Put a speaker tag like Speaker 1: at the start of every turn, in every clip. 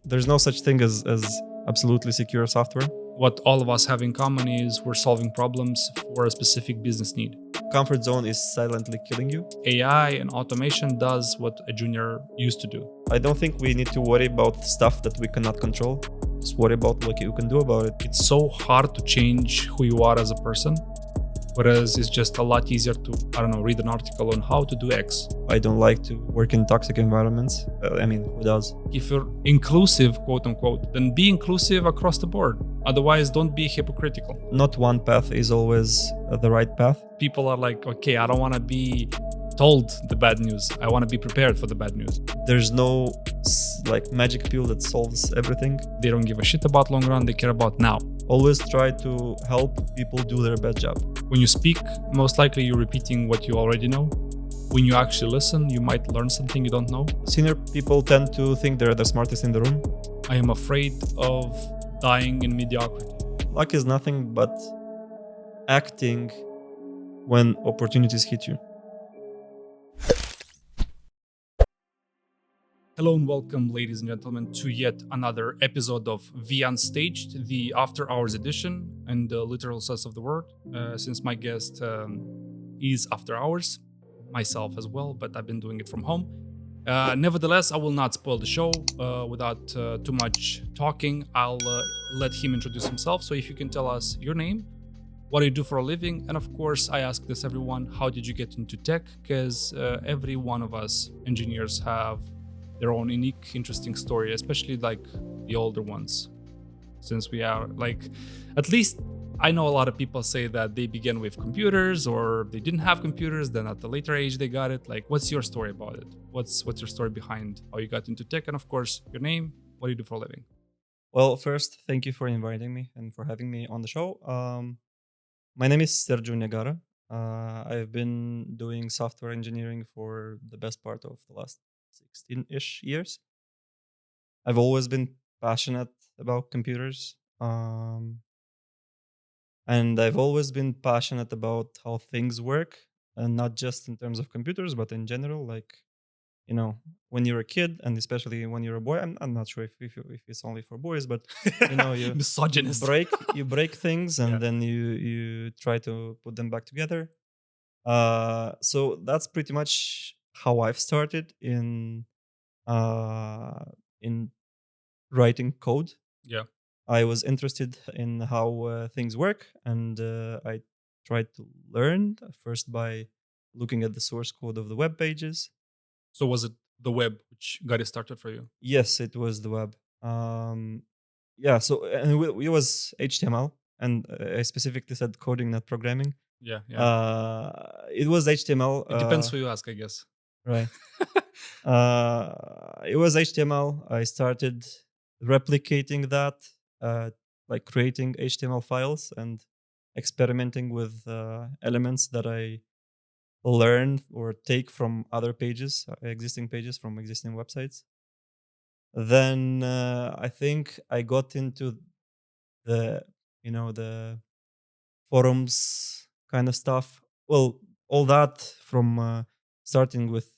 Speaker 1: There's no such thing as absolutely secure software.
Speaker 2: What all of us have in common is we're solving problems for a specific business need.
Speaker 1: Comfort zone is silently killing you.
Speaker 2: AI and automation does what a junior used to do.
Speaker 1: I don't think we need to worry about stuff that we cannot control. Just worry about what you can do about it.
Speaker 2: It's so hard to change who you are as a person, whereas it's just a lot easier to, read an article on how to do X.
Speaker 1: I don't like to work in toxic environments. Who does?
Speaker 2: If you're inclusive, quote unquote, then be inclusive across the board. Otherwise, don't be hypocritical.
Speaker 1: Not one path is always the right path.
Speaker 2: People are like, okay, I don't want to be told the bad news. I want to be prepared for the bad news.
Speaker 1: There's no magic pill that solves everything.
Speaker 2: They don't give a shit about long run. They care about now.
Speaker 1: Always try to help people do their best job.
Speaker 2: When you speak, most likely you're repeating what you already know. When you actually listen, you might learn something you don't know.
Speaker 1: Senior people tend to think they're the smartest in the room.
Speaker 2: I am afraid of dying in mediocrity.
Speaker 1: Luck is nothing but acting when opportunities hit you.
Speaker 2: Hello and welcome, ladies and gentlemen, to yet another episode of VUnstaged, the After Hours edition, in the literal sense of the word, since my guest is After Hours, myself as well, but I've been doing it from home. Nevertheless, I will not spoil the show without too much talking. I'll let him introduce himself. So if you can tell us your name, what do you do for a living, and of course, I ask this everyone, how did you get into tech? Because every one of us engineers have their own unique, interesting story, especially like the older ones. Since we are at least I know a lot of people say that they began with computers or they didn't have computers, then at the later age they got it. Like, what's your story about it? What's your story behind how you got into tech? And of course, your name, what do you do for a living?
Speaker 1: Well, first, thank you for inviting me and for having me on the show. My name is Sergiu Negara. I've been doing software engineering for the best part of the last 16-ish years. I've always been passionate about computers. And I've always been passionate about how things work, and not just in terms of computers, but in general. When you're a kid, and especially when you're a boy, I'm not sure if it's only for boys, but you
Speaker 2: misogynist.
Speaker 1: you break things, and
Speaker 2: Yeah.
Speaker 1: then you try to put them back together. So that's pretty much how I've started in writing code.
Speaker 2: Yeah.
Speaker 1: I was interested in how things work, and I tried to learn first by looking at the source code of the web pages.
Speaker 2: So was it the web which got it started for you?
Speaker 1: Yes, it was the web. It was HTML, and I specifically said coding, not programming.
Speaker 2: Yeah, yeah.
Speaker 1: It was HTML.
Speaker 2: It depends who you ask, I guess.
Speaker 1: Right. It was HTML. I started replicating that, like creating HTML files and experimenting with elements that I learn or take from other pages, existing pages from existing websites. Then I think I got into the the forums kind of stuff. Well, all that from starting with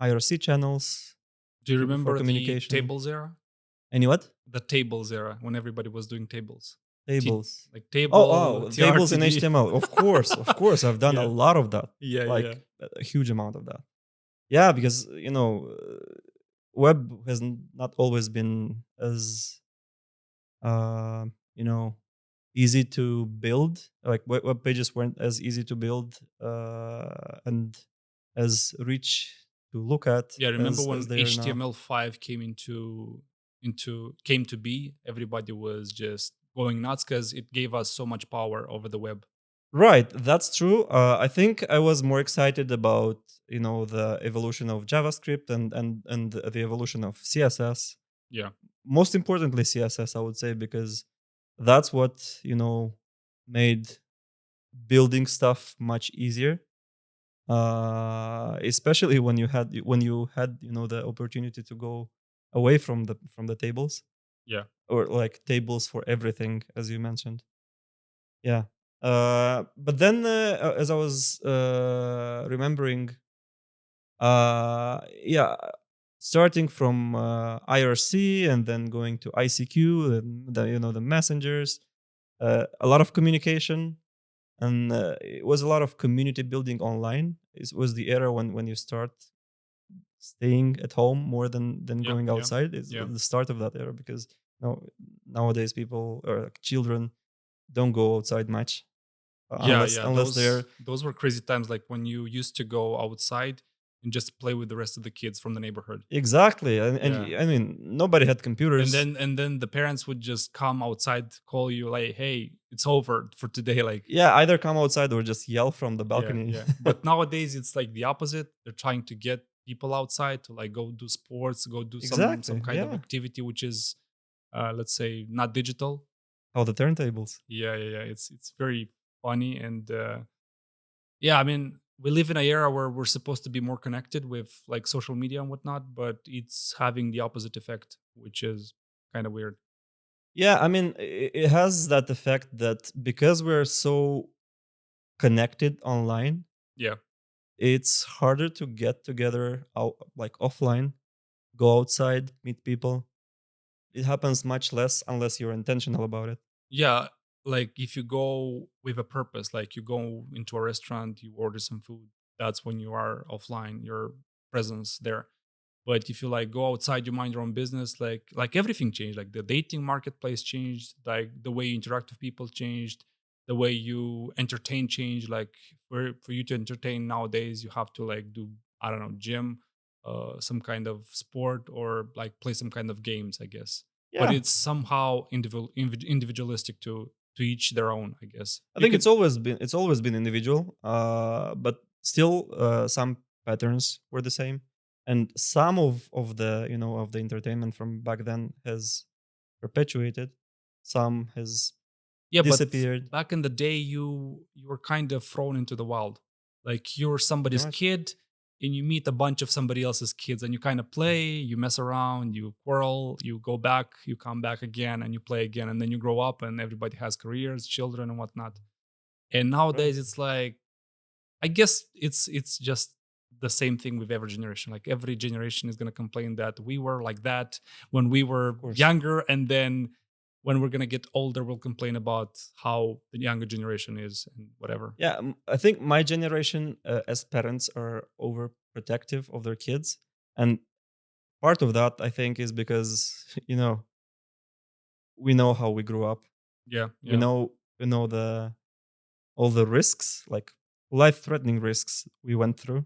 Speaker 1: IRC channels.
Speaker 2: Do you
Speaker 1: for
Speaker 2: remember the
Speaker 1: communication.
Speaker 2: tables era?
Speaker 1: Any what?
Speaker 2: The tables era, when everybody was doing tables.
Speaker 1: Tables.
Speaker 2: Table.
Speaker 1: Tables in
Speaker 2: TRTD.
Speaker 1: HTML. Of course. I've done
Speaker 2: Yeah.
Speaker 1: a lot of that.
Speaker 2: Yeah,
Speaker 1: A huge amount of that. Yeah, because web has not always been as easy to build. Like web pages weren't as easy to build and as rich to look at.
Speaker 2: Yeah, remember when
Speaker 1: as they are now.
Speaker 2: HTML5 came to be, everybody was just going nuts because it gave us so much power over the web.
Speaker 1: Right, that's true. I think I was more excited about the evolution of JavaScript and the evolution of CSS.
Speaker 2: Yeah.
Speaker 1: Most importantly, CSS, I would say, because that's what made building stuff much easier. Especially when you had the opportunity to go away from the tables.
Speaker 2: Yeah.
Speaker 1: Or like tables for everything, as you mentioned. Yeah. But then, as I was remembering, yeah, starting from IRC and then going to ICQ and the messengers, a lot of communication, and it was a lot of community building online. It was the era when you start staying at home more than
Speaker 2: Yeah,
Speaker 1: going
Speaker 2: yeah,
Speaker 1: outside. It's
Speaker 2: yeah.
Speaker 1: the start of that era because nowadays people or like, children don't go outside much
Speaker 2: Yeah,
Speaker 1: unless
Speaker 2: yeah.
Speaker 1: unless they're
Speaker 2: Those were crazy times, like when you used to go outside and just play with the rest of the kids from the neighborhood.
Speaker 1: exactly. And
Speaker 2: Yeah.
Speaker 1: I mean nobody had computers.
Speaker 2: And then the parents would just come outside, call you like, "Hey, it's over for today." Like,
Speaker 1: Yeah, either come outside or just yell from the
Speaker 2: yeah,
Speaker 1: balcony.
Speaker 2: yeah. But nowadays it's like the opposite. They're trying to get people outside to like go do sports, go do some
Speaker 1: Exactly.
Speaker 2: kind of
Speaker 1: Yeah.
Speaker 2: activity which is let's say not digital.
Speaker 1: How the turntables.
Speaker 2: Yeah, yeah, yeah. It's very funny and yeah, I mean, we live in an era where we're supposed to be more connected with like social media and whatnot, but it's having the opposite effect, which is kind of weird.
Speaker 1: Yeah, I mean it has that effect that because we're so connected online,
Speaker 2: Yeah.
Speaker 1: it's harder to get together out like offline, go outside, meet people. It happens much less unless you're intentional about it.
Speaker 2: Yeah, like if you go with a purpose, like you go into a restaurant, you order some food, that's when you are offline, your presence there. But if you like go outside, you mind your own business, like everything changed. Like the dating marketplace changed, like the way you interact with people changed, the way you entertain changed. Like for you to entertain nowadays, you have to like do, I don't know, gym, some kind of sport or like play some kind of games, I guess. But
Speaker 1: Yeah,
Speaker 2: it's somehow individualistic to each their own, I guess.
Speaker 1: I
Speaker 2: You
Speaker 1: think
Speaker 2: could,
Speaker 1: it's always been individual, but still some patterns were the same, and some of the of the entertainment from back then has perpetuated, some has
Speaker 2: yeah, but
Speaker 1: disappeared.
Speaker 2: back in the day, you were kind of thrown into the wild. Like you're
Speaker 1: Pretty
Speaker 2: somebody's
Speaker 1: much.
Speaker 2: kid, and you meet a bunch of somebody else's kids, and you kind of play, you mess around, you quarrel, you go back, you come back again, and you play again, and then you grow up, and everybody has careers, children, and whatnot. And
Speaker 1: Right.
Speaker 2: nowadays, it's like I guess it's just the same thing with every generation. Like every generation is going to complain that we were like that when we
Speaker 1: Of
Speaker 2: were
Speaker 1: course.
Speaker 2: younger, and then when we're going to get older, we'll complain about how the younger generation is and whatever.
Speaker 1: Yeah, I think my generation, as parents, are overprotective of their kids, and part of that I think is because we know how we grew up.
Speaker 2: Yeah,
Speaker 1: We
Speaker 2: yeah,
Speaker 1: know we know the all the risks, like life-threatening risks we went through,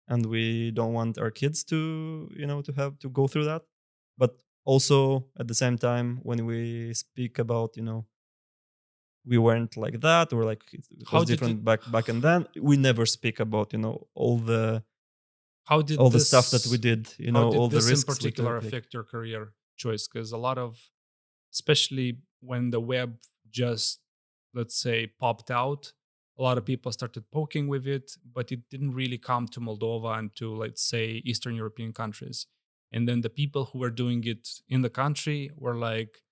Speaker 1: and we don't want our kids to have to go through that. But also at the same time, when we speak about we weren't like that, or like it
Speaker 2: how
Speaker 1: was
Speaker 2: did it
Speaker 1: different back and then, we never speak about
Speaker 2: how
Speaker 1: all
Speaker 2: did
Speaker 1: the stuff that we
Speaker 2: this
Speaker 1: did,
Speaker 2: how
Speaker 1: all
Speaker 2: did
Speaker 1: the
Speaker 2: this in
Speaker 1: risks we
Speaker 2: particular
Speaker 1: took. Like,
Speaker 2: affect your career choice? Because a lot of, especially when the web just, let's say, popped out, a lot of people started poking with it, but it didn't really come to Moldova and to, let's say, Eastern European countries. And then the people who were doing it in the country were like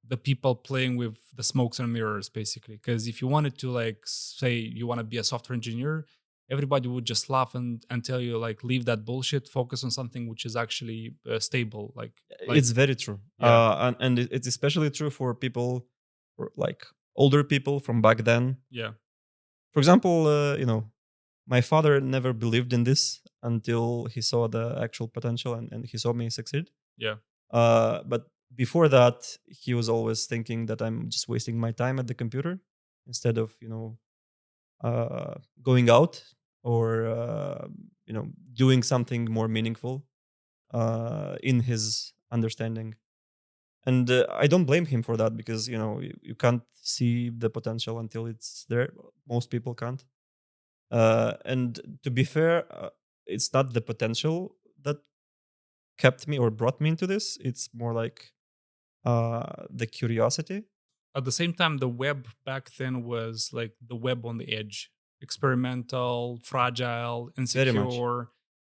Speaker 2: the people playing with the smokes and mirrors, basically. Because if you wanted to, like, say you want to be a software engineer, everybody would just laugh and tell you like, leave that bullshit, focus on something which is actually stable, like
Speaker 1: it's very true,
Speaker 2: yeah,
Speaker 1: and it's especially true for people, for like older people from back then.
Speaker 2: yeah,
Speaker 1: For example, my father never believed in this until he saw the actual potential, and he saw me succeed.
Speaker 2: yeah.
Speaker 1: But before that, he was always thinking that I'm just wasting my time at the computer instead of going out or doing something more meaningful in his understanding. And I don't blame him for that because you can't see the potential until it's there. Most people can't. And to be fair, it's not the potential that kept me or brought me into this. It's more like the curiosity.
Speaker 2: At the same time, the web back then was like the web on the edge, experimental, fragile,
Speaker 1: Very much.
Speaker 2: insecure,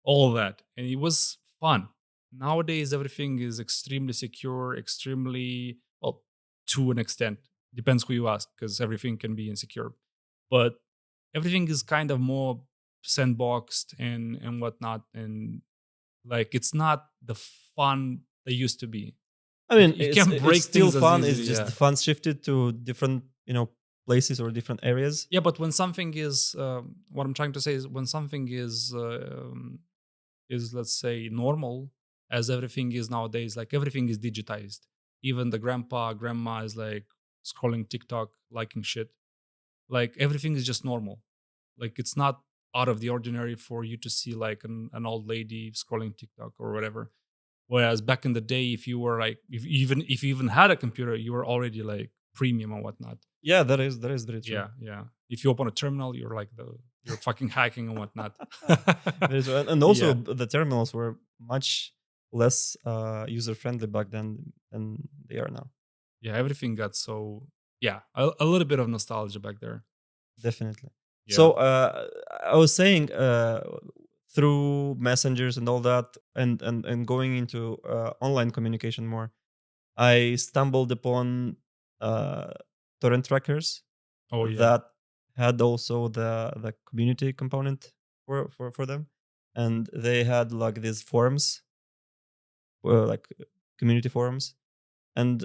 Speaker 2: all of that. And it was fun. Nowadays, everything is extremely secure, extremely, well, to an extent. Depends who you ask, because everything can be insecure. But everything is kind of more sandboxed and whatnot. And Like it's not the fun they used to be.
Speaker 1: I mean,
Speaker 2: You can't
Speaker 1: it's
Speaker 2: break
Speaker 1: still
Speaker 2: things as
Speaker 1: fun. It's
Speaker 2: easily.
Speaker 1: just
Speaker 2: Yeah.
Speaker 1: the fun shifted to different, places or different areas.
Speaker 2: Yeah, but when something is, what I'm trying to say is when something is, let's say, normal, as everything is nowadays, like everything is digitized. Even the grandma is like scrolling TikTok, liking shit. Like everything is just normal. Like it's not out of the ordinary for you to see like an old lady scrolling TikTok or whatever. Whereas back in the day, if you were like, if you even had a computer, you were already like premium and whatnot.
Speaker 1: Yeah, that is very true.
Speaker 2: Yeah, yeah. If you open a terminal, you're fucking hacking and whatnot.
Speaker 1: Very true. And also
Speaker 2: Yeah,
Speaker 1: the terminals were much less user friendly back then than they are now.
Speaker 2: yeah. Everything got so, yeah, a little bit of nostalgia back there.
Speaker 1: Definitely.
Speaker 2: Yeah.
Speaker 1: So I was saying through messengers and all that, and going into online communication more, I stumbled upon uh, torrent trackers
Speaker 2: Oh yeah,
Speaker 1: that had also the community component for them, and they had like these forums, like community forums, and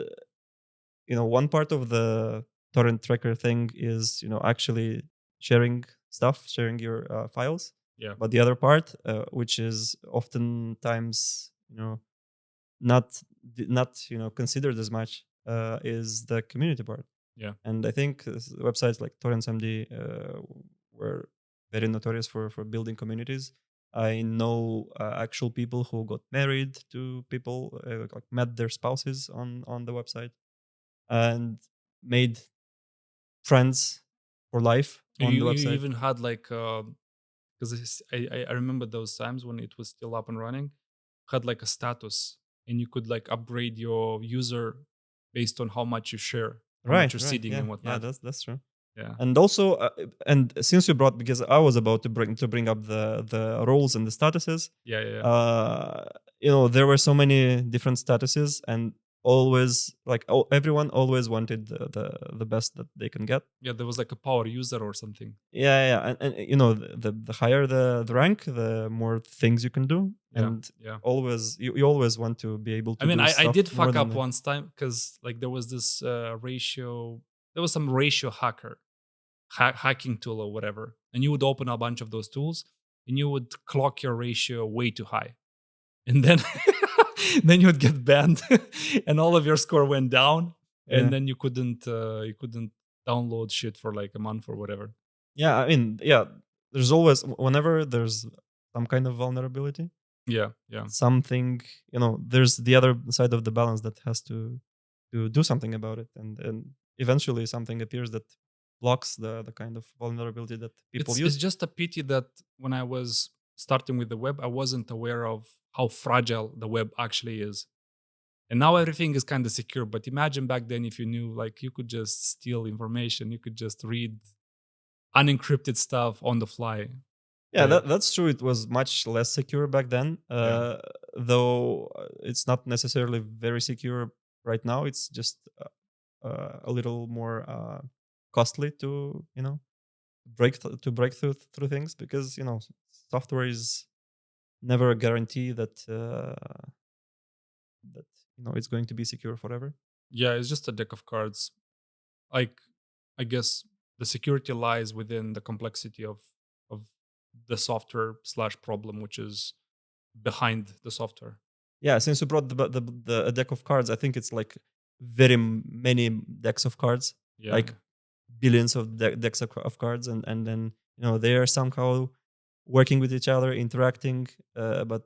Speaker 1: one part of the torrent tracker thing is actually sharing your files,
Speaker 2: yeah,
Speaker 1: but the other part, which is oftentimes not considered as much, is the community part.
Speaker 2: yeah.
Speaker 1: And I think websites like torrentsmd were very notorious for building communities. I know actual people who got married to people, like met their spouses on the website and made friends for life on the
Speaker 2: You
Speaker 1: website.
Speaker 2: even had like, because I remember those times when it was still up and running, had like a status, and you could like upgrade your user based on how much you share, how much
Speaker 1: Right,
Speaker 2: you're
Speaker 1: right.
Speaker 2: seeding
Speaker 1: Yeah,
Speaker 2: and
Speaker 1: yeah,
Speaker 2: whatnot.
Speaker 1: that's true.
Speaker 2: Yeah,
Speaker 1: And also, and since you brought, because I was about to bring up the roles and the statuses,
Speaker 2: yeah, yeah, yeah.
Speaker 1: uh, there were so many different statuses, and always like everyone always wanted the best that they can get.
Speaker 2: Yeah, there was like a power user or something.
Speaker 1: Yeah, yeah, and the higher the rank, the more things you can do,
Speaker 2: Yeah,
Speaker 1: and
Speaker 2: yeah.
Speaker 1: always you always want to be able
Speaker 2: I
Speaker 1: to
Speaker 2: mean,
Speaker 1: do
Speaker 2: I
Speaker 1: stuff
Speaker 2: did
Speaker 1: more
Speaker 2: fuck
Speaker 1: than
Speaker 2: up once time because like there was this ratio. There was some ratio hacking tool or whatever, and you would open a bunch of those tools, and you would clock your ratio way too high, and then then you would get banned, and all of your score went down, and
Speaker 1: yeah.
Speaker 2: then you couldn't download shit for like a month or whatever.
Speaker 1: Yeah, I mean, yeah, there's always, whenever there's some kind of vulnerability,
Speaker 2: Yeah, yeah.
Speaker 1: something, there's the other side of the balance that has to do something about it, and eventually something appears that blocks the kind of vulnerability that people
Speaker 2: It's
Speaker 1: use.
Speaker 2: just a pity that when I was starting with the web, I wasn't aware of how fragile the web actually is. And now everything is kind of secure. But imagine back then if you knew like you could just steal information, you could just read unencrypted stuff on the fly.
Speaker 1: Yeah, that's true. It was much less secure back then,
Speaker 2: Yeah.
Speaker 1: though it's not necessarily very secure right now. It's just a little more costly to break through things, because software is never a guarantee that it's going to be secure forever.
Speaker 2: Yeah, it's just a deck of cards. Like I guess the security lies within the complexity of the software slash problem, which is behind the software.
Speaker 1: Yeah, since you brought the a deck of cards, I think it's like very many decks of cards,
Speaker 2: Yeah.
Speaker 1: like billions of decks of cards, and then they are somehow working with each other, interacting, but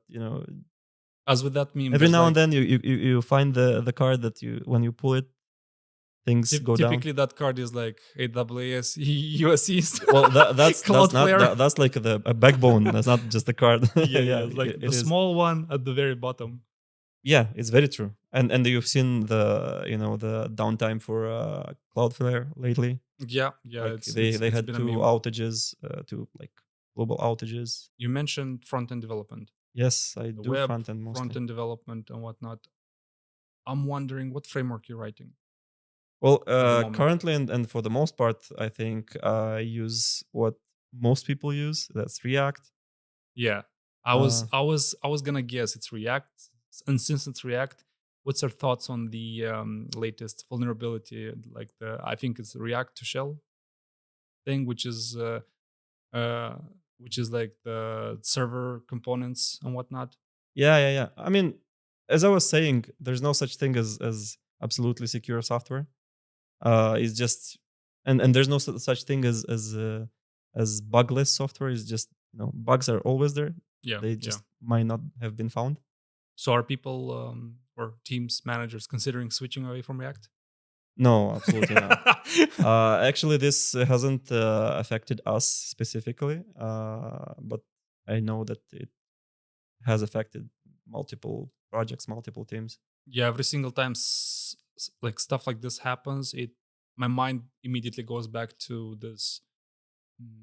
Speaker 2: As with that meme,
Speaker 1: every
Speaker 2: there's
Speaker 1: now and
Speaker 2: like
Speaker 1: then you find the card that when you pull it, things go down.
Speaker 2: typically that card is like AWS USCs,
Speaker 1: Well, that's not
Speaker 2: Cloudflare.
Speaker 1: that's like a backbone. That's not just a card.
Speaker 2: Yeah,
Speaker 1: Yeah,
Speaker 2: yeah, it's like the
Speaker 1: it is.
Speaker 2: small one at the very bottom.
Speaker 1: Yeah, it's very true. And you've seen the downtime for Cloudflare lately.
Speaker 2: Yeah, yeah,
Speaker 1: Like
Speaker 2: it's
Speaker 1: they
Speaker 2: it's
Speaker 1: they
Speaker 2: it's
Speaker 1: had
Speaker 2: been a
Speaker 1: two
Speaker 2: meme.
Speaker 1: outages, two like global outages.
Speaker 2: You mentioned front end development,
Speaker 1: Yes, I
Speaker 2: the
Speaker 1: do
Speaker 2: web
Speaker 1: front end
Speaker 2: front
Speaker 1: mostly.
Speaker 2: end development and whatnot. I'm wondering what framework you're writing
Speaker 1: Well,
Speaker 2: at the moment.
Speaker 1: currently and for the most part, I think I use what most people use. That's React.
Speaker 2: Yeah, I was gonna guess it's React, and since it's React, what's your thoughts on the latest vulnerability? Like I think it's React to Shell thing, uh, which is like the server components and whatnot.
Speaker 1: Yeah. I mean, as I was saying, there's no such thing as absolutely secure software. It's just and there's no such thing as bugless software. It's just, bugs are always there.
Speaker 2: Yeah,
Speaker 1: They
Speaker 2: yeah.
Speaker 1: just might not have been found.
Speaker 2: So are people or teams managers considering switching away from React?
Speaker 1: No, absolutely not. Actually, this hasn't affected us specifically, but I know that it has affected multiple projects, multiple teams.
Speaker 2: Yeah, every single time like stuff like this happens, it my mind immediately goes back to this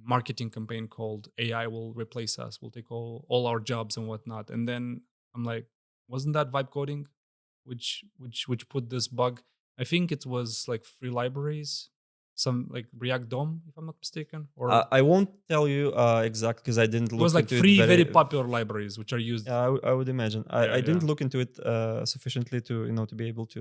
Speaker 2: marketing campaign called AI will replace us, will take all our jobs and whatnot. And then I'm like, wasn't that vibe coding which put this bug? I think it was like free libraries, some like React DOM, if I'm not mistaken, or
Speaker 1: I won't tell you exactly because I didn't
Speaker 2: it was
Speaker 1: look
Speaker 2: like
Speaker 1: into it
Speaker 2: free, very
Speaker 1: very.
Speaker 2: popular libraries which are used.
Speaker 1: Yeah, I would imagine.
Speaker 2: Yeah,
Speaker 1: I
Speaker 2: yeah,
Speaker 1: didn't look into it sufficiently to be able to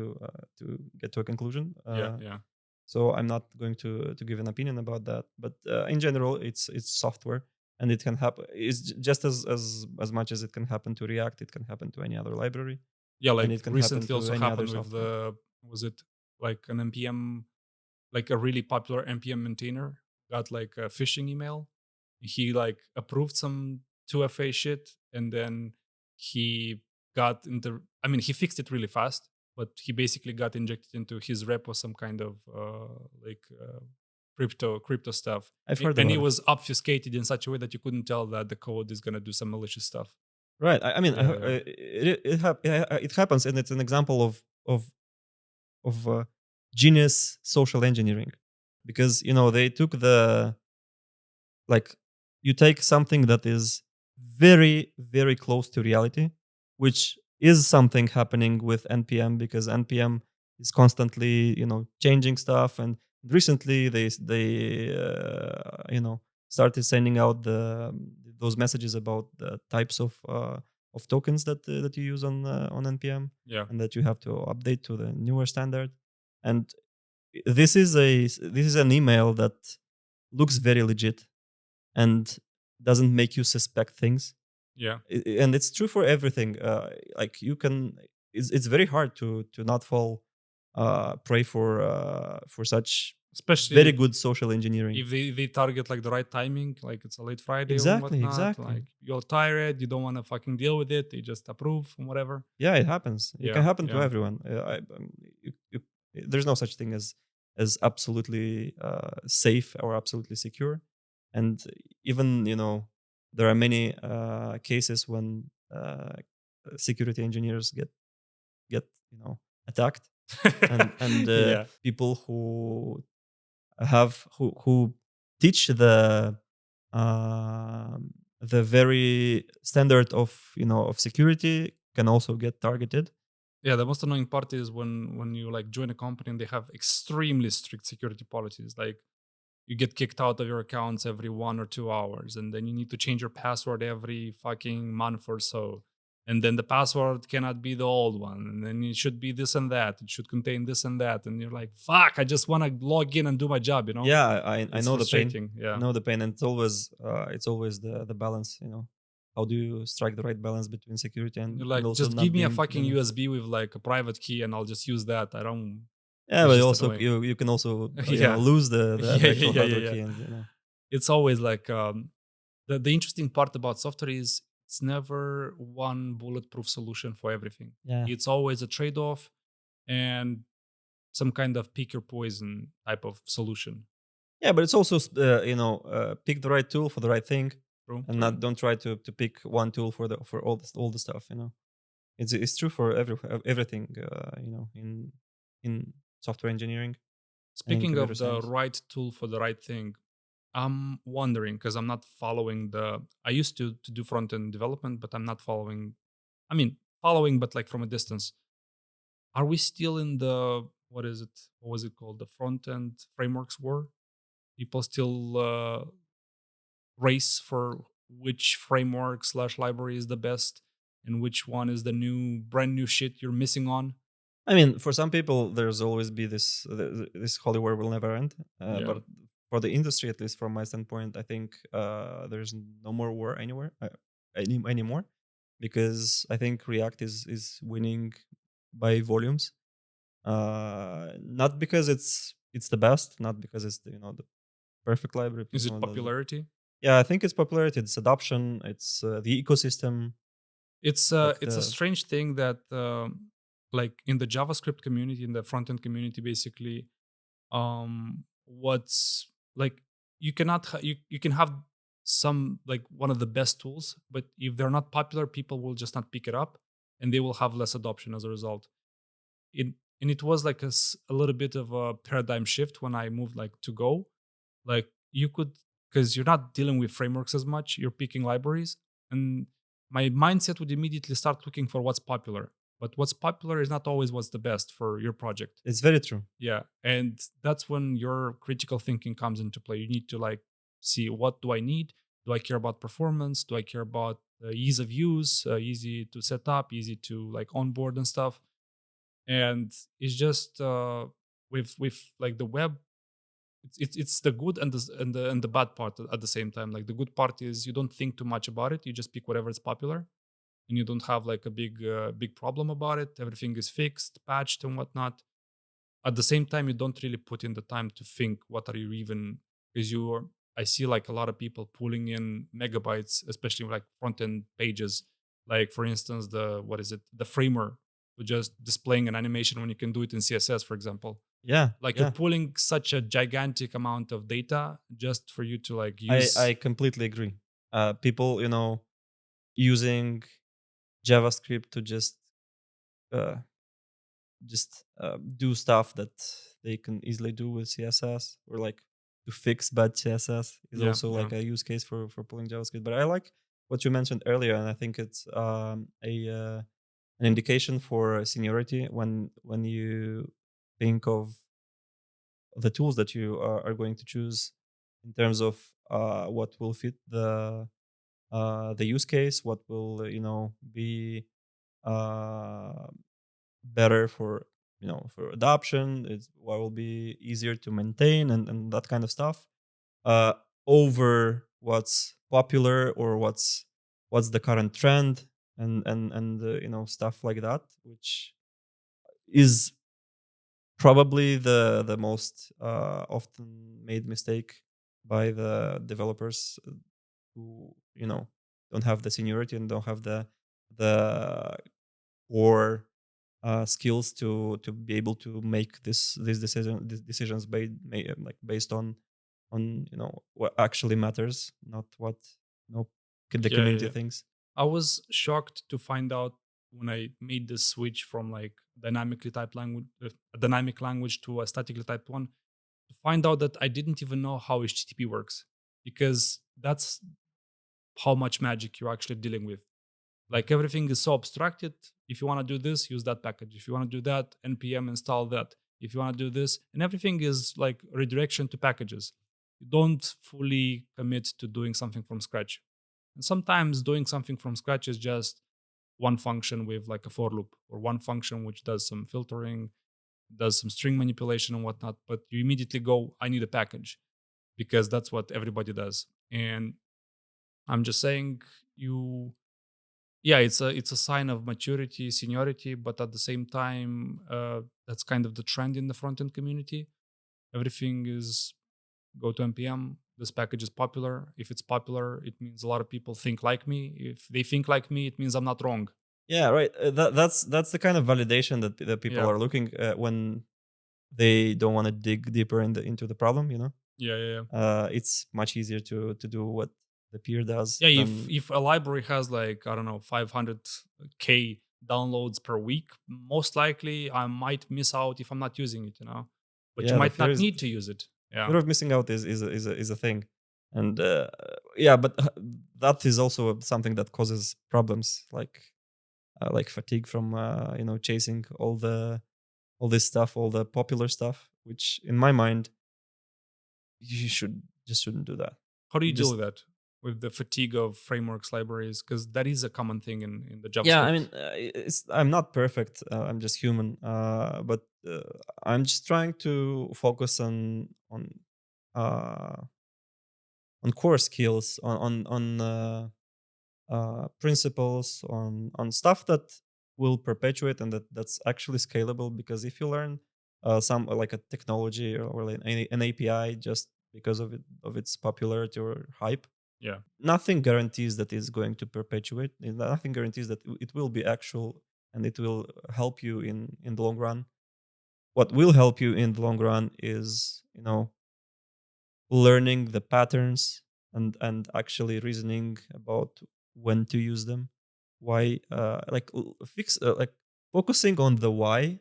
Speaker 1: get to a conclusion.
Speaker 2: yeah, yeah,
Speaker 1: So I'm not going to give an opinion about that. But in general, it's software, and it can happen. It's just as much as it can happen to React, it can happen to any other library,
Speaker 2: yeah.
Speaker 1: and
Speaker 2: Like
Speaker 1: it can happen
Speaker 2: recently
Speaker 1: to
Speaker 2: also
Speaker 1: any other
Speaker 2: happened with
Speaker 1: software.
Speaker 2: was it like an npm, like a really popular npm maintainer got like a phishing email. He like approved some 2FA shit, and then he got into. I mean, he fixed it really fast, but he basically got injected into his repo some kind of crypto stuff,
Speaker 1: I've heard
Speaker 2: and it
Speaker 1: about it.
Speaker 2: was obfuscated in such a way that you couldn't tell that the code is gonna do some malicious stuff.
Speaker 1: Right. I mean,
Speaker 2: Yeah, yeah,
Speaker 1: it happens, and it's an example of genius social engineering, because they took like you take something that is very very close to reality, which is something happening with npm, because npm is constantly changing stuff, and recently they started sending out those messages about the types of tokens that you use on npm,
Speaker 2: yeah,
Speaker 1: and that you have to update to the newer standard. And this is an email that looks very legit and doesn't make you suspect things.
Speaker 2: yeah.
Speaker 1: And it's true for everything. Like you can, it's very hard to not fall prey for such
Speaker 2: Especially
Speaker 1: very good social engineering.
Speaker 2: if they target like the right timing, like it's a late Friday or
Speaker 1: Exactly,
Speaker 2: whatnot,
Speaker 1: exactly.
Speaker 2: like you're tired, you don't want to fucking deal with it, they just approve and whatever.
Speaker 1: Yeah, it happens. It can
Speaker 2: Yeah,
Speaker 1: happen to
Speaker 2: yeah,
Speaker 1: everyone. There's no such thing as absolutely safe or absolutely secure. And even there are many cases when security engineers get attacked, and
Speaker 2: yeah,
Speaker 1: people who teach the very standard of security can also get targeted.
Speaker 2: yeah. The most annoying part is when you like join a company and they have extremely strict security policies. Like you get kicked out of your accounts every 1 or 2 hours, and then you need to change your password every fucking month or so. And then the password cannot be the old one, and then it should be this and that. It should contain this and that, and you're like, "Fuck! I just want to log in and do my job."
Speaker 1: Yeah, I
Speaker 2: It's
Speaker 1: know the pain.
Speaker 2: frustrating.
Speaker 1: I
Speaker 2: Yeah,
Speaker 1: know the pain, and it's always the balance. How do you strike the right balance between security
Speaker 2: and
Speaker 1: and
Speaker 2: you're
Speaker 1: and
Speaker 2: like,
Speaker 1: also
Speaker 2: "Just give
Speaker 1: not
Speaker 2: me a
Speaker 1: being
Speaker 2: fucking USB with like a private key, and I'll just use that." I don't.
Speaker 1: Yeah,
Speaker 2: It's
Speaker 1: but
Speaker 2: just
Speaker 1: also
Speaker 2: annoying.
Speaker 1: you can also
Speaker 2: Yeah,
Speaker 1: lose the
Speaker 2: yeah,
Speaker 1: actual
Speaker 2: yeah, yeah,
Speaker 1: hardware
Speaker 2: yeah.
Speaker 1: key, and
Speaker 2: It's always like the interesting part about software is it's never one bulletproof solution for everything.
Speaker 1: yeah.
Speaker 2: It's always a trade-off and some kind of pick your poison type of solution.
Speaker 1: Yeah, but it's also pick the right tool for the right thing,
Speaker 2: True,
Speaker 1: and
Speaker 2: true.
Speaker 1: not don't try to pick one tool for all the stuff. It's true for everything. In software engineering and in
Speaker 2: Speaking
Speaker 1: computer
Speaker 2: of the
Speaker 1: science.
Speaker 2: right tool for the right thing, I'm wondering because I'm not following the. I used to do front end development, but I'm not following. I mean, following, but like from a distance. Are we still in the what is it? What was it called? The front end frameworks war? People still race for which framework / library is the best and which one is the brand new shit you're missing on.
Speaker 1: I mean, for some people, there's always be this holy war will never end.
Speaker 2: Yeah.
Speaker 1: But for the industry, at least from my standpoint, I think there's no more war anywhere anymore, because I think React is winning by volumes. Not because it's the best, not because it's the perfect library.
Speaker 2: Is it popularity?
Speaker 1: Yeah, I think it's popularity, it's adoption, it's the ecosystem, like
Speaker 2: It's a
Speaker 1: the
Speaker 2: strange thing that like in the JavaScript community, in the front end community, basically, what's like you can have some like one of the best tools, but if they're not popular, people will just not pick it up, and they will have less adoption as a result. it and it was like a little bit of a paradigm shift when I moved like to Go. Like you could, because you're not dealing with frameworks as much, you're picking libraries, and my mindset would immediately start looking for what's popular. But what's popular is not always what's the best for your project.
Speaker 1: it's very true.
Speaker 2: Yeah, and that's when your critical thinking comes into play. You need to like see, what do I need? Do I care about performance? Do I care about ease of use, easy to set up, easy to like onboard and stuff? And it's just with like the web, it's the good and the bad part at the same time. Like the good part is you don't think too much about it, you just pick whatever is popular, and you don't have like a big problem about it. Everything is fixed, patched and whatnot. At the same time, you don't really put in the time to think what are you even, because I see like a lot of people pulling in megabytes, especially like front end pages, like for instance the framer, for just displaying an animation when you can do it in CSS, for example.
Speaker 1: Yeah,
Speaker 2: Like you're
Speaker 1: yeah.
Speaker 2: pulling such a gigantic amount of data just for you to like
Speaker 1: I
Speaker 2: use.
Speaker 1: I completely agree. People, using JavaScript to uh, do stuff that they can easily do with CSS, or like to fix bad CSS is
Speaker 2: Yeah,
Speaker 1: also
Speaker 2: yeah.
Speaker 1: like a use case for pulling JavaScript. But I like what you mentioned earlier, and I think it's a an indication for seniority when you think of the tools that you are going to choose in terms of what will fit the use case, what will be uh, better for for adoption, it's what will be easier to maintain, and that kind of stuff, uh, over what's popular or what's the current trend, and stuff like that, which is probably the most often made mistake by the developers, who don't have the seniority and don't have the core skills to be able to make these decisions like based on what actually matters, not what the
Speaker 2: Yeah,
Speaker 1: community
Speaker 2: yeah.
Speaker 1: thinks.
Speaker 2: I was shocked to find out when I made the switch from like a dynamic language to a statically typed one, to find out that I didn't even know how HTTP works, because that's how much magic you're actually dealing with. Like everything is so abstracted. If you want to do this, use that package. If you want to do that, npm install that. If you want to do this, and everything is like redirection to packages. You don't fully commit to doing something from scratch. And sometimes doing something from scratch is just one function with like a for loop, or one function which does some filtering, does some string manipulation and whatnot. But you immediately go, I need a package, because that's what everybody does. And I'm just saying, you yeah, it's a sign of maturity, seniority, but at the same time, that's kind of the trend in the front end community. Everything is go to npm. This package is popular. If it's popular, it means a lot of people think like me. If they think like me, it means I'm not wrong.
Speaker 1: Yeah, right. That's the kind of validation that people
Speaker 2: Yeah,
Speaker 1: are looking when they don't want to dig deeper into the problem.
Speaker 2: yeah, yeah, yeah.
Speaker 1: It's much easier to do what the peer does
Speaker 2: Yeah, if
Speaker 1: than.
Speaker 2: if a library has like, I don't know, 500k downloads per week, most likely I might miss out if I'm not using it. But you
Speaker 1: Yeah, the
Speaker 2: might
Speaker 1: fear
Speaker 2: not
Speaker 1: is
Speaker 2: need to use it. Yeah,
Speaker 1: fear of missing out is a thing, and yeah, but that is also something that causes problems, like fatigue from chasing all this stuff, all the popular stuff, which in my mind you shouldn't do that.
Speaker 2: how do
Speaker 1: You
Speaker 2: you deal
Speaker 1: just
Speaker 2: with that? with the fatigue of frameworks libraries, because that is a common thing in the
Speaker 1: Yeah, I
Speaker 2: JavaScript.
Speaker 1: mean, I'm not perfect. I'm just human. But I'm just trying to focus uh, on core skills, on principles, on stuff that will perpetuate and that's actually scalable. Because if you learn some like a technology or like an API just because of its popularity or hype,
Speaker 2: Yeah.
Speaker 1: nothing guarantees that it's going to perpetuate. Nothing guarantees that it will be actual and it will help you in the long run. What will help you in the long run is, learning the patterns and actually reasoning about when to use them, why, like focusing on the why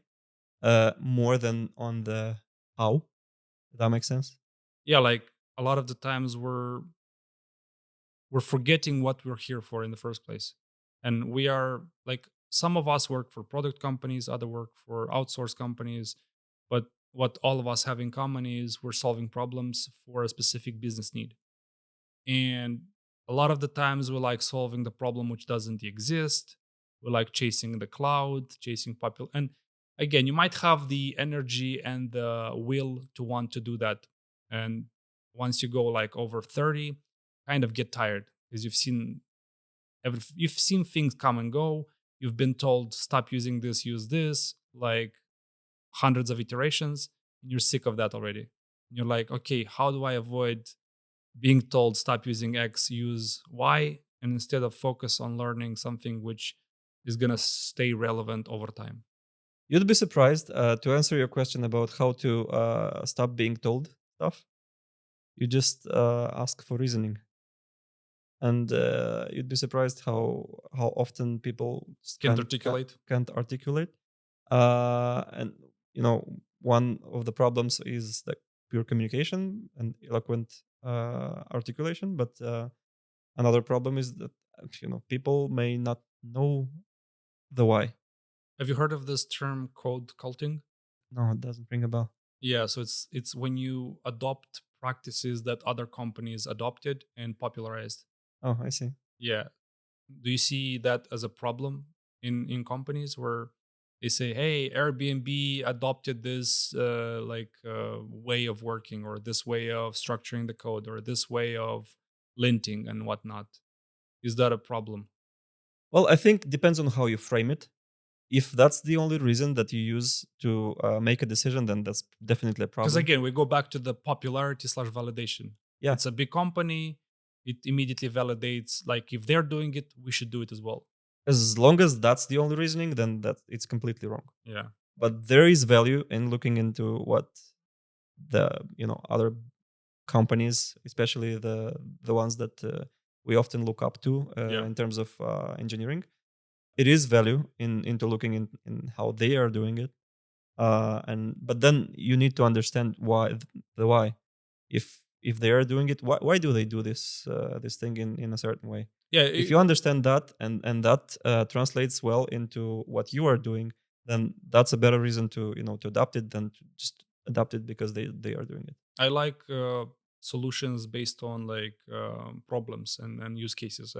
Speaker 1: more than on the how. Does that make sense?
Speaker 2: Yeah, like a lot of the times we're forgetting what we're here for in the first place. And we are like, some of us work for product companies, other work for outsource companies, but what all of us have in common is we're solving problems for a specific business need. And a lot of the times we like solving the problem which doesn't exist. We like chasing the cloud, chasing popular. And again, you might have the energy and the will to want to do that. And once you go like over 30, kind of get tired because you've seen things come and go. You've been told stop using this, use this, like hundreds of iterations, and you're sick of that already. And you're like, okay, how do I avoid being told stop using X, use Y, and instead of focus on learning something which is gonna stay relevant over time.
Speaker 1: You'd be surprised, to answer your question about how to stop being told stuff. You just ask for reasoning, and you'd be surprised how often people just
Speaker 2: Can't articulate.
Speaker 1: can't articulate. And one of the problems is like pure communication and eloquent articulation. But another problem is that people may not know the why.
Speaker 2: Have you heard of this term code culting?
Speaker 1: No, it doesn't ring a bell.
Speaker 2: Yeah, so it's when you adopt practices that other companies adopted and popularized.
Speaker 1: Oh, I see.
Speaker 2: Yeah. Do you see that as a problem in companies where they say, "Hey, Airbnb adopted this way of working, or this way of structuring the code, or this way of linting and whatnot"? Is that a problem?
Speaker 1: Well, I think depends on how you frame it. If that's the only reason that you use to make a decision, then that's definitely a
Speaker 2: Because
Speaker 1: problem.
Speaker 2: again, we go back to the popularity slash validation.
Speaker 1: Yeah,
Speaker 2: It's a big company. It immediately validates, like, if they're doing it, we should do it as well.
Speaker 1: as long as that's the only reasoning, then that it's completely wrong.
Speaker 2: Yeah.
Speaker 1: But there is value in looking into what the other companies, especially the ones that we often look up to
Speaker 2: Yeah.
Speaker 1: in terms of engineering. It is value into looking in how they are doing it, and but then you need to understand the why. If they are doing it, why do they do this thing in a certain way?
Speaker 2: Yeah.
Speaker 1: If you understand that and that translates well into what you are doing, then that's a better reason to to adopt it than to just adopt it because they are doing it.
Speaker 2: I like solutions based on like problems and use cases,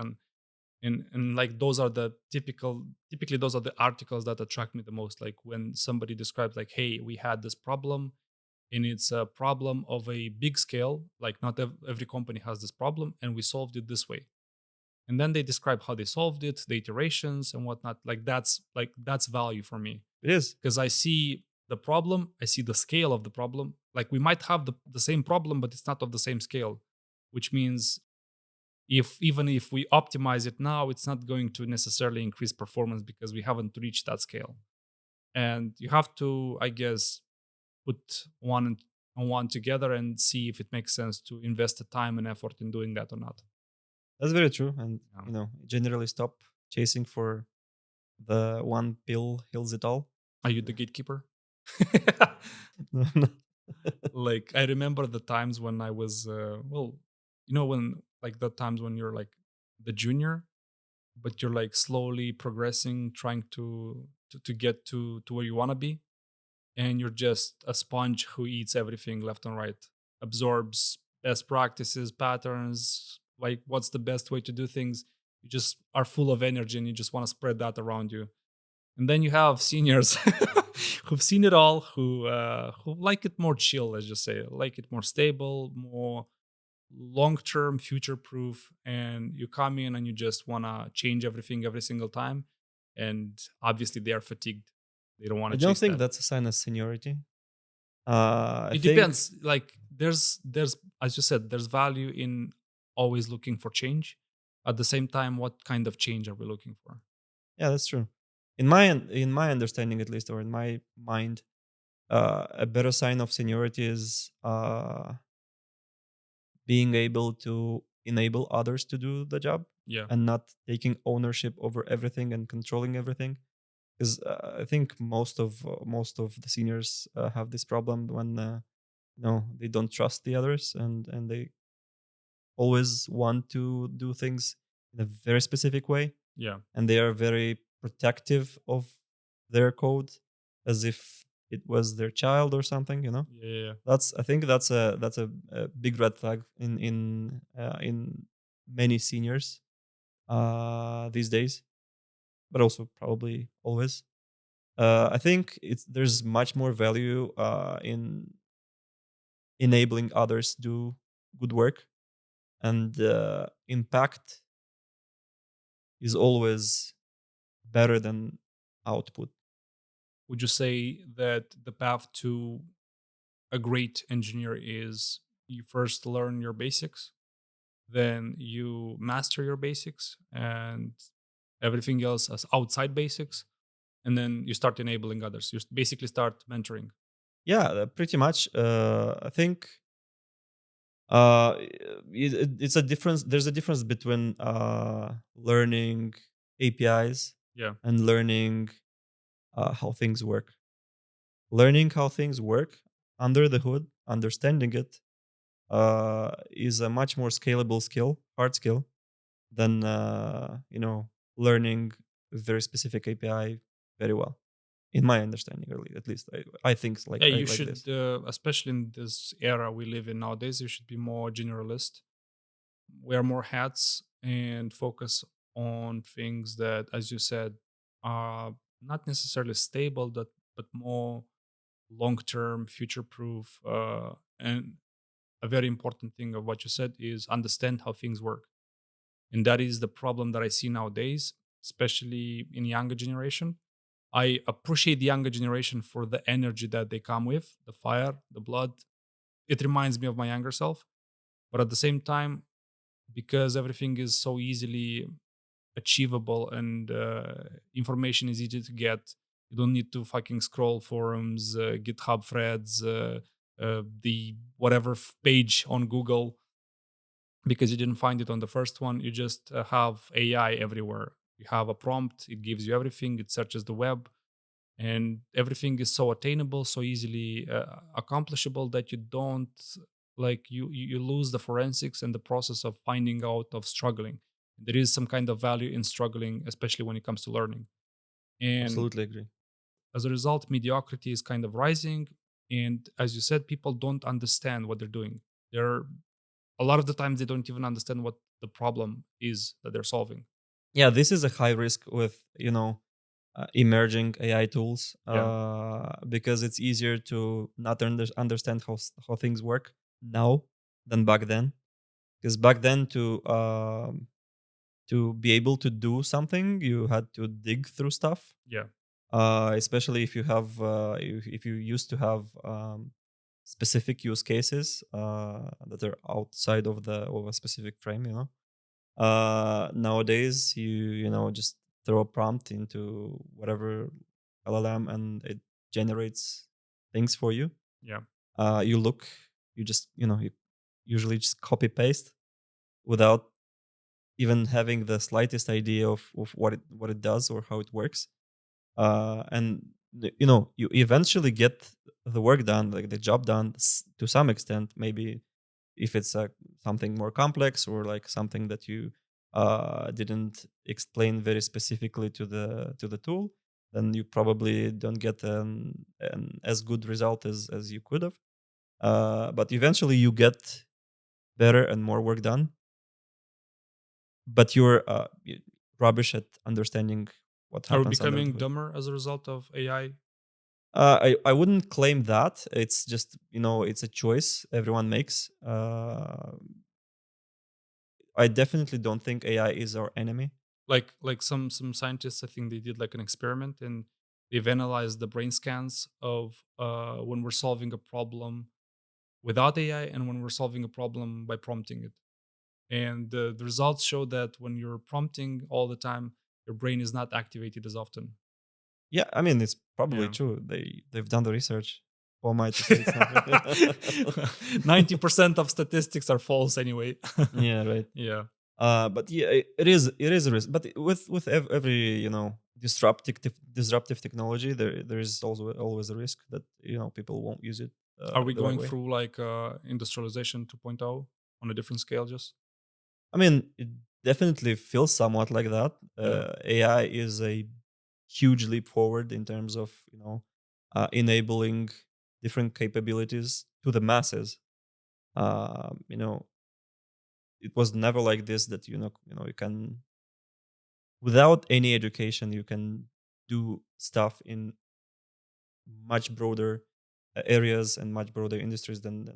Speaker 2: and like those are the typically those are the articles that attract me the most. Like when somebody describes like, hey, we had this problem, and it's a problem of a big scale, like not every company has this problem, and we solved it this way. And then they describe how they solved it, the iterations and whatnot. Like that's value for me,
Speaker 1: It is.
Speaker 2: because I see the problem, I see the scale of the problem. Like we might have the same problem, but it's not of the same scale, which means if even if we optimize it now, it's not going to necessarily increase performance because we haven't reached that scale. And you have to, I guess, put on one together and see if it makes sense to invest the time and effort in doing that or not.
Speaker 1: That's very true. And
Speaker 2: Yeah.
Speaker 1: generally stop chasing for the one pill heals it all.
Speaker 2: Are you the gatekeeper?
Speaker 1: No, no.
Speaker 2: Like I remember the times when I was when like the times when you're like the junior, but you're like slowly progressing, trying to get to where you want to be, and you're just a sponge who eats everything left and right, absorbs best practices, patterns, like what's the best way to do things. You just are full of energy and you just want to spread that around you. And then you have seniors who've seen it all, who like it more chill, let's just say, like it more stable, more long-term, future-proof. And you come in and you just want to change everything every single time. And obviously, they are fatigued. They don't want
Speaker 1: I
Speaker 2: to
Speaker 1: don't
Speaker 2: chase
Speaker 1: think
Speaker 2: that.
Speaker 1: that's a sign of seniority. I
Speaker 2: It
Speaker 1: think,
Speaker 2: depends. Like there's as you said, there's value in always looking for change. At the same time, what kind of change are we looking for?
Speaker 1: yeah, that's true. In my understanding, at least, or in my mind, a better sign of seniority is being able to enable others to do the job
Speaker 2: Yeah.
Speaker 1: and not taking ownership over everything and controlling everything. Because I think most of the seniors have this problem when they don't trust the others, and they always want to do things in a very specific way,
Speaker 2: Yeah.
Speaker 1: and they are very protective of their code as if it was their child or something.
Speaker 2: Yeah. Yeah.
Speaker 1: That's I think that's a big red flag in many seniors these days, but also probably always. I think there's much more value in enabling others do good work, and impact is always better than output.
Speaker 2: Would you say that the path to a great engineer is you first learn your basics, then you master your basics, and everything else as outside basics, and then you start enabling others. You basically start mentoring.
Speaker 1: Yeah, pretty much. I think it's a difference. There's a difference between learning APIs
Speaker 2: Yeah.
Speaker 1: and learning how things work. Learning how things work under the hood, understanding it, is a much more scalable skill, hard skill, than learning a very specific API very well. In my understanding, at least, I think
Speaker 2: Yeah, you
Speaker 1: like this.
Speaker 2: should, especially in this era we live in nowadays, you should be more generalist, wear more hats, and focus on things that, as you said, are not necessarily stable, but more long-term, future-proof. And a very important thing of what you said is understand how things work, and that is the problem that I see nowadays, especially in younger generation. I appreciate the younger generation for the energy that they come with, the fire, the blood. It reminds me of my younger self. But at the same time, because everything is so easily achievable and information is easy to get, you don't need to fucking scroll forums, GitHub threads, the whatever page on Google because you didn't find it on the first one. You just have AI everywhere. You have a prompt, it gives you everything, it searches the web, and everything is so attainable, so easily accomplishable that you don't like you lose the forensics and the process of finding out, of struggling. There is some kind of value in struggling, especially when it comes to learning. And
Speaker 1: Absolutely agree.
Speaker 2: as a result, mediocrity is kind of rising. And as you said, people don't understand what they're doing. They're a lot of the times they don't even understand what the problem is that they're solving.
Speaker 1: Yeah, this is a high risk with emerging AI tools,
Speaker 2: Yeah.
Speaker 1: because it's easier to not understand how things work now than back then. Because back then, to be able to do something, you had to dig through stuff.
Speaker 2: Yeah.
Speaker 1: Especially if you used to have specific use cases that are outside of a specific frame. Nowadays, you just throw a prompt into whatever LLM and it generates things for you.
Speaker 2: Yeah.
Speaker 1: You look, you just you usually just copy paste without even having the slightest idea of what it does or how it works. And you eventually get the work done, like the job done to some extent. Maybe if it's something more complex or like something that you didn't explain very specifically to the tool, then you probably don't get an as good result as you could have. But eventually you get better and more work done. but you're rubbish at understanding what
Speaker 2: Are we
Speaker 1: happens under the
Speaker 2: becoming
Speaker 1: hood.
Speaker 2: dumber as a result of AI?
Speaker 1: I wouldn't claim that. It's just, it's a choice everyone makes. I definitely don't think AI is our enemy.
Speaker 2: Like some scientists, I think they did like an experiment and they've analyzed the brain scans of when we're solving a problem without AI and when we're solving a problem by prompting it. And the results show that when you're prompting all the time, your brain is not activated as often.
Speaker 1: Yeah, I mean, it's probably
Speaker 2: Yeah.
Speaker 1: true. They've done the research. Who am I to say it's not right?
Speaker 2: 90% of statistics are false anyway.
Speaker 1: Yeah, right.
Speaker 2: Yeah.
Speaker 1: But yeah, it is a risk. But with every disruptive technology, there is also always a risk that people won't use it
Speaker 2: Are we
Speaker 1: the right
Speaker 2: going
Speaker 1: way.
Speaker 2: through like industrialization 2.0 on a different scale just?
Speaker 1: I mean, it definitely feels somewhat like that.
Speaker 2: Yeah.
Speaker 1: AI is a huge leap forward in terms of enabling different capabilities to the masses. Um, you know, it was never like this that you can, without any education, you can do stuff in much broader areas and much broader industries than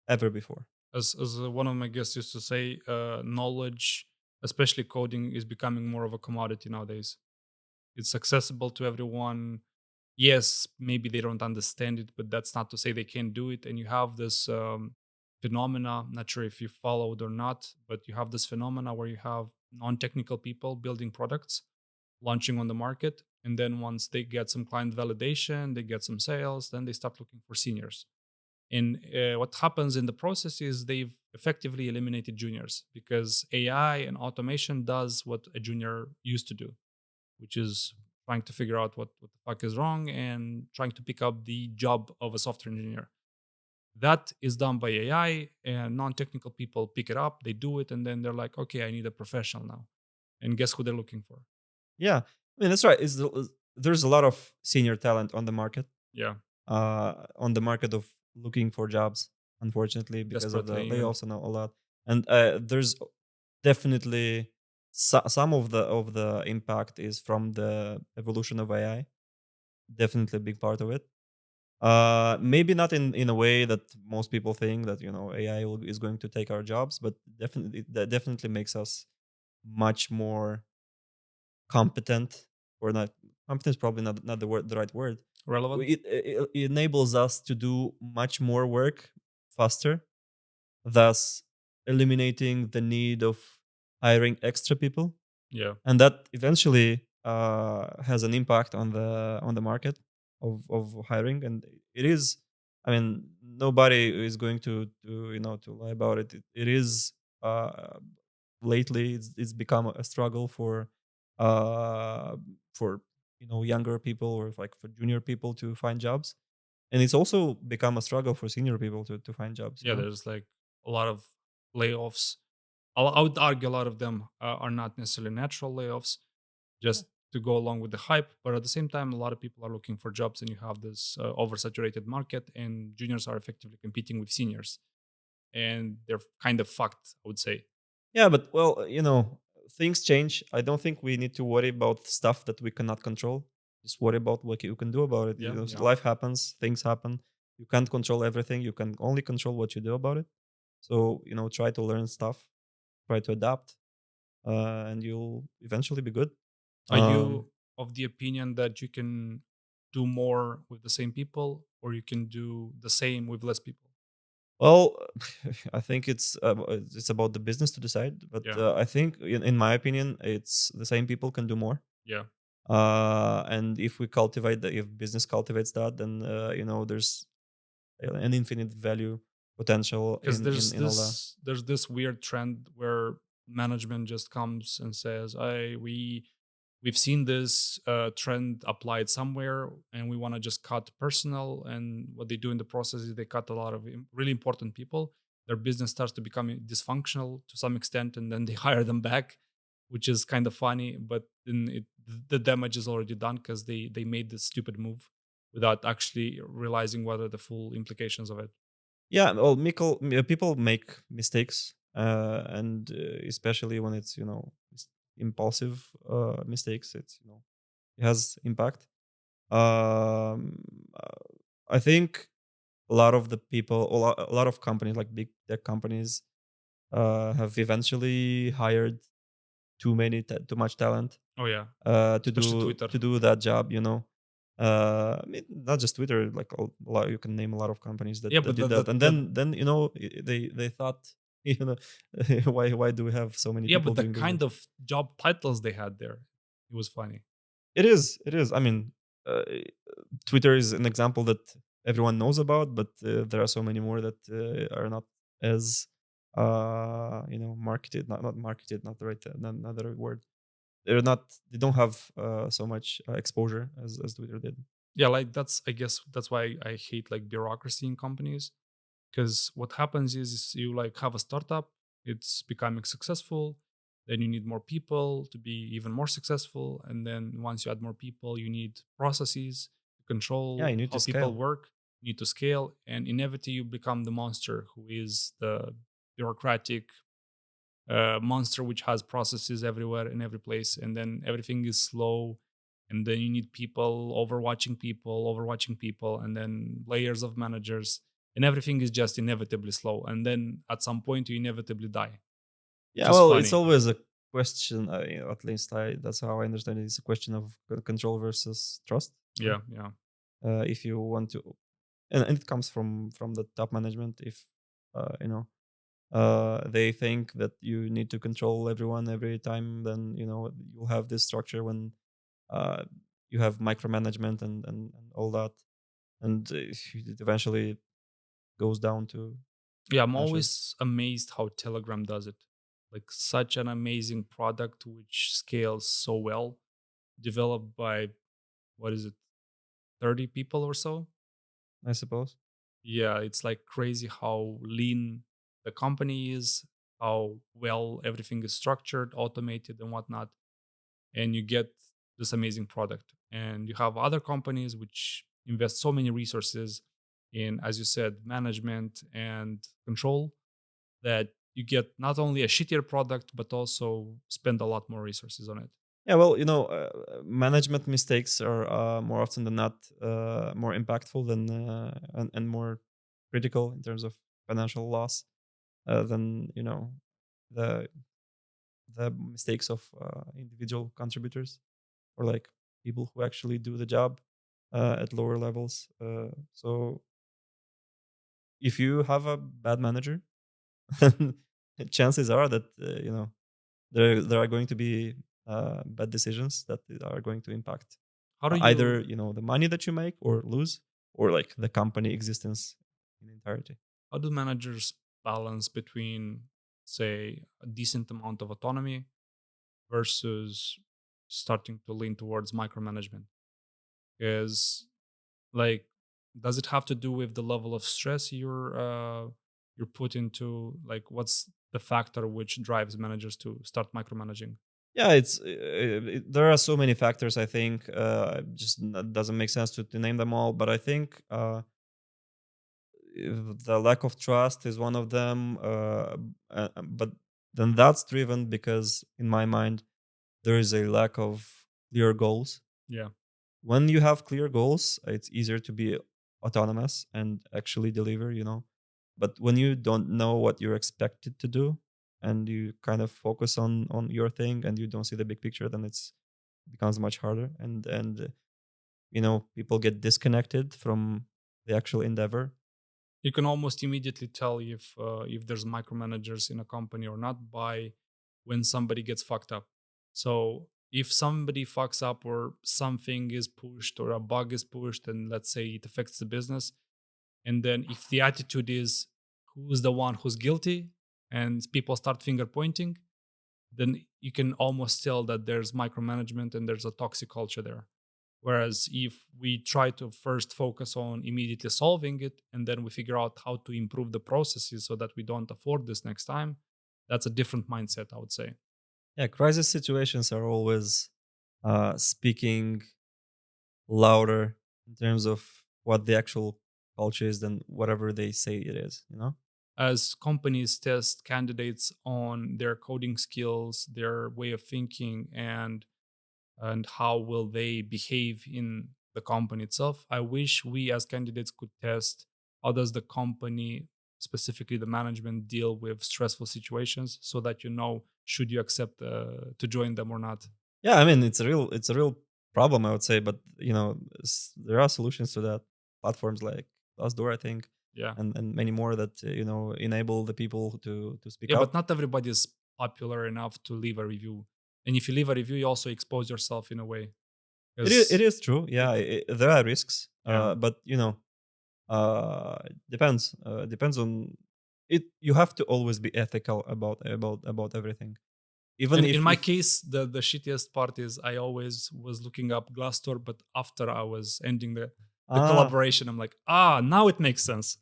Speaker 1: ever before.
Speaker 2: As one of my guests used to say, knowledge, especially coding, is becoming more of a commodity nowadays. It's accessible to everyone. Yes, maybe they don't understand it, but that's not to say they can't do it. And you have this phenomena, not sure if you followed or not, but you have this phenomena where you have non-technical people building products, launching on the market. And then once they get some client validation, they get some sales, then they start looking for seniors. And what happens in the process is they've effectively eliminated juniors because AI and automation does what a junior used to do, which is trying to figure out what the fuck is wrong and trying to pick up the job of a software engineer. That is done by AI, and non-technical people pick it up, they do it, and then they're like, okay, I need a professional now. And guess who they're looking for?
Speaker 1: Yeah, I mean that's right. There's a lot of senior talent
Speaker 2: Yeah,
Speaker 1: on the market of looking for jobs. Unfortunately, because of the
Speaker 2: desperately, yeah.
Speaker 1: layoffs and a lot, and there's definitely some of the impact is from the evolution of AI. Definitely a big part of it. Maybe not in a way that most people think that AI is going to take our jobs, but definitely that definitely makes us much more competent, or not competent is probably not the right word.
Speaker 2: Relevant?
Speaker 1: It enables us to do much more work faster, thus eliminating the need of hiring extra people,
Speaker 2: Yeah.
Speaker 1: and that eventually has an impact on the market of hiring. And it is, I mean, nobody is going to lie about it. It is uh, lately it's become a struggle uh for younger people, or like for junior people to find jobs, and it's also become a struggle for senior people to find jobs,
Speaker 2: Yeah, there's like a lot of layoffs. I would argue a lot of them are not necessarily natural layoffs,
Speaker 1: Yeah.
Speaker 2: just to go along with the hype. But at the same time, a lot of people are looking for jobs, and you have this oversaturated market, and juniors are effectively competing with seniors, and they're kind of fucked, I would say.
Speaker 1: Yeah, but well, things change. I don't think we need to worry about stuff that we cannot control. Just worry about what you can do about it.
Speaker 2: Yeah, yeah.
Speaker 1: Life happens, things happen. You can't control everything. You can only control what you do about it. So, try to learn stuff, try to adapt, and you'll eventually be good.
Speaker 2: Are
Speaker 1: Um,
Speaker 2: you of the opinion that you can do more with the same people, or you can do the same with less people?
Speaker 1: well, I think it's about the business to decide. But
Speaker 2: Yeah,
Speaker 1: I think, in my opinion, it's the same people can do more.
Speaker 2: yeah.
Speaker 1: And if if business cultivates that, then there's an infinite value potential
Speaker 2: Because
Speaker 1: in all that.
Speaker 2: there's this weird trend where management just comes and says, "I we've seen this trend applied somewhere, and we want to just cut personnel." And what they do in the process is they cut a lot of really important people. Their business starts to become dysfunctional to some extent, and then they hire them back, which is kind of funny. But then the damage is already done because they made this stupid move without actually realizing what are the full implications of it.
Speaker 1: Yeah, well, people make mistakes, and especially when it's impulsive mistakes, it's it has impact. Um, I think a lot of the people, a lot of companies, like big tech companies, have eventually hired too much talent
Speaker 2: Oh yeah,
Speaker 1: to
Speaker 2: especially
Speaker 1: do
Speaker 2: Twitter.
Speaker 1: that job. I mean, not just Twitter. Like a lot, you can name a lot of companies
Speaker 2: Yeah,
Speaker 1: that
Speaker 2: but
Speaker 1: did that, and then they thought why do we have so many
Speaker 2: yeah,
Speaker 1: people
Speaker 2: but the
Speaker 1: doing this
Speaker 2: kind
Speaker 1: work?
Speaker 2: of job titles they had there, it was funny.
Speaker 1: It is. I mean, uh, Twitter is an example that everyone knows about, but there are so many more that are not as marketed. Not marketed. Not the right. Not the right word. They're not. They don't have so much exposure as Twitter did.
Speaker 2: Yeah, like that's, I guess that's why I hate like bureaucracy in companies, because what happens is you like have a startup, it's becoming successful, then you need more people to be even more successful, and then once you add more people, you need processes to
Speaker 1: Yeah, you
Speaker 2: control
Speaker 1: need to
Speaker 2: how people
Speaker 1: scale.
Speaker 2: work, you need to scale, and inevitably you become the monster who is the bureaucratic monster which has processes everywhere in every place, and then everything is slow, and then you need people overwatching people, and then layers of managers, and everything is just inevitably slow, and then at some point you inevitably die, which
Speaker 1: Yeah,
Speaker 2: is
Speaker 1: well, it's
Speaker 2: funny.
Speaker 1: always a question. At least that's how I understand it. It's a question of control versus trust, right?
Speaker 2: Yeah, yeah.
Speaker 1: If you want to, and it comes from the top management. If they think that you need to control everyone every time, then you'll have this structure when uh, you have micromanagement and all that, and it eventually goes down to
Speaker 2: Yeah, I'm
Speaker 1: ashes.
Speaker 2: always amazed how Telegram does it. Like such an amazing product which scales so well, developed by, what is it, 30 people or so.
Speaker 1: I suppose.
Speaker 2: Yeah, it's like crazy how lean the company is, how well everything is structured, automated, and whatnot. And you get this amazing product. And you have other companies which invest so many resources in, as you said, management and control, that you get not only a shittier product, but also spend a lot more resources on it.
Speaker 1: Yeah, well, management mistakes are more often than not more impactful than and more critical in terms of financial loss than the mistakes of individual contributors or like people who actually do the job at lower levels. So if you have a bad manager, chances are that there are going to be bad decisions that are going to impact
Speaker 2: How do
Speaker 1: either
Speaker 2: you
Speaker 1: the money that you make or lose, or like the company existence in entirety.
Speaker 2: how do managers balance between, say, a decent amount of autonomy versus starting to lean towards micromanagement? Is like, does it have to do with the level of stress you're put into? Like, what's the factor which drives managers to start micromanaging?
Speaker 1: Yeah, there are so many factors. I think just doesn't make sense to name them all, but I think the lack of trust is one of them. But then that's driven because, in my mind, there is a lack of clear goals.
Speaker 2: Yeah,
Speaker 1: When you have clear goals, it's easier to be autonomous and actually deliver, But when you don't know what you're expected to do and you kind of focus on your thing and you don't see the big picture, then it becomes much harder, and people get disconnected from the actual endeavor.
Speaker 2: you can almost immediately tell if there's micromanagers in a company or not by when somebody gets fucked up. So if somebody fucks up or something is pushed or a bug is pushed, and let's say it affects the business, and then if the attitude is who's the one who's guilty, and people start finger pointing, then you can almost tell that there's micromanagement and there's a toxic culture there. Whereas if we try to first focus on immediately solving it, and then we figure out how to improve the processes so that we don't afford this next time, that's a different mindset, I would say.
Speaker 1: Yeah, crisis situations are always speaking louder in terms of what the actual culture is than whatever they say it is.
Speaker 2: as companies test candidates on their coding skills, their way of thinking, and how will they behave in the company itself. I wish we as candidates could test how does the company, specifically the management, deal with stressful situations, so that you know should you accept to join them or not.
Speaker 1: Yeah, I mean it's a real problem, I would say, but there are solutions to that. Platforms like Glassdoor, I think,
Speaker 2: Yeah,
Speaker 1: and many more that enable the people to speak
Speaker 2: yeah, but
Speaker 1: out.
Speaker 2: not everybody is popular enough to leave a review. And if you leave a review, you also expose yourself in a way,
Speaker 1: It
Speaker 2: because
Speaker 1: is true. Yeah,
Speaker 2: it,
Speaker 1: there are risks,
Speaker 2: yeah.
Speaker 1: but depends on it. You have to always be ethical about everything, even
Speaker 2: And in my
Speaker 1: if
Speaker 2: case, the shittiest part is I always was looking up Glassdoor, but after I was ending the
Speaker 1: ah.
Speaker 2: collaboration, I'm like, now it makes sense.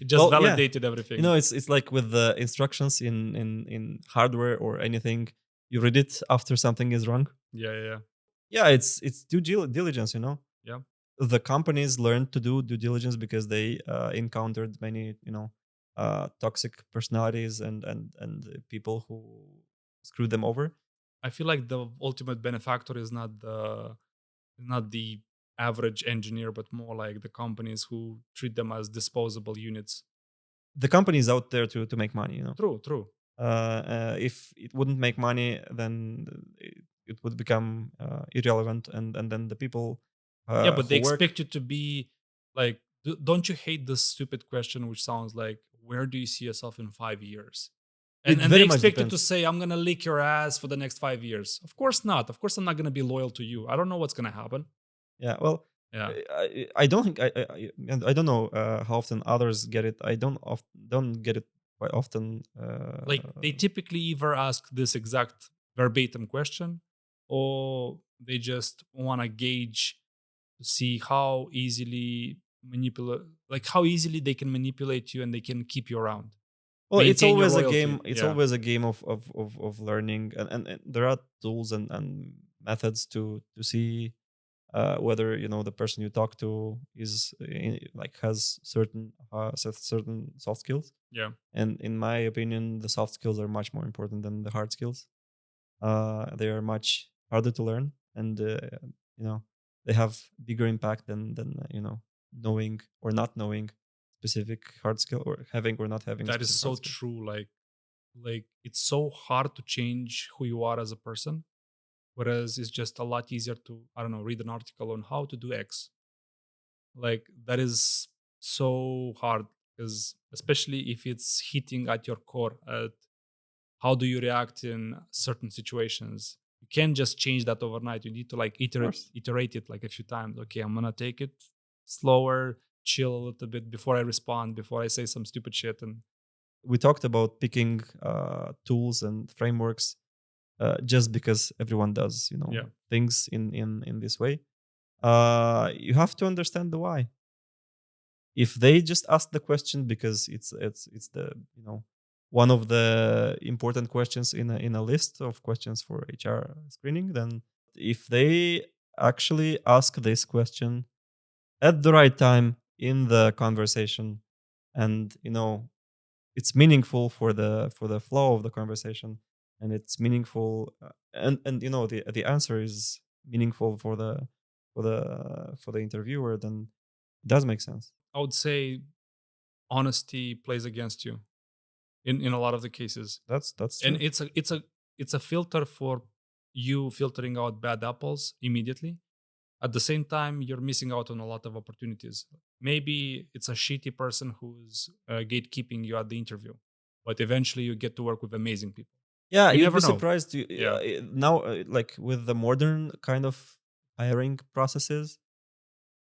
Speaker 2: It just
Speaker 1: Well, yeah,
Speaker 2: validated everything.
Speaker 1: it's like with the instructions in hardware or anything. You read it after something is wrong.
Speaker 2: Yeah, yeah, yeah.
Speaker 1: Yeah, it's diligence.
Speaker 2: Yeah.
Speaker 1: The companies learned to do due diligence because they encountered many toxic personalities and people who screwed them over.
Speaker 2: I feel like the ultimate benefactor is not the average engineer, but more like the companies who treat them as disposable units.
Speaker 1: The companies out there to make money.
Speaker 2: True, true.
Speaker 1: If it wouldn't make money, then it would become irrelevant, and then the people
Speaker 2: Yeah, but they
Speaker 1: who work.
Speaker 2: expect you to be like, don't you hate this stupid question, which sounds like, where do you see yourself in 5 years? And
Speaker 1: It
Speaker 2: and they
Speaker 1: very much
Speaker 2: expect you to
Speaker 1: depends.
Speaker 2: say, I'm gonna lick your ass for the next 5 years. Of course not. Of course I'm not gonna be loyal to you. I don't know what's gonna happen.
Speaker 1: Yeah, well,
Speaker 2: Yeah.
Speaker 1: I don't think and I don't know how often others get it. I don't get it quite often.
Speaker 2: Like they typically either ask this exact verbatim question, or they just wanna gauge to see how easily manipulate like how easily they can manipulate you and they can keep you around.
Speaker 1: Well, it's
Speaker 2: Maintain your
Speaker 1: always a
Speaker 2: loyalty.
Speaker 1: game. It's
Speaker 2: Yeah.
Speaker 1: always a game of learning, and there are tools and methods to see whether the person you talk to is like has certain soft skills.
Speaker 2: Yeah.
Speaker 1: And in my opinion, the soft skills are much more important than the hard skills. They are much harder to learn, and you know they have bigger impact than knowing or not knowing specific hard skill, or having or not having a
Speaker 2: That is
Speaker 1: specific hard
Speaker 2: so
Speaker 1: skill.
Speaker 2: true. Like it's so hard to change who you are as a person. Whereas it's just a lot easier to, I don't know, read an article on how to do X. Like that is so hard, because especially if it's hitting at your core, at how do you react in certain situations. You can't just change that overnight. You need to like
Speaker 1: Of course,
Speaker 2: iterate it like a few times. Okay, I'm gonna take it slower, chill a little bit before I respond, before I say some stupid shit. And
Speaker 1: we talked about picking tools and frameworks just because everyone does
Speaker 2: yeah,
Speaker 1: things in this way. You have to understand the why. If they just ask the question because it's the one of the important questions in a list of questions for HR screening, then if they actually ask this question at the right time in the conversation, and it's meaningful for the flow of the conversation, and it's meaningful, and the answer is meaningful for the interviewer, then it does make sense.
Speaker 2: I would say honesty plays against you in a lot of the cases.
Speaker 1: That's
Speaker 2: And
Speaker 1: true.
Speaker 2: it's a filter for you filtering out bad apples immediately. At the same time, you're missing out on a lot of opportunities. Maybe it's a shitty person who's gatekeeping you at the interview, but eventually you get to work with amazing people.
Speaker 1: Yeah,
Speaker 2: You
Speaker 1: you'd
Speaker 2: never
Speaker 1: be
Speaker 2: know.
Speaker 1: surprised.
Speaker 2: Yeah.
Speaker 1: Now, like with the modern kind of hiring processes,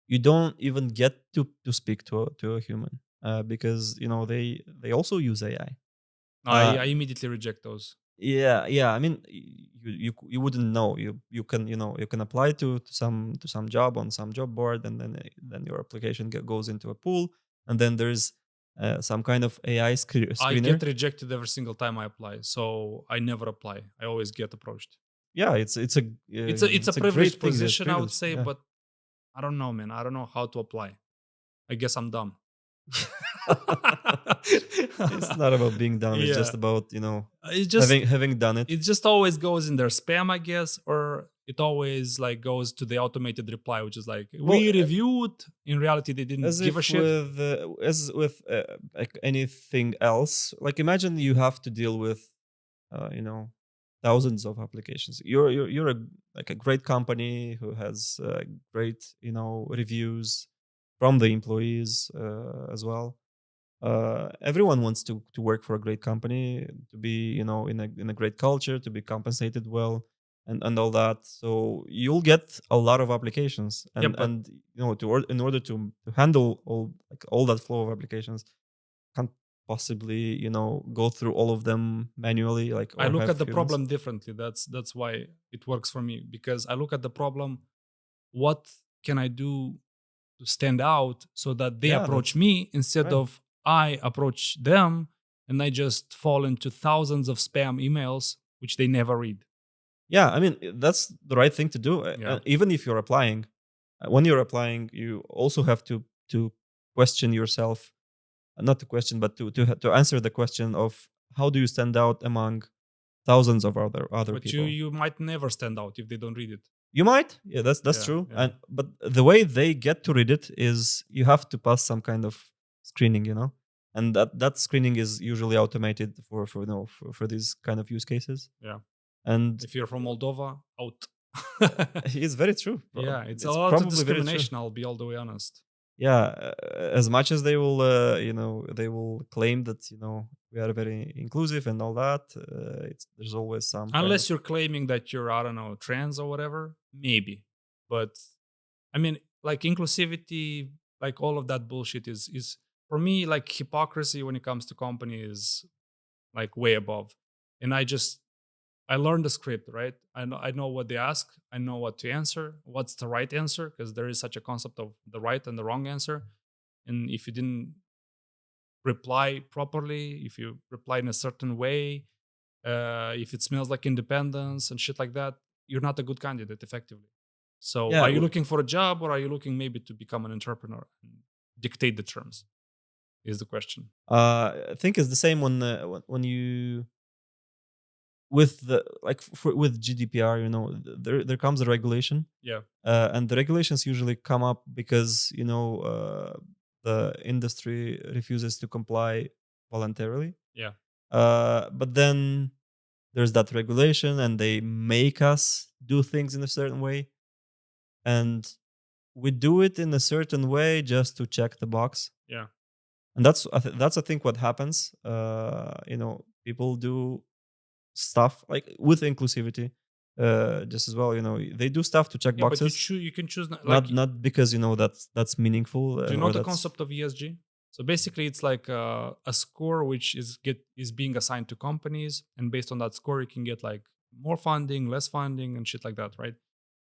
Speaker 1: you don't even get to speak to a human because they also use AI.
Speaker 2: I,
Speaker 1: Uh,
Speaker 2: I immediately reject those.
Speaker 1: yeah. I mean, you wouldn't know. You can apply to some job on some job board, and then your application goes into a pool, and then there's some kind of AI
Speaker 2: I get
Speaker 1: screener.
Speaker 2: rejected every single time I apply, so I never apply. I always get approached.
Speaker 1: Yeah, it's a
Speaker 2: It's a
Speaker 1: it's a great
Speaker 2: privileged
Speaker 1: thing. That's
Speaker 2: position, I would
Speaker 1: privilege.
Speaker 2: say,
Speaker 1: Yeah.
Speaker 2: but I don't know, man. I don't know how to apply. I guess I'm dumb.
Speaker 1: It's not about being dumb. It's just
Speaker 2: Yeah.
Speaker 1: about
Speaker 2: It just
Speaker 1: having done it.
Speaker 2: it just always goes in their spam, I guess, or it always like goes to the automated reply, which is like
Speaker 1: Well,
Speaker 2: we reviewed. In reality, they didn't
Speaker 1: as
Speaker 2: give a
Speaker 1: if
Speaker 2: shit.
Speaker 1: with as with like anything else, like imagine you have to deal with uh, you know thousands of applications. You're like a great company who has great reviews from the employees as well. Everyone wants to work for a great company, to be in a great culture, to be compensated well, and all that. So you'll get a lot of applications,
Speaker 2: Yeah,
Speaker 1: and
Speaker 2: but
Speaker 1: in order to handle all that flow of applications, can't possibly go through all of them manually, like,
Speaker 2: I
Speaker 1: or
Speaker 2: look
Speaker 1: have
Speaker 2: at the
Speaker 1: humans.
Speaker 2: problem differently. That's why it works for me, because I look at the problem. What can I do to stand out so that they
Speaker 1: Yeah,
Speaker 2: approach
Speaker 1: that's
Speaker 2: me instead
Speaker 1: right.
Speaker 2: of I approach them, and I just fall into thousands of spam emails which they never read.
Speaker 1: Yeah, I mean, that's the right thing to do.
Speaker 2: Yeah.
Speaker 1: Even if you're applying, when you're applying, you also have to question yourself, not to question, but to answer the question of how do you stand out among thousands of other
Speaker 2: But you
Speaker 1: people.
Speaker 2: you might never stand out if they don't read it.
Speaker 1: You might, yeah, that's
Speaker 2: Yeah,
Speaker 1: true.
Speaker 2: yeah.
Speaker 1: And but the way they get to read it is you have to pass some kind of screening, and that screening is usually automated for these kind of use cases.
Speaker 2: Yeah.
Speaker 1: And
Speaker 2: If you're from Moldova, out.
Speaker 1: it's very true.
Speaker 2: Yeah, it's a
Speaker 1: It's
Speaker 2: lot of
Speaker 1: probably very true.
Speaker 2: discrimination, I'll be all the way honest.
Speaker 1: Yeah, as much as they will they will claim that we are very inclusive and all that, there's always some kind of.
Speaker 2: Unless you're claiming that you're, I don't know, trans or whatever, maybe. But I mean, like inclusivity, like all of that bullshit is for me like hypocrisy when it comes to company is like way above. And I learned the script, right? I know what they ask. I know what to answer. What's the right answer? Because there is such a concept of the right and the wrong answer. And if you didn't reply properly, if you reply in a certain way, if it smells like independence and shit like that, you're not a good candidate effectively. So
Speaker 1: Yeah,
Speaker 2: are you looking for a job, or are you looking maybe to become an entrepreneur and dictate the terms? Is the question.
Speaker 1: I think it's the same when you with the like with GDPR, there comes a regulation,
Speaker 2: Yeah.
Speaker 1: and the regulations usually come up because the industry refuses to comply voluntarily.
Speaker 2: Yeah.
Speaker 1: But then there's that regulation, and they make us do things in a certain way, and we do it in a certain way just to check the box.
Speaker 2: Yeah.
Speaker 1: And that's I think what happens. People do stuff like with inclusivity, just as well. They do stuff to check
Speaker 2: Yeah, but
Speaker 1: boxes,
Speaker 2: you can choose like,
Speaker 1: not because that's meaningful,
Speaker 2: do you know
Speaker 1: or
Speaker 2: the
Speaker 1: that's.
Speaker 2: concept of ESG? So basically, it's like a score which is being assigned to companies, and based on that score, you can get like more funding, less funding, and shit like that, right?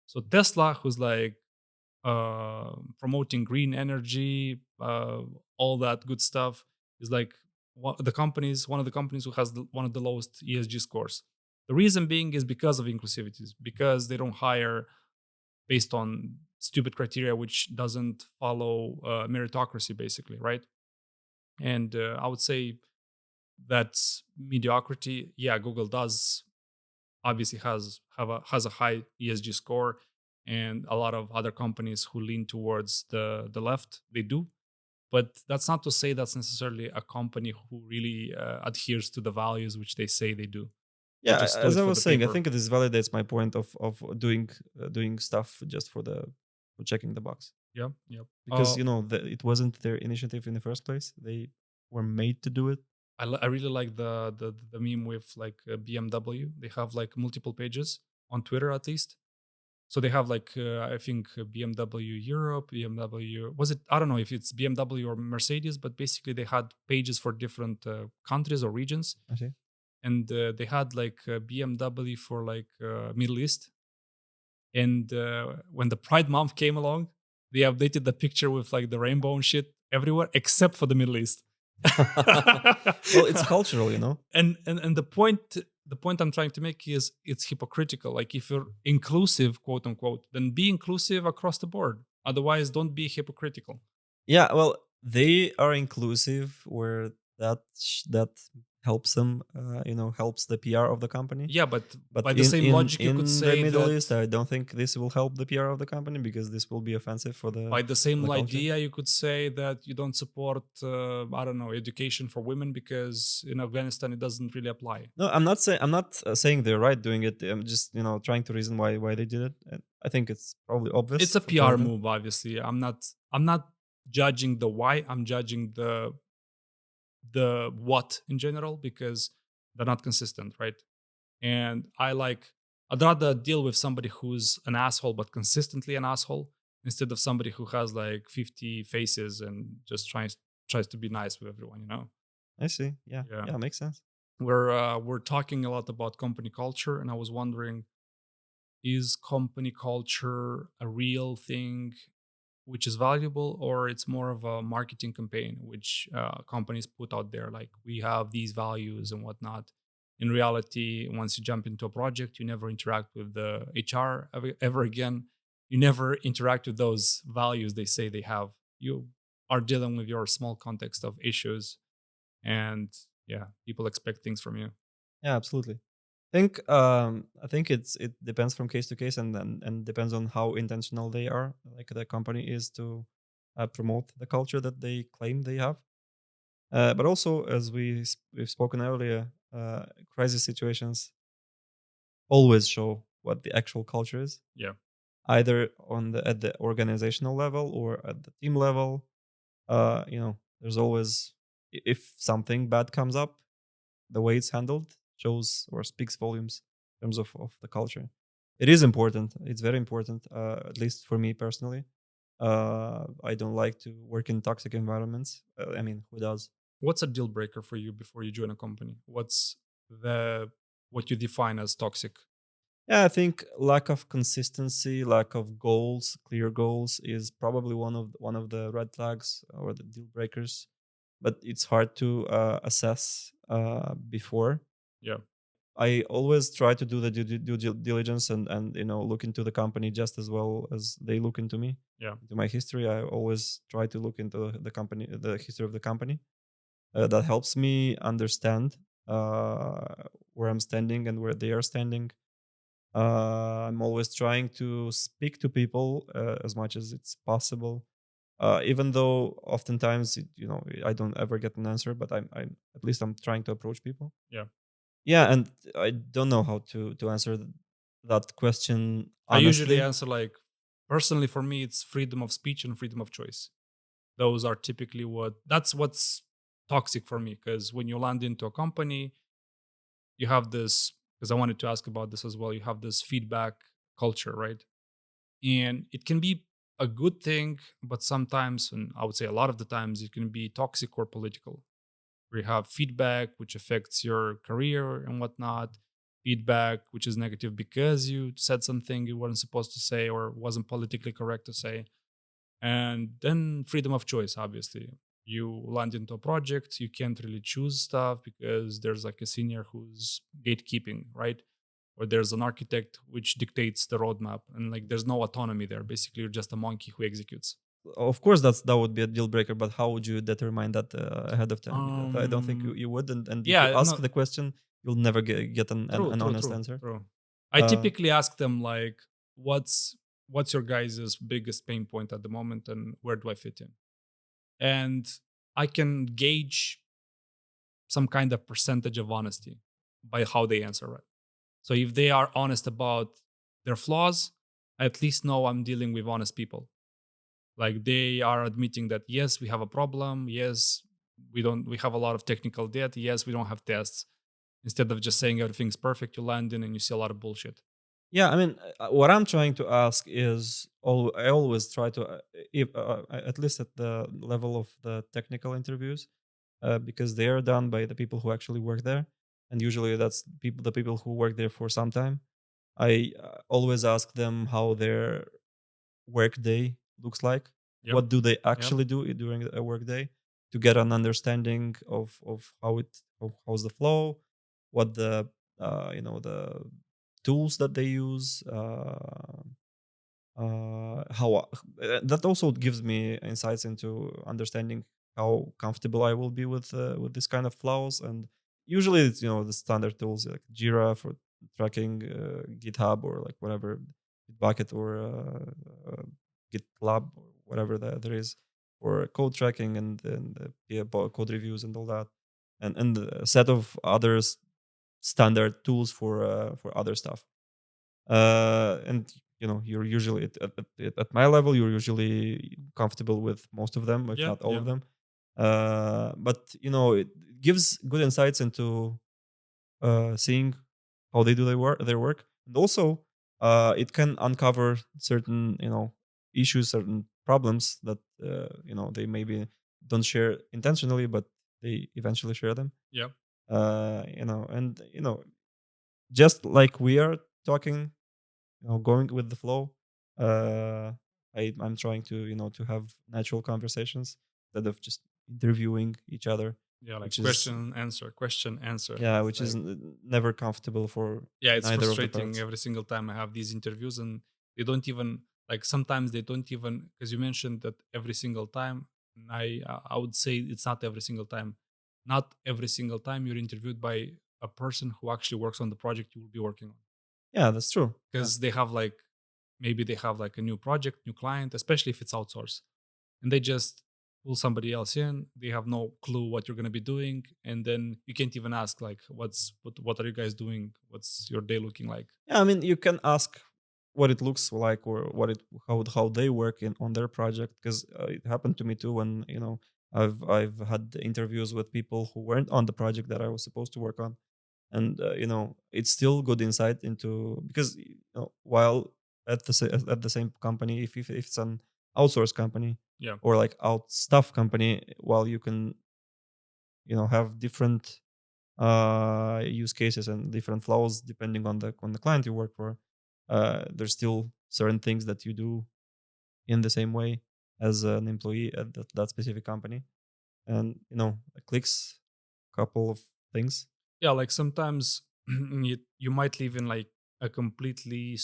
Speaker 2: So Tesla, who's like promoting green energy, all that good stuff, is like one of the companies who has one of the lowest ESG scores. The reason being is because of inclusivity, because they don't hire based on stupid criteria which doesn't follow meritocracy, basically, right? And I would say that's mediocrity. Yeah, Google does obviously has a high ESG score, and a lot of other companies who lean towards the left, they do. But that's not to say that's necessarily a company who really adheres to the values which they say they do. They
Speaker 1: Yeah,
Speaker 2: just do
Speaker 1: as
Speaker 2: it
Speaker 1: I
Speaker 2: for
Speaker 1: was
Speaker 2: the
Speaker 1: saying, I
Speaker 2: paper.
Speaker 1: think this validates my point of doing stuff just for checking the box,
Speaker 2: Yeah, yeah.
Speaker 1: because it wasn't their initiative in the first place. They were made to do it.
Speaker 2: I really like the meme with like BMW. They have like multiple pages on Twitter, at least. So they have like I think BMW Europe, BMW, was it, I don't know if it's BMW or Mercedes, but basically they had pages for different countries or regions,
Speaker 1: I see.
Speaker 2: and they had like BMW for like Middle East. And when the Pride Month came along, they updated the picture with like the rainbow and shit everywhere except for the Middle East.
Speaker 1: Well, it's cultural,
Speaker 2: And the point I'm trying to make is it's hypocritical. Like if you're inclusive, quote unquote, then be inclusive across the board. Otherwise, don't be hypocritical.
Speaker 1: Yeah, well, they are inclusive where that helps them, helps the PR of the company.
Speaker 2: Yeah, but
Speaker 1: But
Speaker 2: by the
Speaker 1: in
Speaker 2: same
Speaker 1: in
Speaker 2: logic, you could
Speaker 1: in the
Speaker 2: say
Speaker 1: Middle
Speaker 2: that
Speaker 1: East, I don't think this will help the PR of the company because this will be offensive for
Speaker 2: by the same
Speaker 1: the culture.
Speaker 2: idea, you could say that you don't support, I don't know, education for women because in Afghanistan it doesn't really apply.
Speaker 1: No, I'm not saying they're right doing it. I'm just trying to reason why they did it. And I think it's probably
Speaker 2: It's
Speaker 1: obvious
Speaker 2: a
Speaker 1: to
Speaker 2: PR
Speaker 1: everyone.
Speaker 2: move, obviously. I'm not judging the why. I'm judging the what in general because they're not consistent, right? And I'd rather deal with somebody who's an asshole but consistently an asshole instead of somebody who has like 50 faces and just tries to be nice with everyone, you know?
Speaker 1: I see. Yeah,
Speaker 2: Yeah.
Speaker 1: yeah, makes sense.
Speaker 2: We're talking a lot about company culture, and I was wondering, is company culture a real thing which is valuable, or it's more of a marketing campaign which companies put out there like we have these values and whatnot? In reality, once you jump into a project, you never interact with the HR ever again. You never interact with those values they say they have. You are dealing with your small context of issues, and yeah, people expect things from you.
Speaker 1: Yeah, absolutely. I think it depends from case to case, and depends on how intentional they are, like the company is to promote the culture that they claim they have. But also, as we've spoken earlier, crisis situations always show what the actual culture is,
Speaker 2: Yeah.
Speaker 1: either at the organizational level or at the team level. There's always, if something bad comes up, the way it's handled shows or speaks volumes in terms of the culture. It is important. It's very important, at least for me personally. I don't like to work in toxic environments. I mean, who does?
Speaker 2: What's a deal breaker for you before you join a company? What's the what you define as toxic?
Speaker 1: Yeah, I think lack of consistency, lack of goals, clear goals, is probably one of the red flags or the deal breakers. But it's hard to assess before.
Speaker 2: Yeah.
Speaker 1: I always try to do the due diligence and look into the company just as well as they look into me,
Speaker 2: Yeah.
Speaker 1: into my history. I always try to look into the company, the history of the company. That helps me understand where I'm standing and where they are standing. I'm always trying to speak to people as much as it's possible, even though oftentimes I don't ever get an answer. But I'm at least I'm trying to approach people.
Speaker 2: Yeah.
Speaker 1: Yeah, and I don't know how to answer that question
Speaker 2: I usually
Speaker 1: honestly.
Speaker 2: answer like, personally for me it's freedom of speech and freedom of choice. Those are typically what's toxic for me, because when you land into a company, you have this, because I wanted to ask about this as well, you have this feedback culture, right? And it can be a good thing, but sometimes, and I would say a lot of the times, it can be toxic or political. We have feedback which affects your career and whatnot, feedback which is negative because you said something you weren't supposed to say or wasn't politically correct to say. And then freedom of choice, obviously. You land into a project, you can't really choose stuff because there's like a senior who's gatekeeping, right? Or there's an architect which dictates the roadmap, and like there's no autonomy there. Basically, you're just a monkey who executes.
Speaker 1: Of course, that would be a deal breaker. But how would you determine that ahead of time? I don't think you,
Speaker 2: Um,
Speaker 1: you would. And if you
Speaker 2: yeah,
Speaker 1: ask
Speaker 2: no,
Speaker 1: the question, you'll never get
Speaker 2: true,
Speaker 1: an
Speaker 2: true,
Speaker 1: honest
Speaker 2: true,
Speaker 1: answer.
Speaker 2: true. I
Speaker 1: Uh,
Speaker 2: typically ask them like, what's your guys' biggest pain point at the moment, and where do I fit in? And I can gauge some kind of percentage of honesty by how they answer it. So if they are honest about their flaws, I at least know I'm dealing with honest people. Like they are admitting that yes, we have a problem. Yes, we have a lot of technical debt. Yes, we don't have tests. Instead of just saying everything's perfect, you land in and you see a lot of bullshit.
Speaker 1: yeah, I mean, what I'm trying to ask is, I always try to, if at least at the level of the technical interviews, because they are done by the people who actually work there, and usually that's the people who work there for some time. I always ask them how their work day looks like.
Speaker 2: Yep.
Speaker 1: What do they
Speaker 2: Yep.
Speaker 1: actually do during a work day, to get an understanding of how's the flow, what the the tools that they use, how that also gives me insights into understanding how comfortable I will be with this kind of flaws. And usually it's the standard tools like Jira for tracking, GitHub or like whatever, Bitbucket or GitLab or whatever there is for code tracking and code reviews and all that, and a set of others standard tools for other stuff. And you're usually at my level, you're usually comfortable with most of them, if
Speaker 2: Yeah,
Speaker 1: not all
Speaker 2: yeah,
Speaker 1: of them. But it gives good insights into seeing how they do their work, and also it can uncover certain issues, certain problems that they maybe don't share intentionally, but they eventually share them.
Speaker 2: yeah,
Speaker 1: And just like we are talking, going with the flow. Uh, I'm trying to have natural conversations instead of just interviewing each other,
Speaker 2: yeah. Like
Speaker 1: which is
Speaker 2: question answer.
Speaker 1: yeah,
Speaker 2: It's
Speaker 1: which is
Speaker 2: like,
Speaker 1: never comfortable for
Speaker 2: yeah, it's
Speaker 1: neither of the
Speaker 2: frustrating
Speaker 1: parts.
Speaker 2: every single time I have these interviews, and they don't even, like, sometimes they don't even, because you mentioned that every single time, and I would say it's not every single time. Not every single time you're interviewed by a person who actually works on the project you will be working on,
Speaker 1: Yeah, that's true. Yeah,
Speaker 2: because they have like, maybe they have like a new project, new client, especially if it's outsourced, and they just pull somebody else in. They have no clue what you're going to be doing, and then you can't even ask like, what are you guys doing? What's your day looking like?
Speaker 1: yeah. I mean, you can ask what it looks like or how they work on their project, because it happened to me too when I've had interviews with people who weren't on the project that I was supposed to work on. And it's still good insight into, because while at the same company, if it's an outsourced company
Speaker 2: Yeah,
Speaker 1: or like out staff company, while you can have different use cases and different flows depending on the client you work for, there's still certain things that you do in the same way as an employee at that specific company, and it clicks a couple of things.
Speaker 2: yeah. Like sometimes you might live in like a completely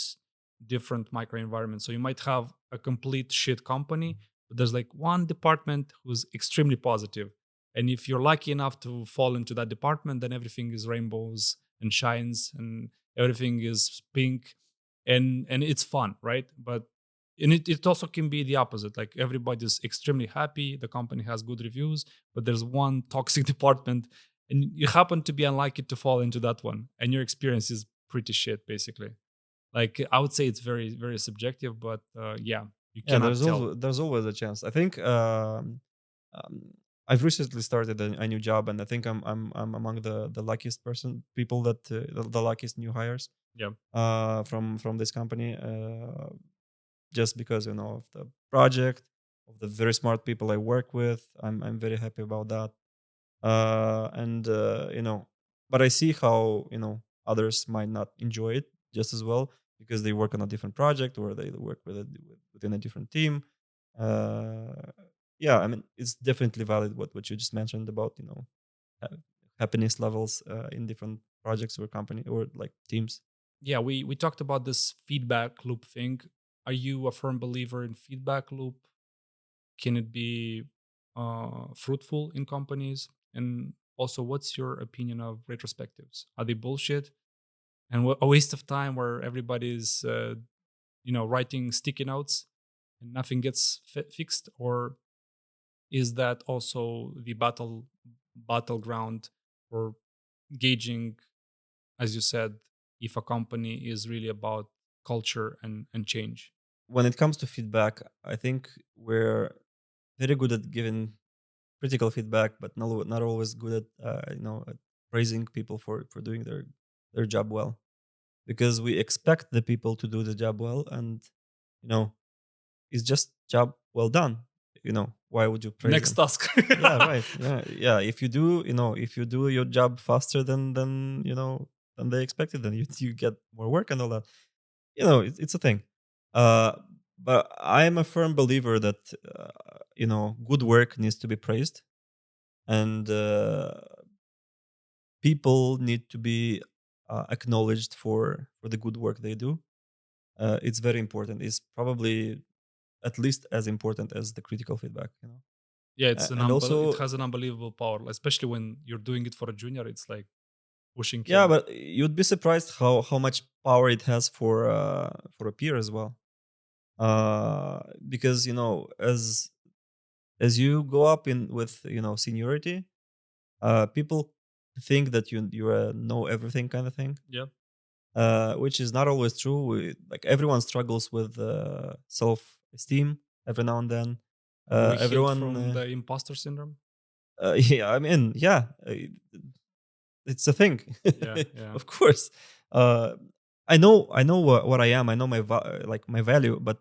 Speaker 2: different microenvironment. So you might have a complete shit company, but there's like one department who's extremely positive. And if you're lucky enough to fall into that department, then everything is rainbows and shines and everything is pink, and it's fun, right? But and it also can be the opposite. Like everybody's extremely happy, the company has good reviews, but there's one toxic department, and you happen to be unlucky to fall into that one, and your experience is pretty shit basically. Like I would say it's very very subjective, but yeah, you
Speaker 1: Yeah,
Speaker 2: cannot tell.
Speaker 1: there's always a chance. I think um, I've recently started a new job, and I think I'm among the luckiest people that the luckiest new hires
Speaker 2: Yeah,
Speaker 1: from this company, just because of the project, of the very smart people I work with. I'm very happy about that. And but I see how others might not enjoy it just as well, because they work on a different project or they work within a different team. uh yeah, I mean, it's definitely valid what you just mentioned about ha- happiness levels in different projects or company or like teams.
Speaker 2: yeah. We talked about this feedback loop thing. Are you a firm believer in feedback loop? Can it be fruitful in companies? And also, what's your opinion of retrospectives? Are they bullshit and a waste of time where everybody's writing sticky notes and nothing gets fixed? Or is that also the battleground for gauging, as you said, if a company is really about culture and change?
Speaker 1: When it comes to feedback, I think we're very good at giving critical feedback, but not always good at praising people for doing their job well, because we expect the people to do the job well, and you know it's just job well done. Why would you praise
Speaker 2: Next
Speaker 1: them?
Speaker 2: task.
Speaker 1: Yeah, right. Yeah. If you do your job faster than they expected, then you get more work and all that. It's a thing. uh but I'm a firm believer that good work needs to be praised, and people need to be acknowledged for the good work they do. it's very important. It's probably at least as important as the critical feedback, you know.
Speaker 2: Yeah,
Speaker 1: And
Speaker 2: it
Speaker 1: also,
Speaker 2: has an unbelievable power, especially when you're doing it for a junior. It's like pushing
Speaker 1: yeah,
Speaker 2: him.
Speaker 1: but you'd be surprised how much power it has for a peer as well. Because, you know, as you go up in with, you know, seniority, people think that you know everything kind of thing,
Speaker 2: Yeah,
Speaker 1: which is not always true. Like everyone struggles with self-esteem every now and then.
Speaker 2: do we heal
Speaker 1: Everyone,
Speaker 2: from the imposter syndrome?
Speaker 1: yeah, I mean, yeah, it's a thing,
Speaker 2: Yeah, yeah.
Speaker 1: of course. Uh, I know what I am. I know like my value, but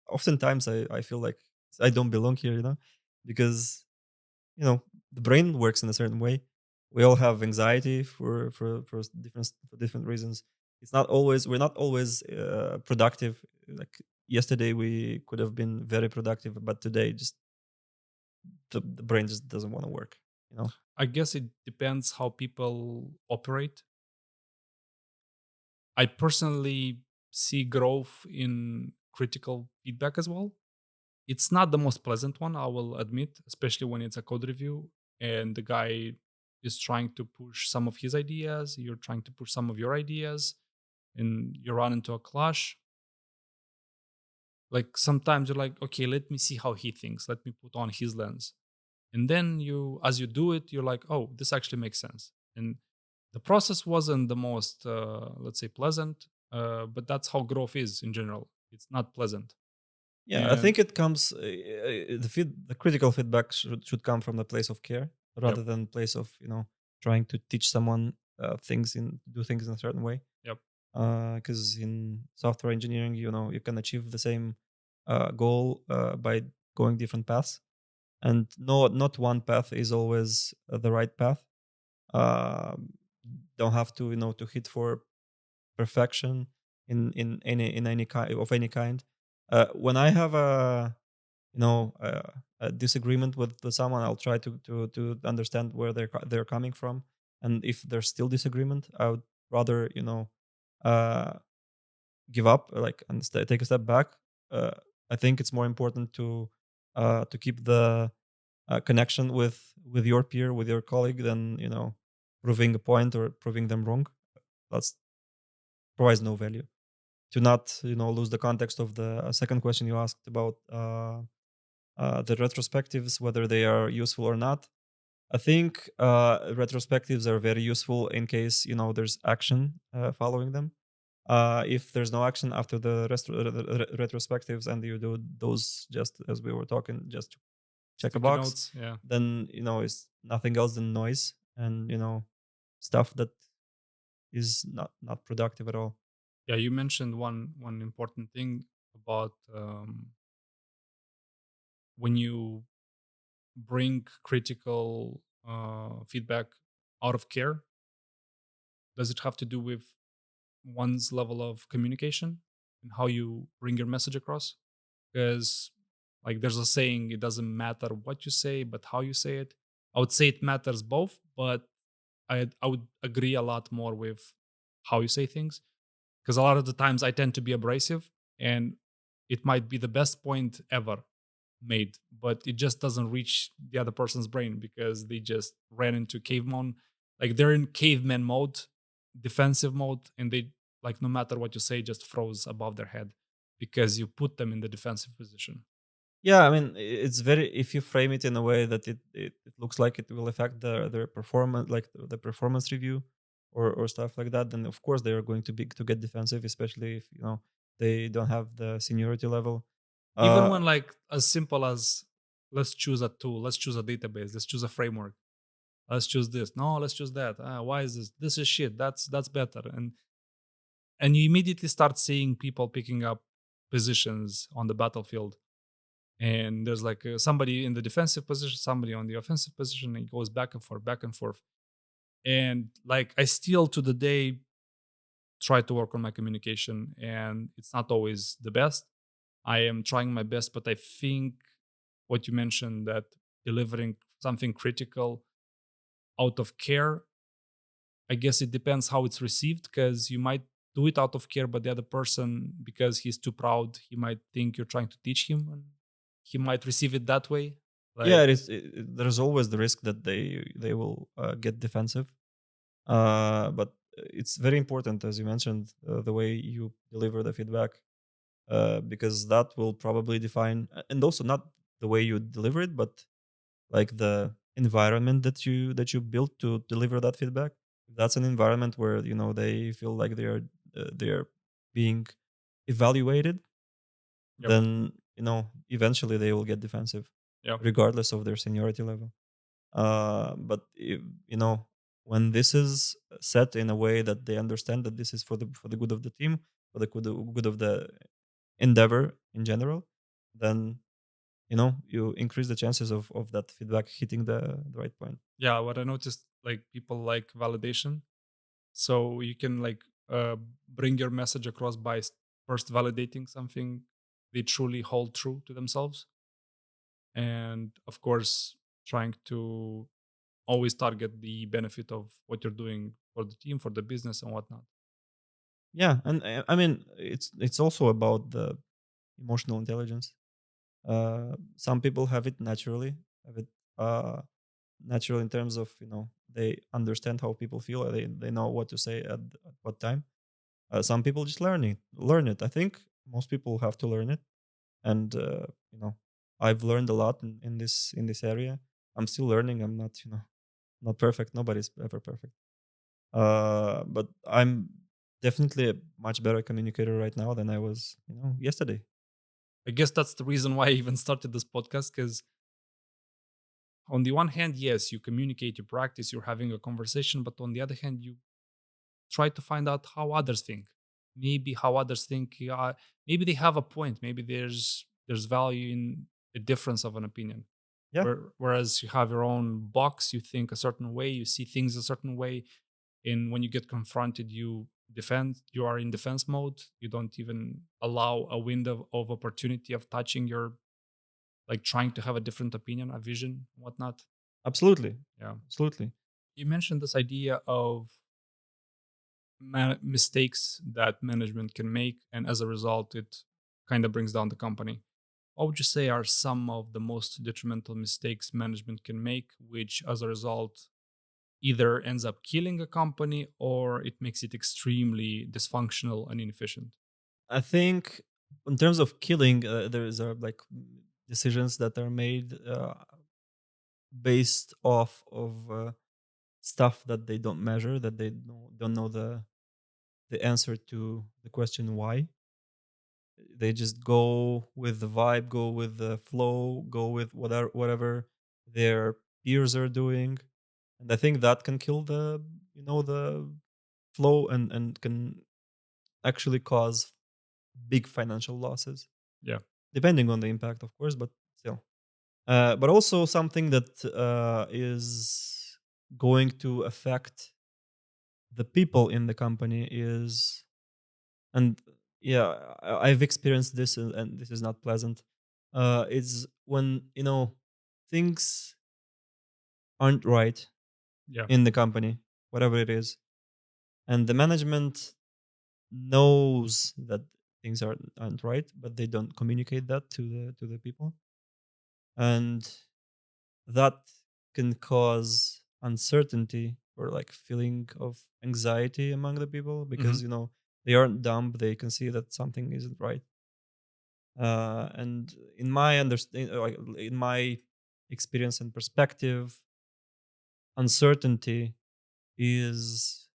Speaker 1: oftentimes I feel like I don't belong here, you know, because, you know, the brain works in a certain way. We all have anxiety for different reasons. It's not always We're not always productive. Like yesterday we could have been very productive, but today just the brain just doesn't want to work, you know.
Speaker 2: I guess it depends how people operate. I personally see growth in critical feedback as well. It's not the most pleasant one, I will admit, especially when it's a code review and the guy is trying to push some of his ideas, you're trying to push some of your ideas, and you run into a clash. Like sometimes you're like, okay, let me see how he thinks, let me put on his lens. And then as you do it, you're like, oh, this actually makes sense. And the process wasn't the most, let's say, pleasant, but that's how growth is in general. It's not pleasant.
Speaker 1: Yeah, I
Speaker 2: And
Speaker 1: think it comes the critical feedback should come from the place of care
Speaker 2: yep,
Speaker 1: rather than place of, you know, trying to teach someone things in do things in a certain way.
Speaker 2: yep.
Speaker 1: Because in software engineering, you know, you can achieve the same goal by going different paths, and not one path is always the right path. Um, don't have to, you know, to hit for perfection in any kind of any kind. When I have a disagreement with someone, I'll try to understand where they're coming from, and if there's still disagreement, I would rather, you know, uh, give up, like, and take a step back. Uh, I think it's more important to keep the connection with your peer, with your colleague, than, you know, proving a point or proving them wrong. That's provides no value. To not, you know, lose the context of the second question you asked about the retrospectives, whether they are useful or not. I think retrospectives are very useful in case, you know, there's action following them. If there's no action after the retrospectives and you do those just as we were talking, just to check a
Speaker 2: Sticky
Speaker 1: box,
Speaker 2: notes. Yeah.
Speaker 1: then, you know, it's nothing else than noise and, you know, stuff that is not productive at all.
Speaker 2: Yeah. You mentioned one important thing about when you bring critical feedback out of care. Does it have to do with one's level of communication and how you bring your message across? Because like there's a saying, it doesn't matter what you say, but how you say it. I would say it matters both, but I would agree a lot more with how you say things, because a lot of the times I tend to be abrasive, and it might be the best point ever made, but it just doesn't reach the other person's brain because they just ran into caveman, like they're in caveman mode, defensive mode, and they, like, no matter what you say, just froze above their head because you put them in the defensive position.
Speaker 1: Yeah, I mean, it's very, if you frame it in a way that it looks like it will affect their performance, like the performance review or stuff like that, then of course they are going to get defensive, especially if, you know, they don't have the seniority level.
Speaker 2: Even
Speaker 1: Uh,
Speaker 2: when, like, as simple as, let's choose a tool, let's choose a database, let's choose a framework, let's choose this, no, let's choose that, why is this is shit, that's better. And you immediately start seeing people picking up positions on the battlefield, and there's like somebody in the defensive position, somebody on the offensive position, and it goes back and forth, back and forth. And like I still to the day try to work on my communication, and it's not always the best. I am trying my best, but I think what you mentioned, that delivering something critical out of care, I guess it depends how it's received, because you might do it out of care, but the other person, because he's too proud, he might think you're trying to teach him, and he might receive it that way.
Speaker 1: Yeah,
Speaker 2: Like,
Speaker 1: there's always the risk that they will get defensive. But it's very important, as you mentioned, the way you deliver the feedback, because that will probably define, and also not the way you deliver it, but like the environment that you built to deliver that feedback. If that's an environment where they feel like they're being evaluated,
Speaker 2: yep,
Speaker 1: then eventually they will get defensive,
Speaker 2: yep.
Speaker 1: regardless of their seniority level. But when this is set in a way that they understand that this is for the good of the team, for the good of the endeavor in general, then you increase the chances of that feedback hitting the right point.
Speaker 2: Yeah, what I noticed, like, people like validation, so you can like bring your message across by first validating something they truly hold true to themselves, and of course trying to always target the benefit of what you're doing for the team, for the business, and whatnot.
Speaker 1: Yeah, and I mean it's also about the emotional intelligence. Some people have it naturally, have it uh, natural in terms of they understand how people feel. They know what to say at what time. Some people just learn it. I think most people have to learn it, and I've learned a lot in this area. I'm still learning. I'm not not perfect. Nobody's ever perfect. But I'm definitely a much better communicator right now than I was yesterday.
Speaker 2: I guess that's the reason why I even started this podcast, because on the one hand, yes, you communicate, you practice, you're having a conversation, but on the other hand, you try to find out how others think. Maybe how others think, maybe they have a point, maybe there's value in a difference of an opinion.
Speaker 1: Yeah,
Speaker 2: Whereas you have your own box, you think a certain way, you see things a certain way, and when you get confronted, you defend. You are in defense mode. You don't even allow a window of opportunity of touching your, like, trying to have a different opinion, a vision, whatnot.
Speaker 1: absolutely,
Speaker 2: Yeah.
Speaker 1: absolutely.
Speaker 2: You mentioned this idea of mistakes that management can make, and as a result, it kind of brings down the company. What would you say are some of the most detrimental mistakes management can make, which as a result either ends up killing a company or it makes it extremely dysfunctional and inefficient?
Speaker 1: I think in terms of killing, there is like decisions that are made based off of stuff that they don't measure, that they don't know the answer to the question why. They just go with the vibe, go with the flow, go with whatever their peers are doing, and I think that can kill the flow and can actually cause big financial losses,
Speaker 2: Yeah.
Speaker 1: depending on the impact, of course, but still. But also something that is going to affect the people in the company is, and yeah, I've experienced this, and this is not pleasant. Is when things aren't right
Speaker 2: Yeah.
Speaker 1: in the company, whatever it is, and the management knows that things aren't right, but they don't communicate that to the people, and that can cause uncertainty or like feeling of anxiety among the people
Speaker 2: Hmm.
Speaker 1: because they aren't dumb, they can see that something isn't right. And in my understanding, like in my experience and perspective, uncertainty is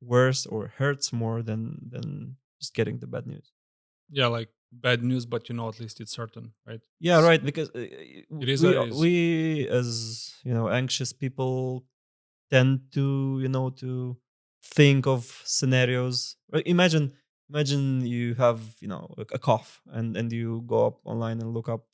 Speaker 1: worse or hurts more than just getting the bad news.
Speaker 2: Yeah, like bad news, but at least it's certain, right?
Speaker 1: Yeah, right. Because
Speaker 2: It is what
Speaker 1: we
Speaker 2: it is.
Speaker 1: we as anxious people tend to think of scenarios. Imagine you have a cough, and you go up online and look up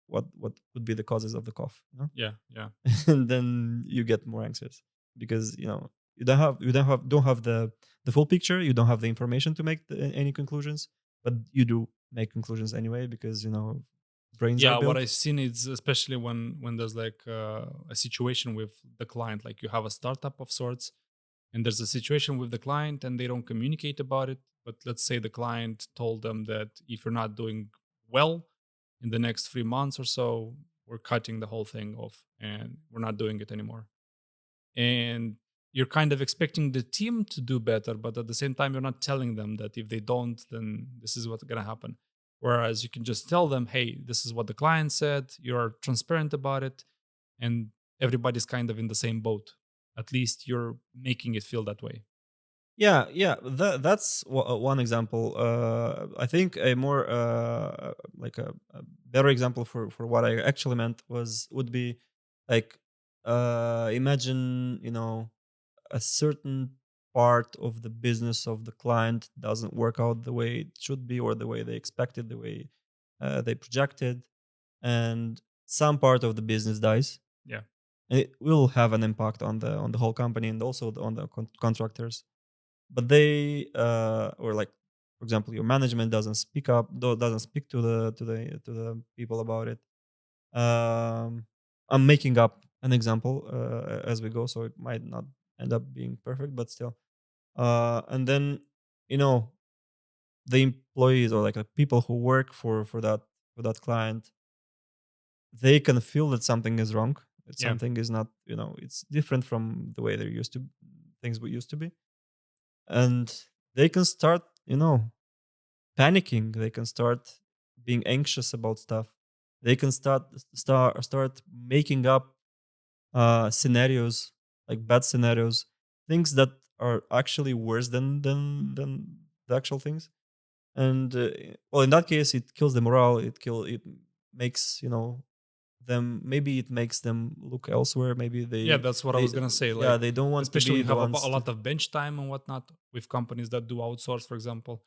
Speaker 1: what could be the causes of the cough.
Speaker 2: Yeah, yeah.
Speaker 1: And then you get more anxious because you don't have the full picture. You don't have the information to make any conclusions, but you do make conclusions anyway because brains are
Speaker 2: Yeah, what
Speaker 1: built.
Speaker 2: I've seen is, especially when there's like a situation with the client, like you have a startup of sorts, and there's a situation with the client and they don't communicate about it. But let's say the client told them that if you're not doing well in the next 3 months or so, we're cutting the whole thing off and we're not doing it anymore. And you're kind of expecting the team to do better, but at the same time, you're not telling them that if they don't, then this is what's going to happen. Whereas you can just tell them, hey, this is what the client said, you're transparent about it, and everybody's kind of in the same boat. At least you're making it feel that way.
Speaker 1: Yeah, yeah, that's one example. I think a more like a better example for what I actually meant would be like imagine, a certain part of the business of the client doesn't work out the way it should be, or the way they expected, the way they projected, and some part of the business dies.
Speaker 2: Yeah.
Speaker 1: And it will have an impact on the whole company, and also on the contractors. But they or like, for example, your management doesn't speak to the people about it. I'm making up an example as we go, so it might not end up being perfect, but still. And then, you know the employees, or like the people who work for that client, they can feel that something is wrong, that
Speaker 2: Yeah.
Speaker 1: something is not, it's different from the way things we used to be. And they can start, panicking. They can start being anxious about stuff. They can start making up scenarios, like bad scenarios, things that are actually worse than the actual things. And well, in that case, it kills the morale. It makes, them, maybe it makes them look elsewhere. Maybe
Speaker 2: Yeah, that's what I
Speaker 1: they
Speaker 2: was gonna say.
Speaker 1: yeah,
Speaker 2: Like,
Speaker 1: they don't want to
Speaker 2: especially when
Speaker 1: be
Speaker 2: you
Speaker 1: the
Speaker 2: have a
Speaker 1: ones to.
Speaker 2: lot of bench time and whatnot with companies that do outsource, for example,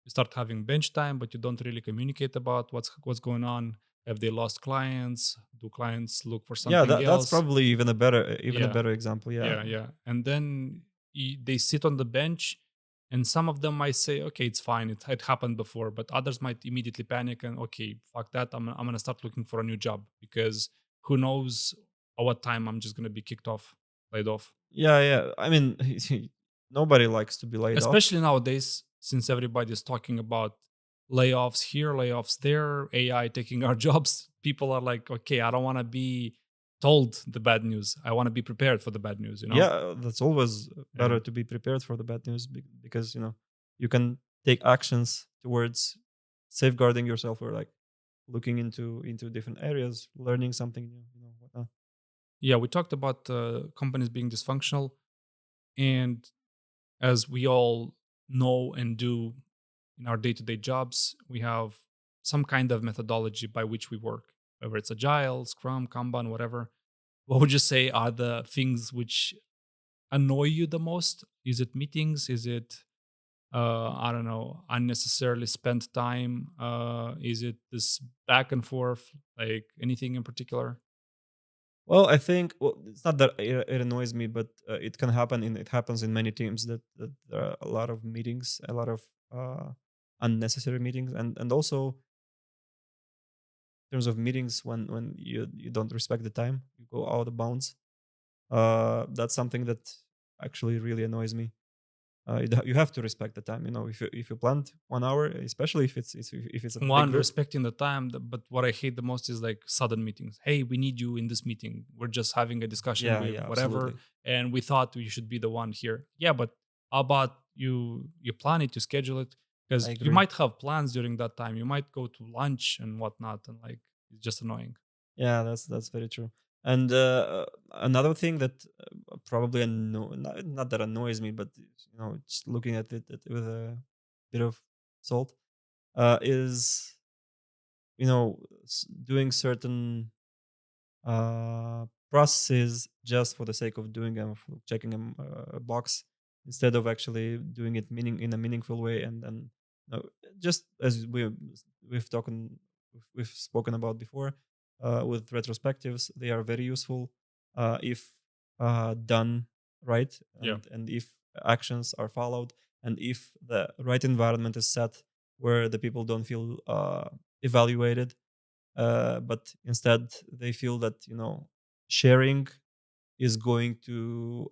Speaker 2: you start having bench time, but you don't really communicate about what's going on. Have they lost clients? Do clients look for
Speaker 1: Yeah,
Speaker 2: something
Speaker 1: that's
Speaker 2: else?
Speaker 1: probably even a
Speaker 2: Yeah,
Speaker 1: better example. Yeah.
Speaker 2: yeah, yeah. And then they sit on the bench, and some of them might say, "Okay, it's fine. It had happened before," but others might immediately panic and, "Okay, fuck that. I'm gonna start looking for a new job because who knows at what time I'm just gonna be kicked off, laid off."
Speaker 1: Yeah, yeah. I mean, nobody likes to be laid off.
Speaker 2: Especially nowadays, since everybody's talking about layoffs here, layoffs there, AI taking our jobs, people are like, okay, I don't want to be told the bad news. I want to be prepared for the bad news, you know?
Speaker 1: Yeah, that's always
Speaker 2: Yeah.
Speaker 1: better to be prepared for the bad news, because you can take actions towards safeguarding yourself, or like looking into different areas, learning something new, whatnot.
Speaker 2: Yeah, we talked about companies being dysfunctional. And as we all know and do in our day to day jobs, we have some kind of methodology by which we work, whether it's agile, scrum, kanban, whatever. What would you say are the things which annoy you the most? Is it meetings? Is it I don't know, unnecessarily spent time? Is it this back and forth? Like anything in particular?
Speaker 1: Well, I think, well, it's not that it annoys me, but it happens in many teams, that there are a lot of meetings, a lot of uh, unnecessary meetings, and also in terms of meetings, when you don't respect the time, you go out of bounds. That's something that actually really annoys me. You have to respect the time. If you planned 1 hour, especially if it's a big
Speaker 2: One,
Speaker 1: group.
Speaker 2: respecting the time, but what I hate the most is like sudden meetings. Hey, we need you in this meeting. We're just having a discussion
Speaker 1: Yeah,
Speaker 2: with
Speaker 1: yeah,
Speaker 2: whatever,
Speaker 1: absolutely.
Speaker 2: and we thought you should be the one here. Yeah, but how about you plan it, you schedule it,
Speaker 1: I
Speaker 2: because you
Speaker 1: agree.
Speaker 2: might have plans during that time. You might go to lunch and whatnot, and like it's just annoying.
Speaker 1: Yeah, that's very true. And another thing that probably not that annoys me, but just looking at it with a bit of salt, is doing certain processes just for the sake of doing them, for checking a box, instead of actually doing it in a meaningful way. And just as we've spoken about before, with retrospectives, they are very useful if done right,
Speaker 2: Yeah.
Speaker 1: and if actions are followed, and if the right environment is set, where the people don't feel evaluated, but instead they feel that sharing is going to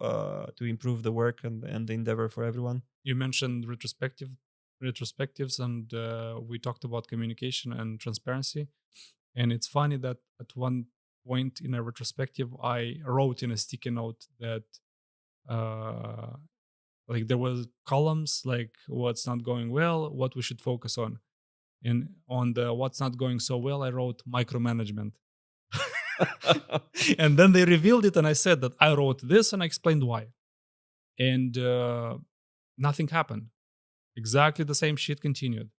Speaker 1: improve the work and the endeavor for everyone.
Speaker 2: You mentioned retrospectives, and we talked about communication and transparency. And it's funny that at one point in a retrospective, I wrote in a sticky note that uh, like there was columns like what's not going well, what we should focus on. And on the what's not going so well, I wrote micromanagement. And then they revealed it, and I said that I wrote this and I explained why. And nothing happened. Exactly the same shit continued.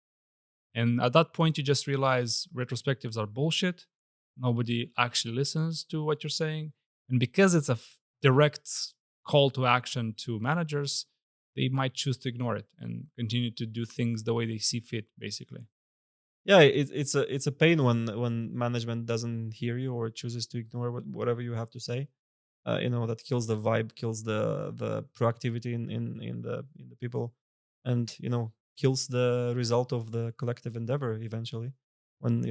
Speaker 2: And at that point, you just realize retrospectives are bullshit. Nobody actually listens to what you're saying. And because it's a direct call to action to managers, they might choose to ignore it and continue to do things the way they see fit, basically.
Speaker 1: Yeah, it's a pain when management doesn't hear you or chooses to ignore whatever you have to say. That kills the vibe, kills the proactivity in the people, and kills the result of the collective endeavor eventually. When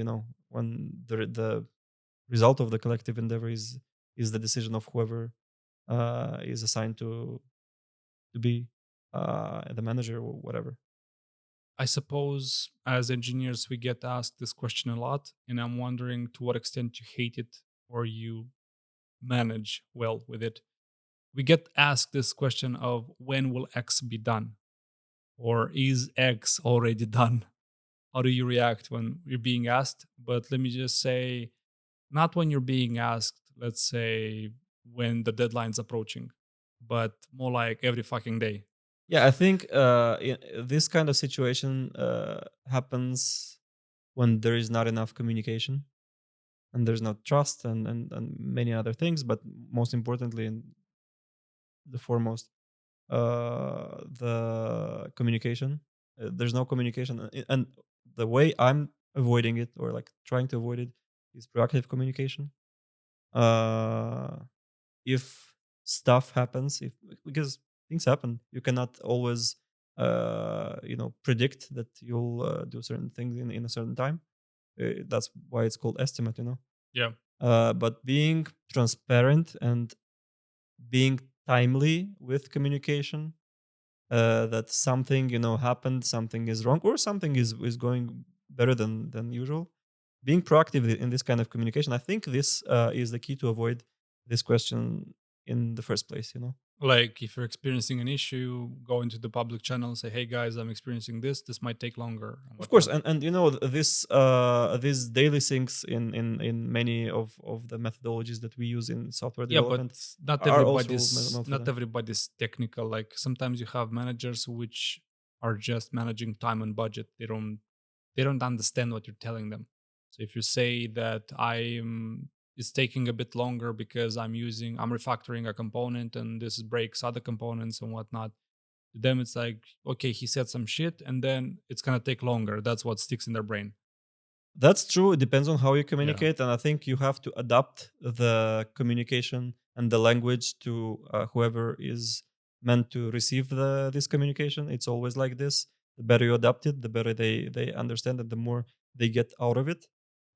Speaker 1: result of the collective endeavor is the decision of whoever is assigned to be the manager or whatever.
Speaker 2: I suppose as engineers, we get asked this question a lot. And I'm wondering to what extent you hate it or you manage well with it. We get asked this question of when will X be done? Or is X already done? How do you react when you're being asked? But let me just say, not when you're being asked, let's say when the deadline's approaching, but more like every fucking day.
Speaker 1: Yeah, I think this kind of situation happens when there is not enough communication and there's not trust and many other things, but most importantly and the foremost, the communication. There's no communication, and the way I'm avoiding it or like trying to avoid it is proactive communication. Uh, if stuff happens, if because things happen, you cannot always predict that you'll do certain things in a certain time. That's why it's called estimate.
Speaker 2: Yeah.
Speaker 1: But being transparent and being timely with communication, that something happened, something is wrong, or something is going better than usual. Being proactive in this kind of communication, I think this is the key to avoid this question in the first place.
Speaker 2: Like if you're experiencing an issue, go into the public channel and say, "Hey guys, I'm experiencing this. This might take longer," and
Speaker 1: Of course,
Speaker 2: whatnot.
Speaker 1: and this these daily syncs in many of the methodologies that we use in software
Speaker 2: Yeah, but
Speaker 1: development are also meant for
Speaker 2: not
Speaker 1: that.
Speaker 2: everybody's technical. Like sometimes you have managers which are just managing time and budget. They don't understand what you're telling them. So if you say that I'm it's taking a bit longer because I'm refactoring a component and this breaks other components and whatnot, to them it's like, okay, he said some shit and then it's gonna take longer. That's what sticks in their brain.
Speaker 1: That's true. It depends on how you
Speaker 2: Yeah.
Speaker 1: communicate, and I think you have to adapt the communication and the language to whoever is meant to receive this communication. It's always like this. The better you adapt it, the better they understand it, the more they get out of it.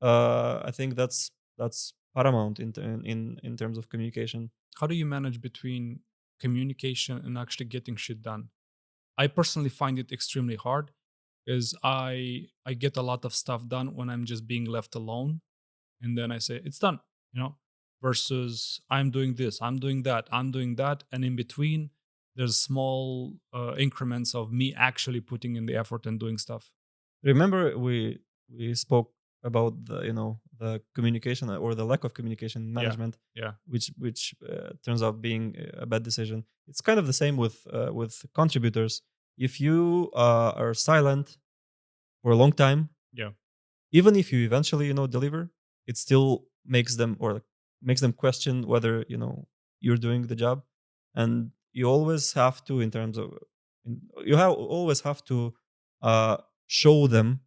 Speaker 1: I think that's paramount in terms of communication.
Speaker 2: How do you manage between communication and actually getting shit done? I personally find it extremely hard because I get a lot of stuff done when I'm just being left alone, and then I say it's done, you know, versus I'm doing this, I'm doing that, I'm doing that, and in between there's small increments of me actually putting in the effort and doing stuff.
Speaker 1: Remember, we spoke about the communication or the lack of communication in
Speaker 2: Yeah,
Speaker 1: management,
Speaker 2: yeah,
Speaker 1: which turns out being a bad decision. It's kind of the same with contributors. If you are silent for a long time,
Speaker 2: yeah,
Speaker 1: even if you eventually deliver, it still makes them question whether you're doing the job. And you always have to, in terms of always have to uh, show them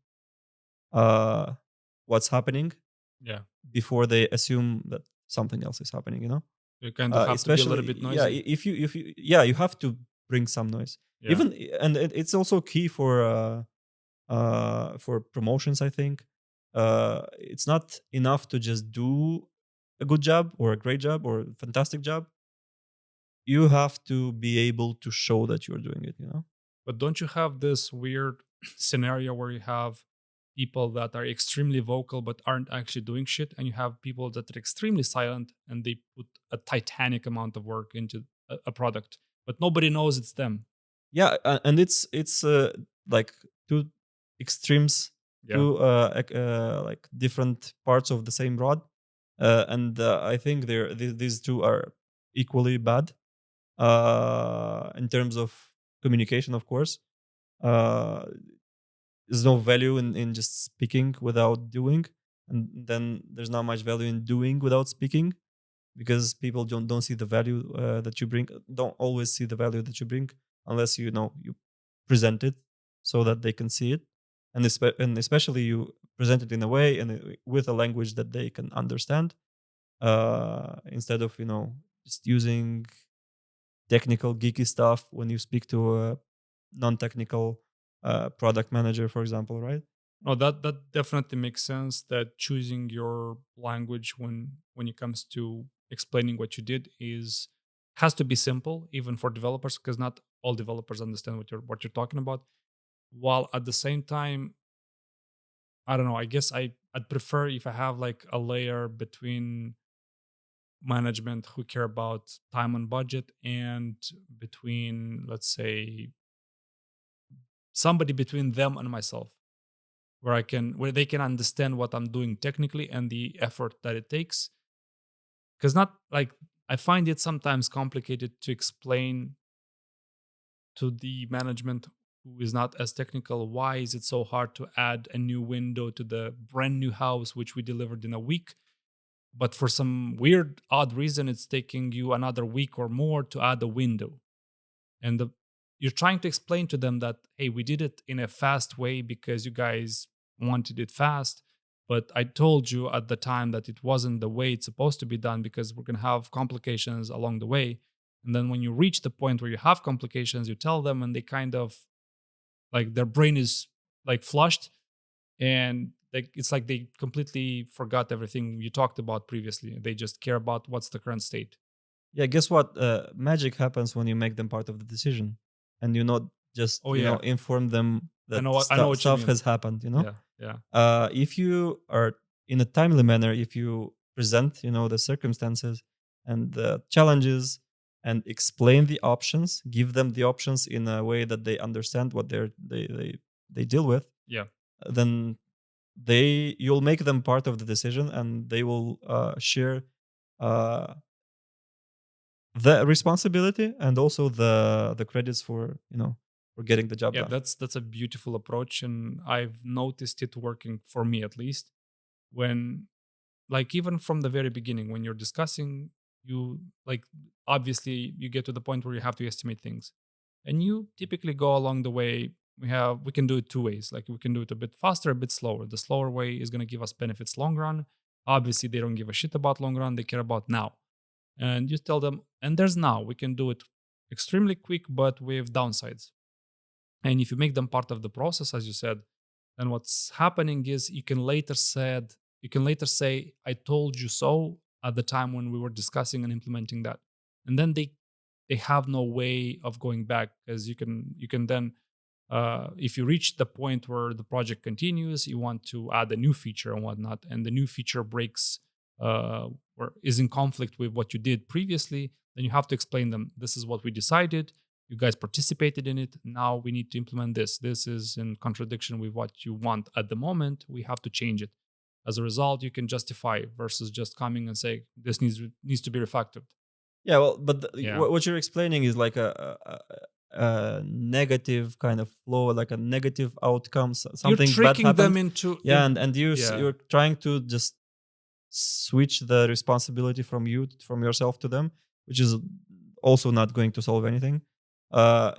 Speaker 1: uh, what's happening
Speaker 2: yeah.
Speaker 1: before they assume that something else is happening.
Speaker 2: You kind of have to be a little
Speaker 1: Especially,
Speaker 2: bit
Speaker 1: yeah,
Speaker 2: noisy.
Speaker 1: if you yeah, you have to bring some noise.
Speaker 2: Yeah,
Speaker 1: Even and it's also key for promotions, I think. It's not enough to just do a good job or a great job or a fantastic job. you have to be able to show that you're doing it,
Speaker 2: But don't you have this weird scenario where you have people that are extremely vocal but aren't actually doing shit, and you have people that are extremely silent and they put a titanic amount of work into a product, but nobody knows it's them?
Speaker 1: Yeah, and it's like two extremes,
Speaker 2: Yeah.
Speaker 1: two like different parts of the same rod, and I think these two are equally bad in terms of communication, of course. uh there's no value in just speaking without doing, and then there's not much value in doing without speaking, because people don't see the value that you bring, don't always see the value that you bring, unless you present it so that they can see it, and especially you present it in a way and with a language that they can understand, instead of just using technical geeky stuff when you speak to a non-technical product manager, for example, right?
Speaker 2: No, that definitely makes sense. That choosing your language when it comes to explaining what you did is has to be simple, even for developers, because not all developers understand what you're talking about. While at the same time, I don't know. I guess I'd prefer if I have like a layer between management who care about time and budget, and between, let's say, somebody between them and myself, where they can understand what I'm doing technically and the effort that it takes. Because not like I find it sometimes complicated to explain to the management who is not as technical why is it so hard to add a new window to the brand new house which we delivered in a week, but for some weird odd reason it's taking you another week or more to add a window. And you're trying to explain to them that, hey, we did it in a fast way because you guys wanted it fast, but I told you at the time that it wasn't the way it's supposed to be done because we're going to have complications along the way. And then when you reach the point where you have complications, you tell them, and they kind of like their brain is like flushed, and it's like they completely forgot everything you talked about previously. They just care about what's the current state.
Speaker 1: Yeah, guess what? Magic happens when you make them part of the decision, and you not just
Speaker 2: Oh yeah,
Speaker 1: inform them that
Speaker 2: I know what you
Speaker 1: stuff
Speaker 2: mean.
Speaker 1: has happened.
Speaker 2: Yeah, yeah.
Speaker 1: If you are in a timely manner, if you present the circumstances and the challenges, and explain the options, give them the options in a way that they understand what they deal with,
Speaker 2: Yeah.
Speaker 1: then you'll make them part of the decision, and they will share uh, the responsibility and also the credits for for getting the job
Speaker 2: Yeah,
Speaker 1: done.
Speaker 2: that's a beautiful approach, and I've noticed it working for me at least. When like even from the very beginning when you're discussing, you like obviously you get to the point where you have to estimate things. And you typically go along the way. We can do it two ways. Like we can do it a bit faster, a bit slower. The slower way is going to give us benefits long run. Obviously, they don't give a shit about long run. They care about now. And you tell them, and there's now. We can do it extremely quick, but with downsides. And if you make them part of the process, as you said, then what's happening is you can later say, I told you so at the time when we were discussing and implementing that. And then they have no way of going back, because you can then if you reach the point where the project continues, you want to add a new feature and whatnot, and the new feature breaks or is in conflict with what you did previously, then you have to explain them, this is what we decided. You guys participated in it. Now we need to implement this. This is in contradiction with what you want at the moment. We have to change it. As a result, you can justify versus just coming and say this needs to be refactored.
Speaker 1: Yeah, well, but
Speaker 2: Yeah,
Speaker 1: what you're explaining is like a negative kind of flow, like a negative outcome.
Speaker 2: you're
Speaker 1: Something bad
Speaker 2: tricking them
Speaker 1: happened.
Speaker 2: into
Speaker 1: Yeah, and
Speaker 2: yeah.
Speaker 1: you're trying to just switch the responsibility from yourself to them, which is also not going to solve anything.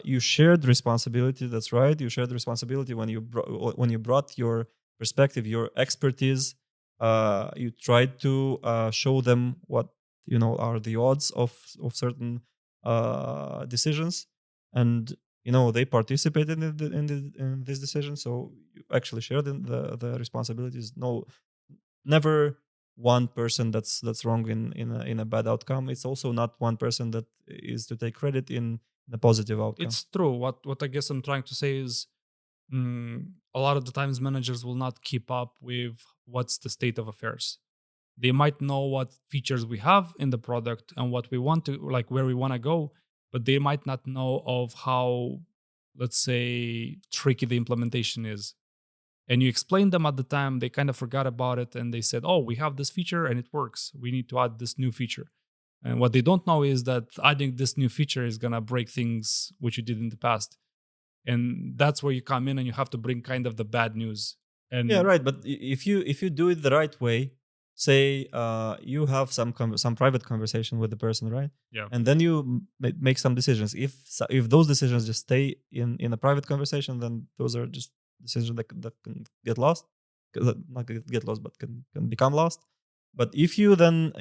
Speaker 1: You shared responsibility. That's right. You shared responsibility when when you brought your perspective, your expertise. You tried to show them what are the odds of certain decisions, and they participated in this decision. So you actually shared the responsibilities. No, never one person that's wrong in a bad outcome. It's also not one person that is to take credit in a positive outcome.
Speaker 2: It's true. What I guess I'm trying to say is, a lot of the times managers will not keep up with what's the state of affairs. They might know what features we have in the product and what we want to, like, where we want to go, but they might not know of how, let's say, tricky the implementation is. And you explained them at the time, they kind of forgot about it and they said, oh, we have this feature and it works, we need to add this new feature. And what they don't know is that adding this new feature is going to break things which you did in the past. And that's where you come in and you have to bring kind of the bad news.
Speaker 1: Yeah,
Speaker 2: And
Speaker 1: right. But if you do it the right way, say you have some private conversation with the person, right?
Speaker 2: yeah,
Speaker 1: And then you make some decisions. If those decisions just stay in a private conversation, then those are just decisions that can get lost, not get lost, but can become lost. But if you then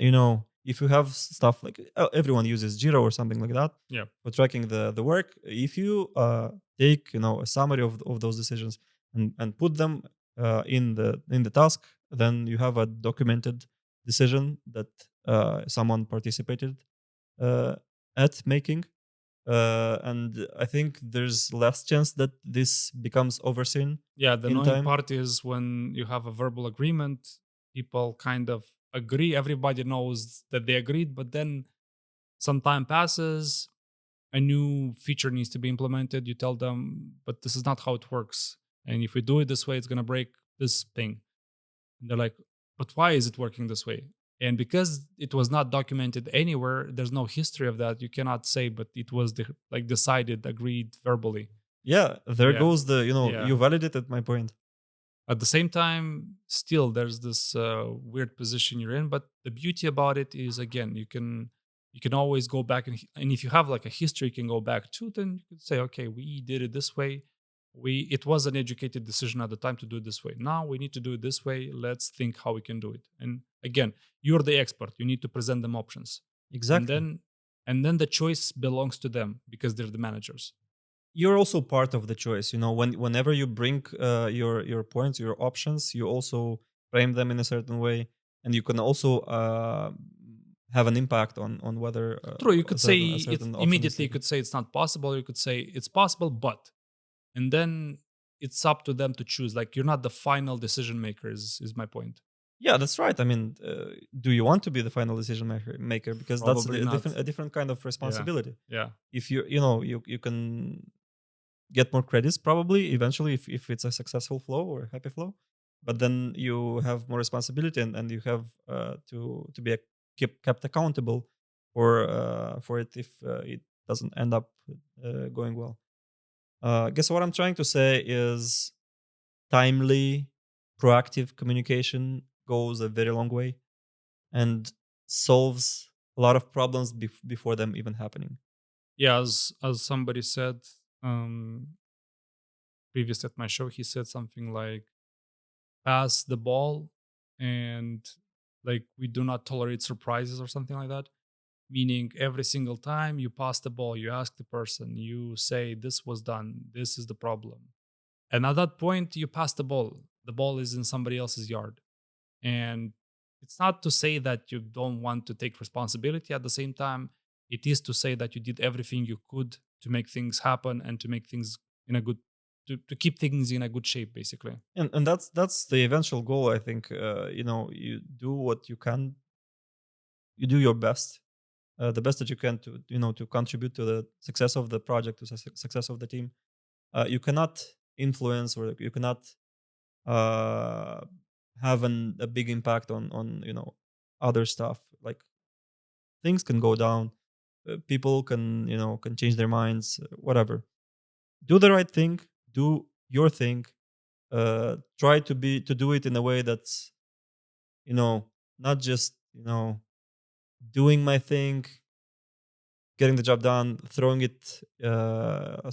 Speaker 1: if you have stuff like everyone uses Jira or something like that
Speaker 2: yeah,
Speaker 1: for tracking the work, if you take a summary of those decisions and put them in the task, then you have a documented decision that someone participated uh, at making, and I think there's less chance that this becomes overseen
Speaker 2: yeah. The
Speaker 1: in
Speaker 2: annoying
Speaker 1: time.
Speaker 2: part is when you have a verbal agreement, people kind of agree, everybody knows that they agreed, but then some time passes, a new feature needs to be implemented. You tell them, but this is not how it works. And if we do it this way, it's going to break this thing. And they're like, but why is it working this way? And because it was not documented anywhere, there's no history of that. You cannot say, but it was like decided, agreed verbally.
Speaker 1: Yeah, there
Speaker 2: Yeah.
Speaker 1: goes the
Speaker 2: Yeah.
Speaker 1: you validated my point.
Speaker 2: At the same time, still there's this weird position you're in. But the beauty about it is, again, you can always go back and if you have like a history, you can go back to. Then you can say, okay, we did it this way. It was an educated decision at the time to do it this way. Now we need to do it this way. Let's think how we can do it. And again, you're the expert. You need to present them options, and
Speaker 1: Exactly.
Speaker 2: then the choice belongs to them because they're the managers.
Speaker 1: You're also part of the choice. Whenever you bring your points, your options, you also frame them in a certain way, and you can also have an impact on whether
Speaker 2: True, you could say
Speaker 1: a
Speaker 2: it's
Speaker 1: certain option is
Speaker 2: immediately. You
Speaker 1: taken.
Speaker 2: could say it's not possible. You could say it's possible, but, and then it's up to them to choose. Like, you're not the final decision maker. Is my point?
Speaker 1: Yeah, that's right. I mean, do you want to be the final decision maker? Because that's
Speaker 2: Probably not.
Speaker 1: a different kind of
Speaker 2: Yeah,
Speaker 1: responsibility.
Speaker 2: yeah,
Speaker 1: If you can get more credits probably eventually if it's a successful flow or happy flow, but then you have more responsibility, and you have to be kept accountable for it if it doesn't end up going well. I guess what I'm trying to say is timely, proactive communication goes a very long way and solves a lot of problems before them even happening.
Speaker 2: yeah. As somebody said, previous at my show, he said something like, "Pass the ball," and like, we do not tolerate surprises or something like that. Meaning, every single time you pass the ball, you ask the person, you say, "This was done. This is the problem." And at that point, you pass the ball. The ball is in somebody else's yard. And it's not to say that you don't want to take responsibility. At the same time, it is to say that you did everything you could to make things happen and to make things in a good, to keep things in a good shape, basically.
Speaker 1: And that's the eventual goal. I think you do what you can, you do your best, the best that you can to to contribute to the success of the project, to success of the team. You cannot influence, or you cannot uh, have a big impact on other stuff. Like, things can go down, people can can change their minds, whatever. Do the right thing, do your thing, try to do it in a way that's you know not just doing my thing, getting the job done, throwing it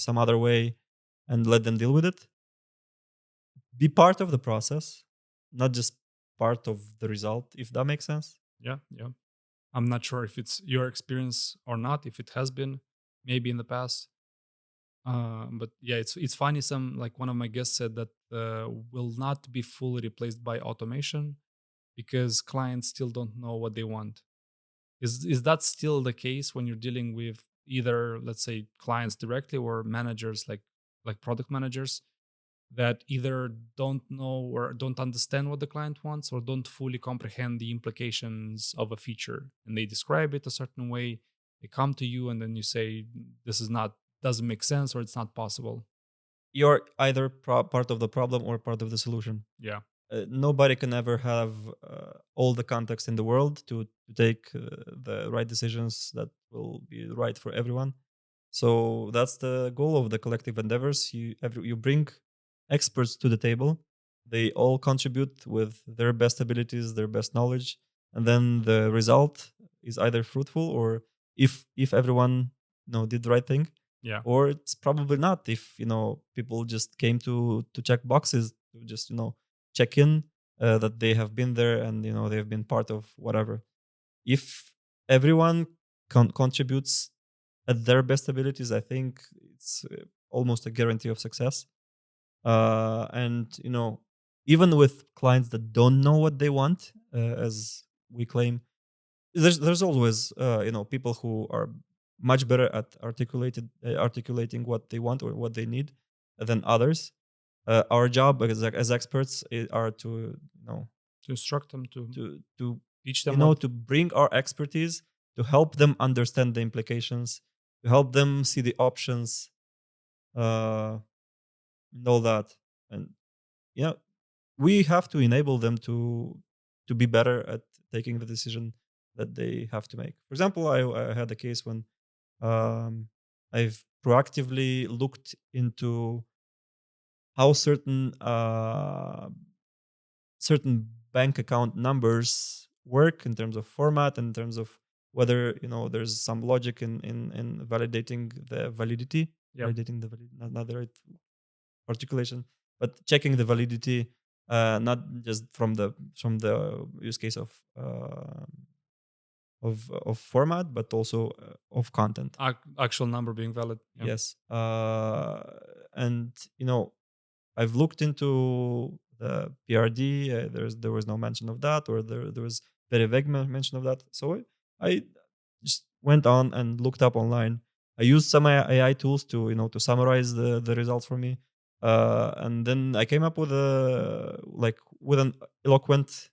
Speaker 1: some other way, and let them deal with it. Be part of the process, not just part of the result, if that makes sense.
Speaker 2: Yeah, yeah. I'm not sure if it's your experience or not, if it has been, maybe in the past. But yeah, it's funny. One of my guests said that will not be fully replaced by automation. because clients still don't know what they want. Is that still the case when you're dealing with either, let's say, clients directly or managers like product managers that either don't know or don't understand what the client wants or don't fully comprehend the implications of a feature, and they describe it a certain way, they come to you and then you say this is not, doesn't make sense, or it's not possible.
Speaker 1: You're either part of the problem or part of the solution.
Speaker 2: Yeah.
Speaker 1: Nobody can ever have all the context in the world to take the right decisions that will be right for everyone. So that's the goal of the collective endeavors. You bring experts to the table. They all contribute with their best abilities, their best knowledge, and then the result is either fruitful, or if everyone did the right thing,
Speaker 2: Yeah.
Speaker 1: or it's probably not. If people just came to check boxes, to just check in that they have been there, and they have been part of whatever. If everyone contributes at their best abilities, I think it's almost a guarantee of success. And even with clients that don't know what they want, as we claim, there's always people who are much better at articulating what they want or what they need than others. Our job as experts are to
Speaker 2: To instruct them, to
Speaker 1: to
Speaker 2: teach them what.
Speaker 1: to bring our expertise to help them understand the implications, to help them see the options, and all that. And yeah, we have to enable them to be better at taking the decision that they have to make. For example, I had a case when I've proactively looked into how certain bank account numbers work in terms of format, and in terms of whether there's some logic in validating the validity,
Speaker 2: Yeah.
Speaker 1: validating the not the right articulation, but checking the validity, not just from the use case of format, but also of content.
Speaker 2: Actual number being valid. Yeah.
Speaker 1: Yes. And I've looked into the PRD. There was no mention of that, or there was very vague mention of that. So I just went on and looked up online. I used some AI tools to summarize the results for me, and then I came up with an eloquent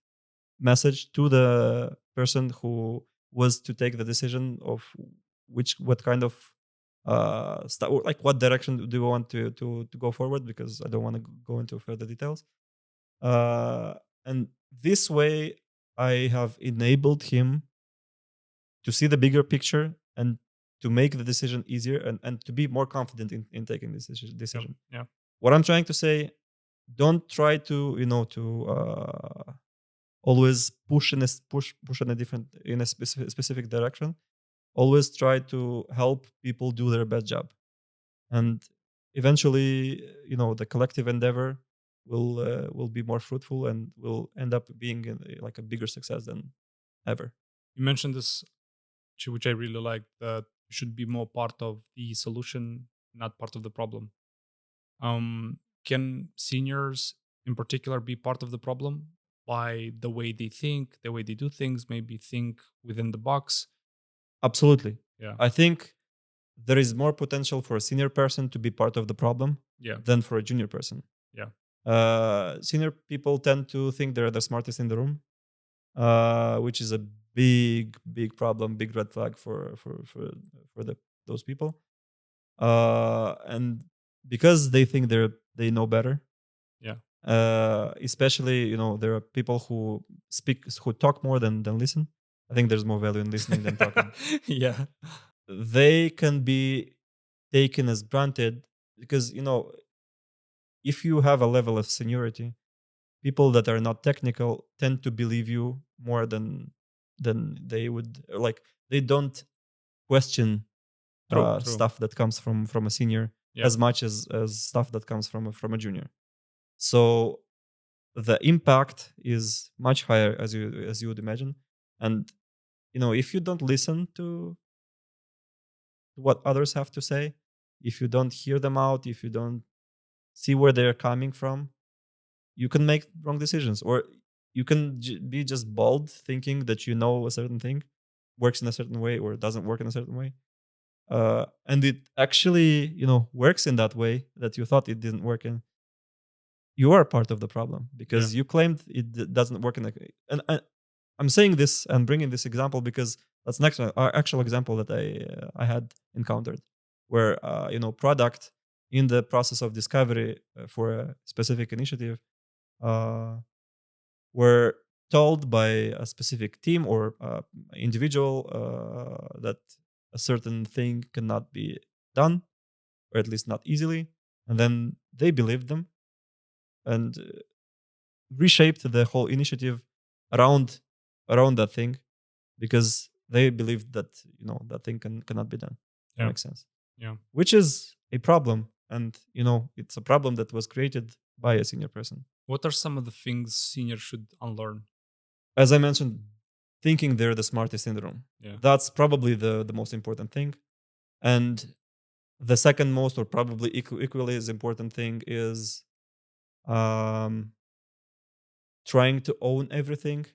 Speaker 1: message to the person who was to take the decision of what kind of or like what direction do you want to go forward, because I don't want to go into further details. And this way I have enabled him to see the bigger picture, and to make the decision easier, and to be more confident in taking this
Speaker 2: Yeah.
Speaker 1: decision.
Speaker 2: Yeah.
Speaker 1: What I'm trying to say, don't try to always push in a different, in a specific direction. Always try to help people do their best job, and eventually the collective endeavor will be more fruitful, and will end up being like a bigger success than ever.
Speaker 2: You mentioned this, which I really like, that you should be more part of the solution, not part of the problem. Can seniors in particular be part of the problem by the way they think, the way they do things, maybe think within the box?
Speaker 1: Absolutely.
Speaker 2: Yeah.
Speaker 1: I think there is more potential for a senior person to be part of the problem
Speaker 2: Yeah.
Speaker 1: than for a junior person.
Speaker 2: Yeah.
Speaker 1: Senior people tend to think they're the smartest in the room, which is a big problem, big red flag for those people. And because they think they know better,
Speaker 2: Yeah.
Speaker 1: especially there are people who talk more than listen. I think there's more value in listening than talking.
Speaker 2: Yeah.
Speaker 1: They can be taken as granted, because if you have a level of seniority, people that are not technical tend to believe you more than they would, like, they don't question
Speaker 2: True. True.
Speaker 1: stuff that comes from a senior
Speaker 2: Yeah.
Speaker 1: as much as stuff that comes from a junior. So the impact is much higher, as you would imagine. And if you don't listen to what others have to say, if you don't hear them out, if you don't see where they're coming from, you can make wrong decisions. Or you can be just bold thinking that you know a certain thing works in a certain way or doesn't work in a certain way, and it actually works in that way that you thought it didn't work in. You are part of the problem
Speaker 2: Yeah.
Speaker 1: because you claimed it doesn't work in the. And I'm saying this and bringing this example because that's an actual example that I had encountered, where product in the process of discovery for a specific initiative uh, were told by a specific team or individual that a certain thing cannot be done, or at least not easily, and then they believed them and reshaped the whole initiative around that thing because they believed that that thing cannot be done. That
Speaker 2: Yeah.
Speaker 1: makes sense.
Speaker 2: Yeah.
Speaker 1: Which is a problem, and it's a problem that was created by a senior person.
Speaker 2: What are some of the things seniors should unlearn?
Speaker 1: As I mentioned, thinking they're the smartest in the room.
Speaker 2: Yeah.
Speaker 1: That's probably the most important thing. And the second most, or probably equally as important thing, is um, trying to own everything,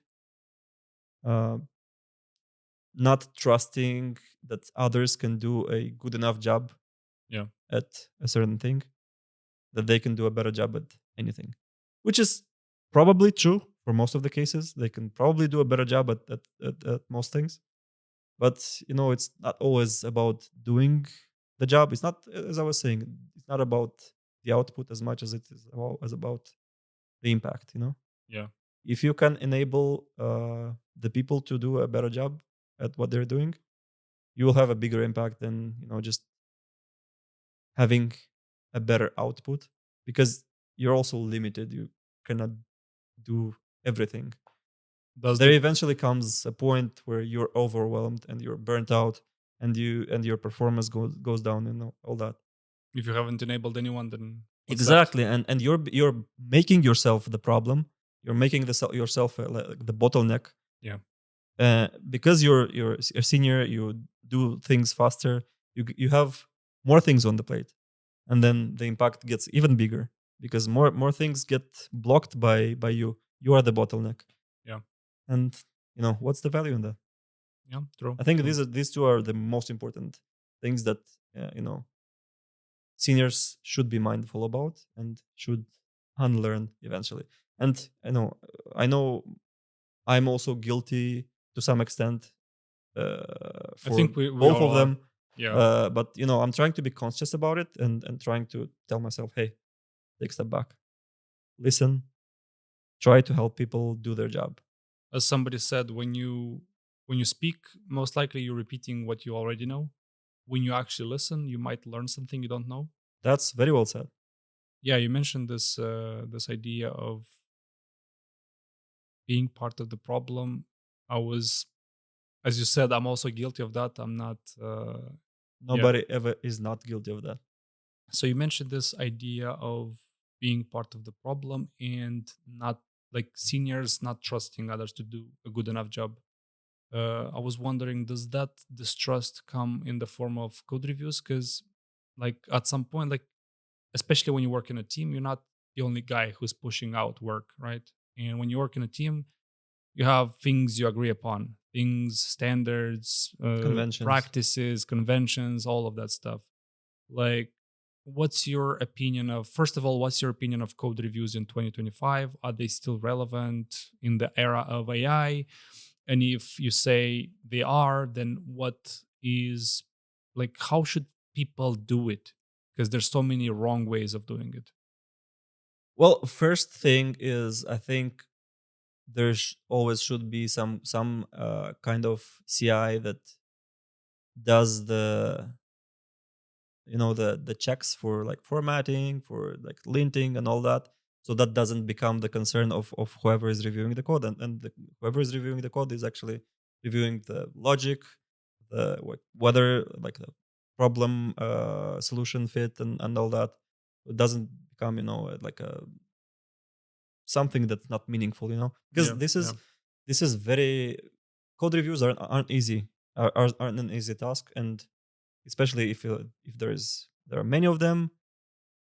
Speaker 1: uh, not trusting that others can do a good enough job
Speaker 2: Yeah.
Speaker 1: at a certain thing, that they can do a better job at anything, which is probably true for most of the cases. They can probably do a better job at most things. But it's not always about doing the job. It's not, as I was saying, it's not about the output as much as it is about the impact.
Speaker 2: Yeah.
Speaker 1: If you can enable the people to do a better job at what they're doing, you will have a bigger impact than just having a better output, because you're also limited. You cannot do everything.
Speaker 2: Does
Speaker 1: There
Speaker 2: the
Speaker 1: eventually comes a point where you're overwhelmed and you're burnt out, and your performance goes down and all that.
Speaker 2: if you haven't enabled anyone, then what's left?
Speaker 1: Exactly. And you're making yourself the problem. You're making yourself like the bottleneck,
Speaker 2: Yeah.
Speaker 1: because you're a senior. You do things faster. You have more things on the plate, and then the impact gets even bigger because more things get blocked by you. You are the bottleneck.
Speaker 2: Yeah.
Speaker 1: And what's the value in that?
Speaker 2: Yeah. True.
Speaker 1: I think
Speaker 2: True.
Speaker 1: these two are the most important things that seniors should be mindful about and should unlearn eventually. And I know I'm also guilty to some extent
Speaker 2: I
Speaker 1: for
Speaker 2: think we
Speaker 1: both
Speaker 2: all
Speaker 1: of
Speaker 2: are.
Speaker 1: them.
Speaker 2: Yeah.
Speaker 1: But I'm trying to be conscious about it and trying to tell myself, hey, take a step back, listen, try to help people do their job.
Speaker 2: As somebody said, when you speak, most likely you're repeating what you already know. When you actually listen, you might learn something you don't know.
Speaker 1: That's very well said.
Speaker 2: Yeah, you mentioned this idea of being part of the problem. I was, as you said, I'm also guilty of that. I'm not. Yeah.
Speaker 1: Nobody ever is not guilty of that.
Speaker 2: So you mentioned this idea of being part of the problem and not like seniors not trusting others to do a good enough job. I was wondering, does that distrust come in the form of code reviews? Because, like, at some point, like, especially when you work in a team, you're not the only guy who's pushing out work, right? And when you work in a team, you have things you agree upon, things, standards,
Speaker 1: Conventions.
Speaker 2: practices, conventions, all of that stuff. Like, what's your opinion of, first of all, what's your opinion of code reviews in 2025? Are they still relevant in the era of AI? And if you say they are, then what is, like, how should people do it? Because there's so many wrong ways of doing it.
Speaker 1: Well, first thing is, I think there always should be some kind of CI that does the checks for like formatting, for like linting and all that, so that doesn't become the concern of whoever is reviewing the code. And whoever is reviewing the code is actually reviewing the logic, whether like the problem solution fit and all that. It doesn't become like a something that's not meaningful, because
Speaker 2: Yeah,
Speaker 1: this
Speaker 2: yeah.
Speaker 1: is very code reviews aren't easy, aren't an easy task. And especially if there are many of them,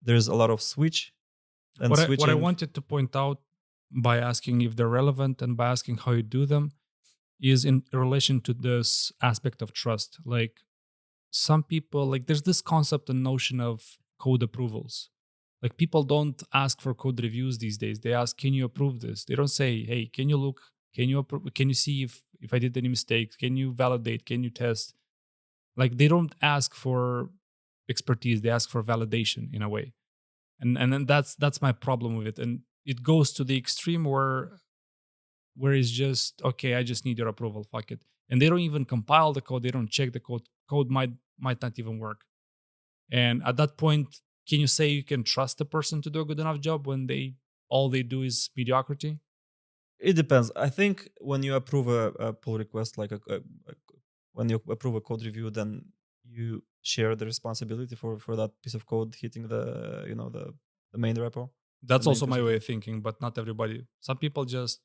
Speaker 1: there's a lot of switch and
Speaker 2: What I
Speaker 1: switching.
Speaker 2: wanted to point out by asking if they're relevant and by asking how you do them is in relation to this aspect of trust. Like some people, like there's this concept and notion of code approvals. Like people don't ask for code reviews these days. They ask, "Can you approve this?" They don't say, "Hey, can you look? Can you approve? Can you see if I did any mistakes? Can you validate? Can you test?" Like they don't ask for expertise. They ask for validation in a way, and then that's my problem with it. And it goes to the extreme where it's just okay. I just need your approval. Fuck it. And they don't even compile the code. They don't check the code. Code might not even work. And at that point, can you say you can trust the person to do a good enough job when they all they do is mediocrity?
Speaker 1: It depends. I think when you approve a pull request, like when you approve a code review, then you share the responsibility for that piece of code hitting the the main repo, the
Speaker 2: That's
Speaker 1: main
Speaker 2: also
Speaker 1: piece
Speaker 2: my
Speaker 1: of
Speaker 2: way
Speaker 1: code.
Speaker 2: of thinking, but not everybody. Some people just.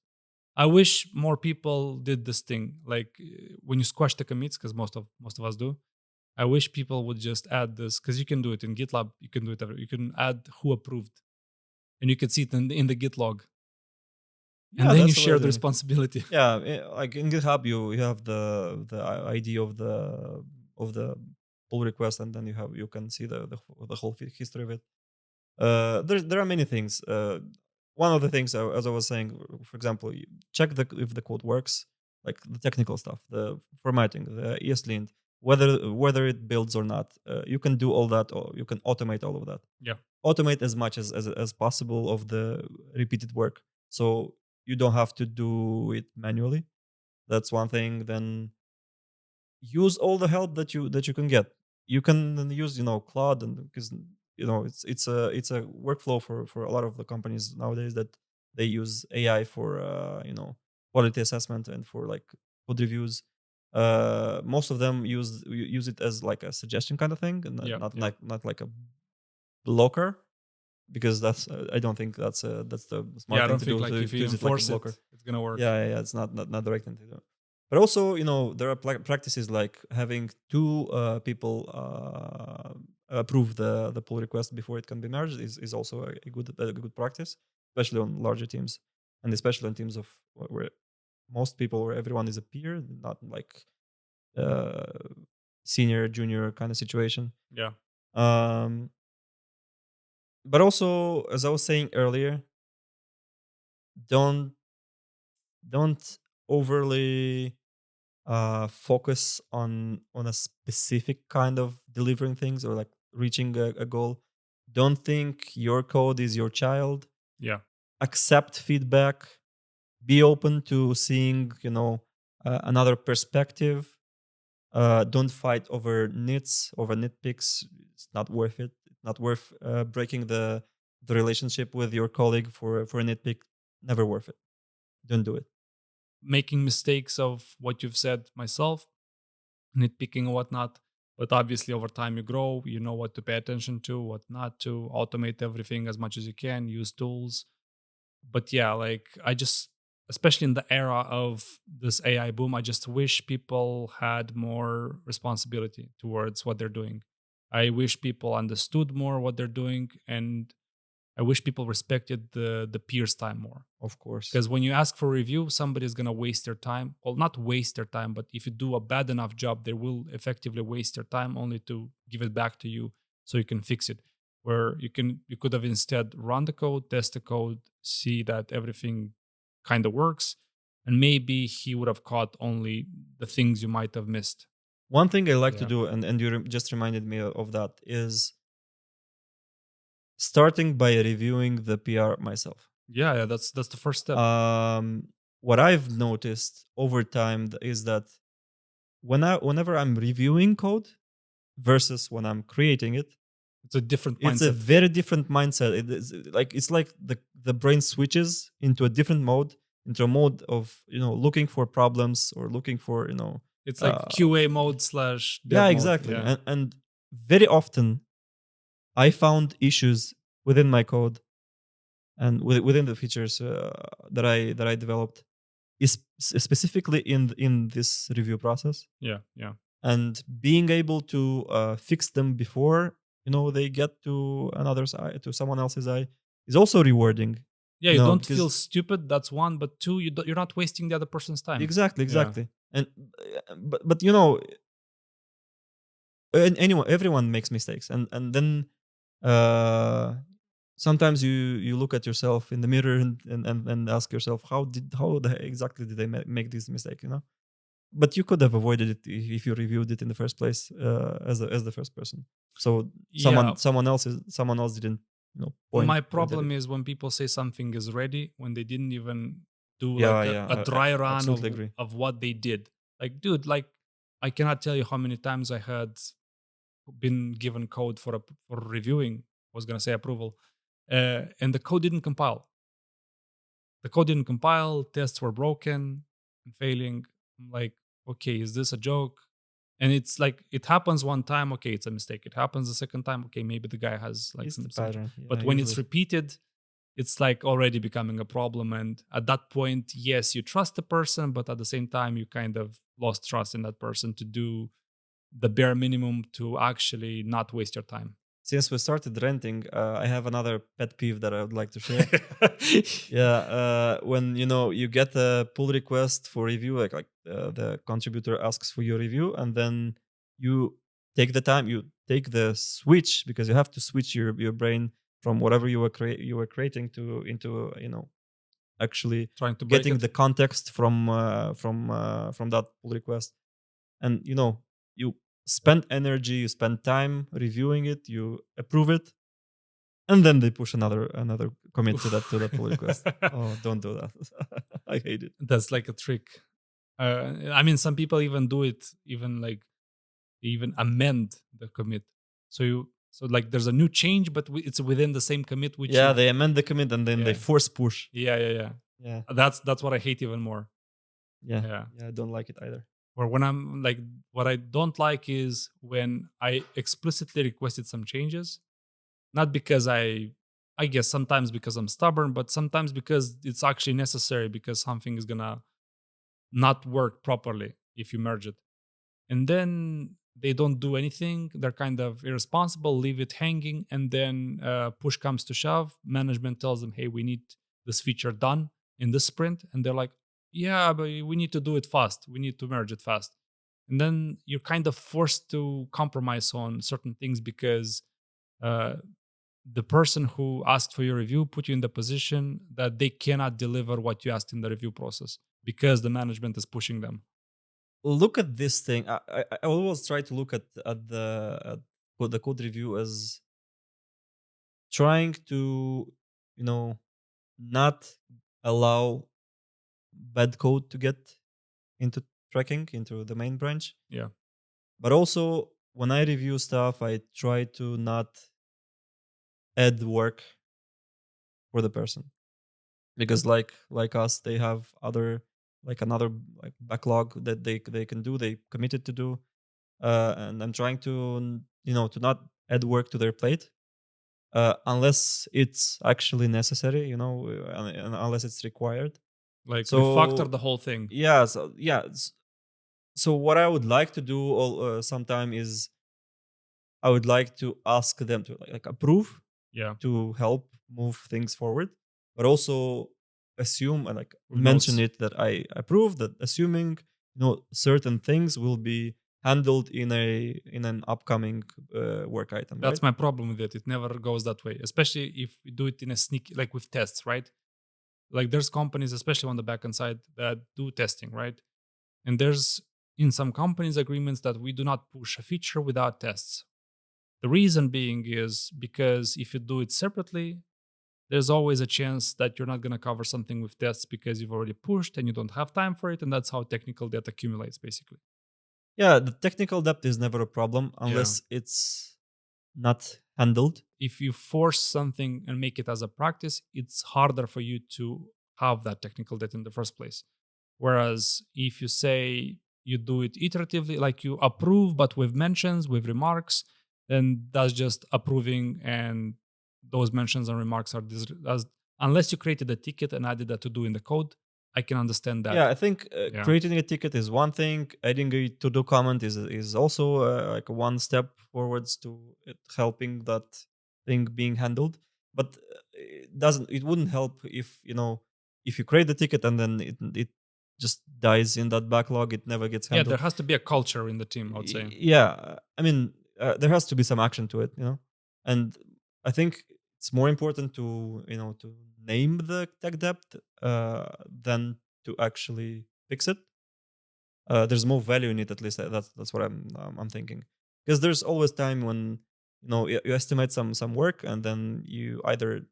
Speaker 2: I wish more people did this thing. Like when you squash the commits, because most of us do. I wish people would just add this because you can do it in GitLab. You can do it. You can add who approved, and you can see it in the Git log, and
Speaker 1: Yeah,
Speaker 2: then you
Speaker 1: that's the way
Speaker 2: share
Speaker 1: of
Speaker 2: the
Speaker 1: doing it.
Speaker 2: responsibility.
Speaker 1: Yeah, like in GitHub, you have the ID of the pull request, and then you can see the whole history of it. There are many things. One of the things, as I was saying, for example, you check if the code works, like the technical stuff, the formatting, the ESLint, whether it builds or not. You can do all that, or you can automate all of that.
Speaker 2: Yeah,
Speaker 1: Automate as much as possible of the repeated work, so you don't have to do it manually. That's one thing. Then use all the help that you can get. You can use Claude, and because it's a workflow for a lot of the companies nowadays that they use AI for quality assessment and for like code reviews. Most of them use it as like a suggestion kind of thing, and
Speaker 2: yeah,
Speaker 1: not
Speaker 2: yeah.
Speaker 1: not like a blocker, because I don't think that's the
Speaker 2: Yeah,
Speaker 1: smart
Speaker 2: I
Speaker 1: thing
Speaker 2: don't
Speaker 1: to
Speaker 2: think
Speaker 1: do,
Speaker 2: like if
Speaker 1: to
Speaker 2: you
Speaker 1: use it like a
Speaker 2: enforce it,
Speaker 1: blocker.
Speaker 2: it's gonna work.
Speaker 1: Yeah, it's not the right thing to do. But also, there are practices like having two people approve the pull request before it can be merged is also a good practice, especially on larger teams, and especially on teams of where most people, where everyone is a peer, not like uh, senior junior kind of situation.
Speaker 2: Yeah,
Speaker 1: Um, but also, as I was saying earlier, don't don't overly focus on a specific kind of delivering things, or like reaching a goal. Don't think your code is your child.
Speaker 2: yeah.
Speaker 1: Accept feedback. Be open to seeing another perspective. Don't fight over nitpicks. It's not worth it. It's not worth breaking the relationship with your colleague for a nitpick. Never worth it. Don't do it.
Speaker 2: Making mistakes of what you've said myself, nitpicking and whatnot. But obviously, over time, you grow. You know what to pay attention to, what not to. Automate everything as much as you can. Use tools. But yeah, like I just, especially in the era of this AI boom, I just wish people had more responsibility towards what they're doing. I wish people understood more what they're doing, and I wish people respected the peers' time more.
Speaker 1: Of course.
Speaker 2: Because when you ask for review, somebody's gonna waste their time. Well, not waste their time, but if you do a bad enough job, they will effectively waste their time only to give it back to you so you can fix it. Where you could have instead run the code, test the code, see that everything kind of works, and maybe he would have caught only the things you might have missed.
Speaker 1: One thing I like to
Speaker 2: Yeah.
Speaker 1: do, and you just reminded me of that, is starting by reviewing the PR myself.
Speaker 2: Yeah, yeah, that's the first step.
Speaker 1: What I've noticed over time is that whenever I'm reviewing code versus when I'm creating it,
Speaker 2: It's a different
Speaker 1: it's a
Speaker 2: mindset.
Speaker 1: very different mindset. It's like the brain switches into a different mode, into a mode of looking for problems, or looking for
Speaker 2: It's like
Speaker 1: uh,
Speaker 2: QA mode slash
Speaker 1: yeah,
Speaker 2: dev mode.
Speaker 1: exactly.
Speaker 2: Yeah.
Speaker 1: And very often I found issues within my code, and within the features that I developed, is specifically in this review process,
Speaker 2: Yeah. Yeah.
Speaker 1: and being able to fix them before they get to another's eye, to someone else's eye, is also rewarding.
Speaker 2: Yeah, you don't feel stupid. That's one, but two, you're not wasting the other person's time.
Speaker 1: Exactly.
Speaker 2: Yeah.
Speaker 1: And but anyone, everyone makes mistakes, and then sometimes you look at yourself in the mirror and ask yourself exactly did I make this mistake, but you could have avoided it if you reviewed it in the first place as the first person. So
Speaker 2: Yeah.
Speaker 1: someone else didn't
Speaker 2: My
Speaker 1: point
Speaker 2: problem
Speaker 1: at it.
Speaker 2: is when people say something is ready when they didn't even do
Speaker 1: Yeah,
Speaker 2: like
Speaker 1: yeah,
Speaker 2: a dry
Speaker 1: I
Speaker 2: run
Speaker 1: absolutely agree.
Speaker 2: of what they did. Like, dude, like I cannot tell you how many times I had been given code for reviewing. I was gonna say approval, and the code didn't compile. The code didn't compile. Tests were broken and failing. I'm like, okay, is this a joke? And it's like it happens one time, okay, it's a mistake. It happens the second time, okay, maybe the guy has like
Speaker 1: It's the
Speaker 2: some.
Speaker 1: pattern, yeah,
Speaker 2: But when it's
Speaker 1: usually.
Speaker 2: repeated, it's like already becoming a problem. And at that point, yes, you trust the person, but at the same time, you kind of lost trust in that person to do the bare minimum to actually not waste your time.
Speaker 1: Since we started renting, I have another pet peeve that I would like to share. Yeah, when you get a pull request for review, like the contributor asks for your review, and then you take the time, you take the switch, because you have to switch your brain from whatever you were creating to into actually
Speaker 2: Trying to break
Speaker 1: getting
Speaker 2: it.
Speaker 1: the context from that pull request, and you spend energy, you spend time reviewing it, you approve it, and then they push another commit to that pull request. Oh, don't do that. I hate it.
Speaker 2: That's like a trick. I mean, some people even do it, even like they even amend the commit. So like there's a new change, but it's within the same commit, which
Speaker 1: Yeah, they amend the commit and then they
Speaker 2: yeah,
Speaker 1: force push.
Speaker 2: yeah.
Speaker 1: Yeah,
Speaker 2: That's what I hate even more.
Speaker 1: yeah,
Speaker 2: Yeah.
Speaker 1: yeah. I don't like it either.
Speaker 2: Or when I'm like, what I don't like is when I explicitly requested some changes, not because I guess sometimes because I'm stubborn, but sometimes because it's actually necessary because something is gonna not work properly if you merge it. And then they don't do anything. They're kind of irresponsible, leave it hanging, and then push comes to shove. Management tells them, "Hey, we need this feature done in this sprint," and they're like, "Yeah, but we need to do it fast. We need to merge it fast." And then you're kind of forced to compromise on certain things because uh, the person who asked for your review put you in the position that they cannot deliver what you asked in the review process because the management is pushing them.
Speaker 1: Look at this thing. I always try to look at the code review as trying to not allow bad code to get into tracking into the main branch.
Speaker 2: Yeah.
Speaker 1: But also, when I review stuff, I try to not add work for the person, because like us, they have another like backlog that they can do, they committed to do, and I'm trying to to not add work to their plate, unless it's actually necessary, and unless it's required.
Speaker 2: Like refactor
Speaker 1: So
Speaker 2: the whole thing.
Speaker 1: so what I would like to do sometime is I would like to ask them to like approve,
Speaker 2: Yeah.
Speaker 1: to help move things forward, but also assume and like
Speaker 2: With
Speaker 1: mention
Speaker 2: notes.
Speaker 1: it that I approve, that assuming certain things will be handled in an upcoming work item, right?
Speaker 2: That's my problem with it. It never goes that way, especially if we do it in a sneaky, like with tests, right? Like there's companies, especially on the backend side, that do testing, right? And there's in some companies agreements that we do not push a feature without tests. The reason being is because if you do it separately, there's always a chance that you're not going to cover something with tests because you've already pushed and you don't have time for it. And that's how technical debt accumulates, basically.
Speaker 1: Yeah, the technical debt is never a problem
Speaker 2: Yeah.
Speaker 1: unless it's not handled.
Speaker 2: If you force something and make it as a practice, it's harder for you to have that technical debt in the first place. Whereas if you say you do it iteratively, like you approve, but with mentions, with remarks, then that's just approving, and those mentions and remarks are unless you created a ticket and added that to do in the code, I can understand that.
Speaker 1: Yeah, I think
Speaker 2: Yeah.
Speaker 1: creating a ticket is one thing. Adding a to-do comment is also like one step forwards to it helping that thing being handled. But it wouldn't help if if you create the ticket and then it just dies in that backlog. It never gets
Speaker 2: Yeah, there
Speaker 1: handled.
Speaker 2: has to be a culture in the team, I would say.
Speaker 1: Yeah, I mean, there has to be some action to it, and I think it's more important to to name the tech debt than to actually fix it. There's more value in it, at least. That's what I'm thinking, because there's always time when you estimate some work, and then you either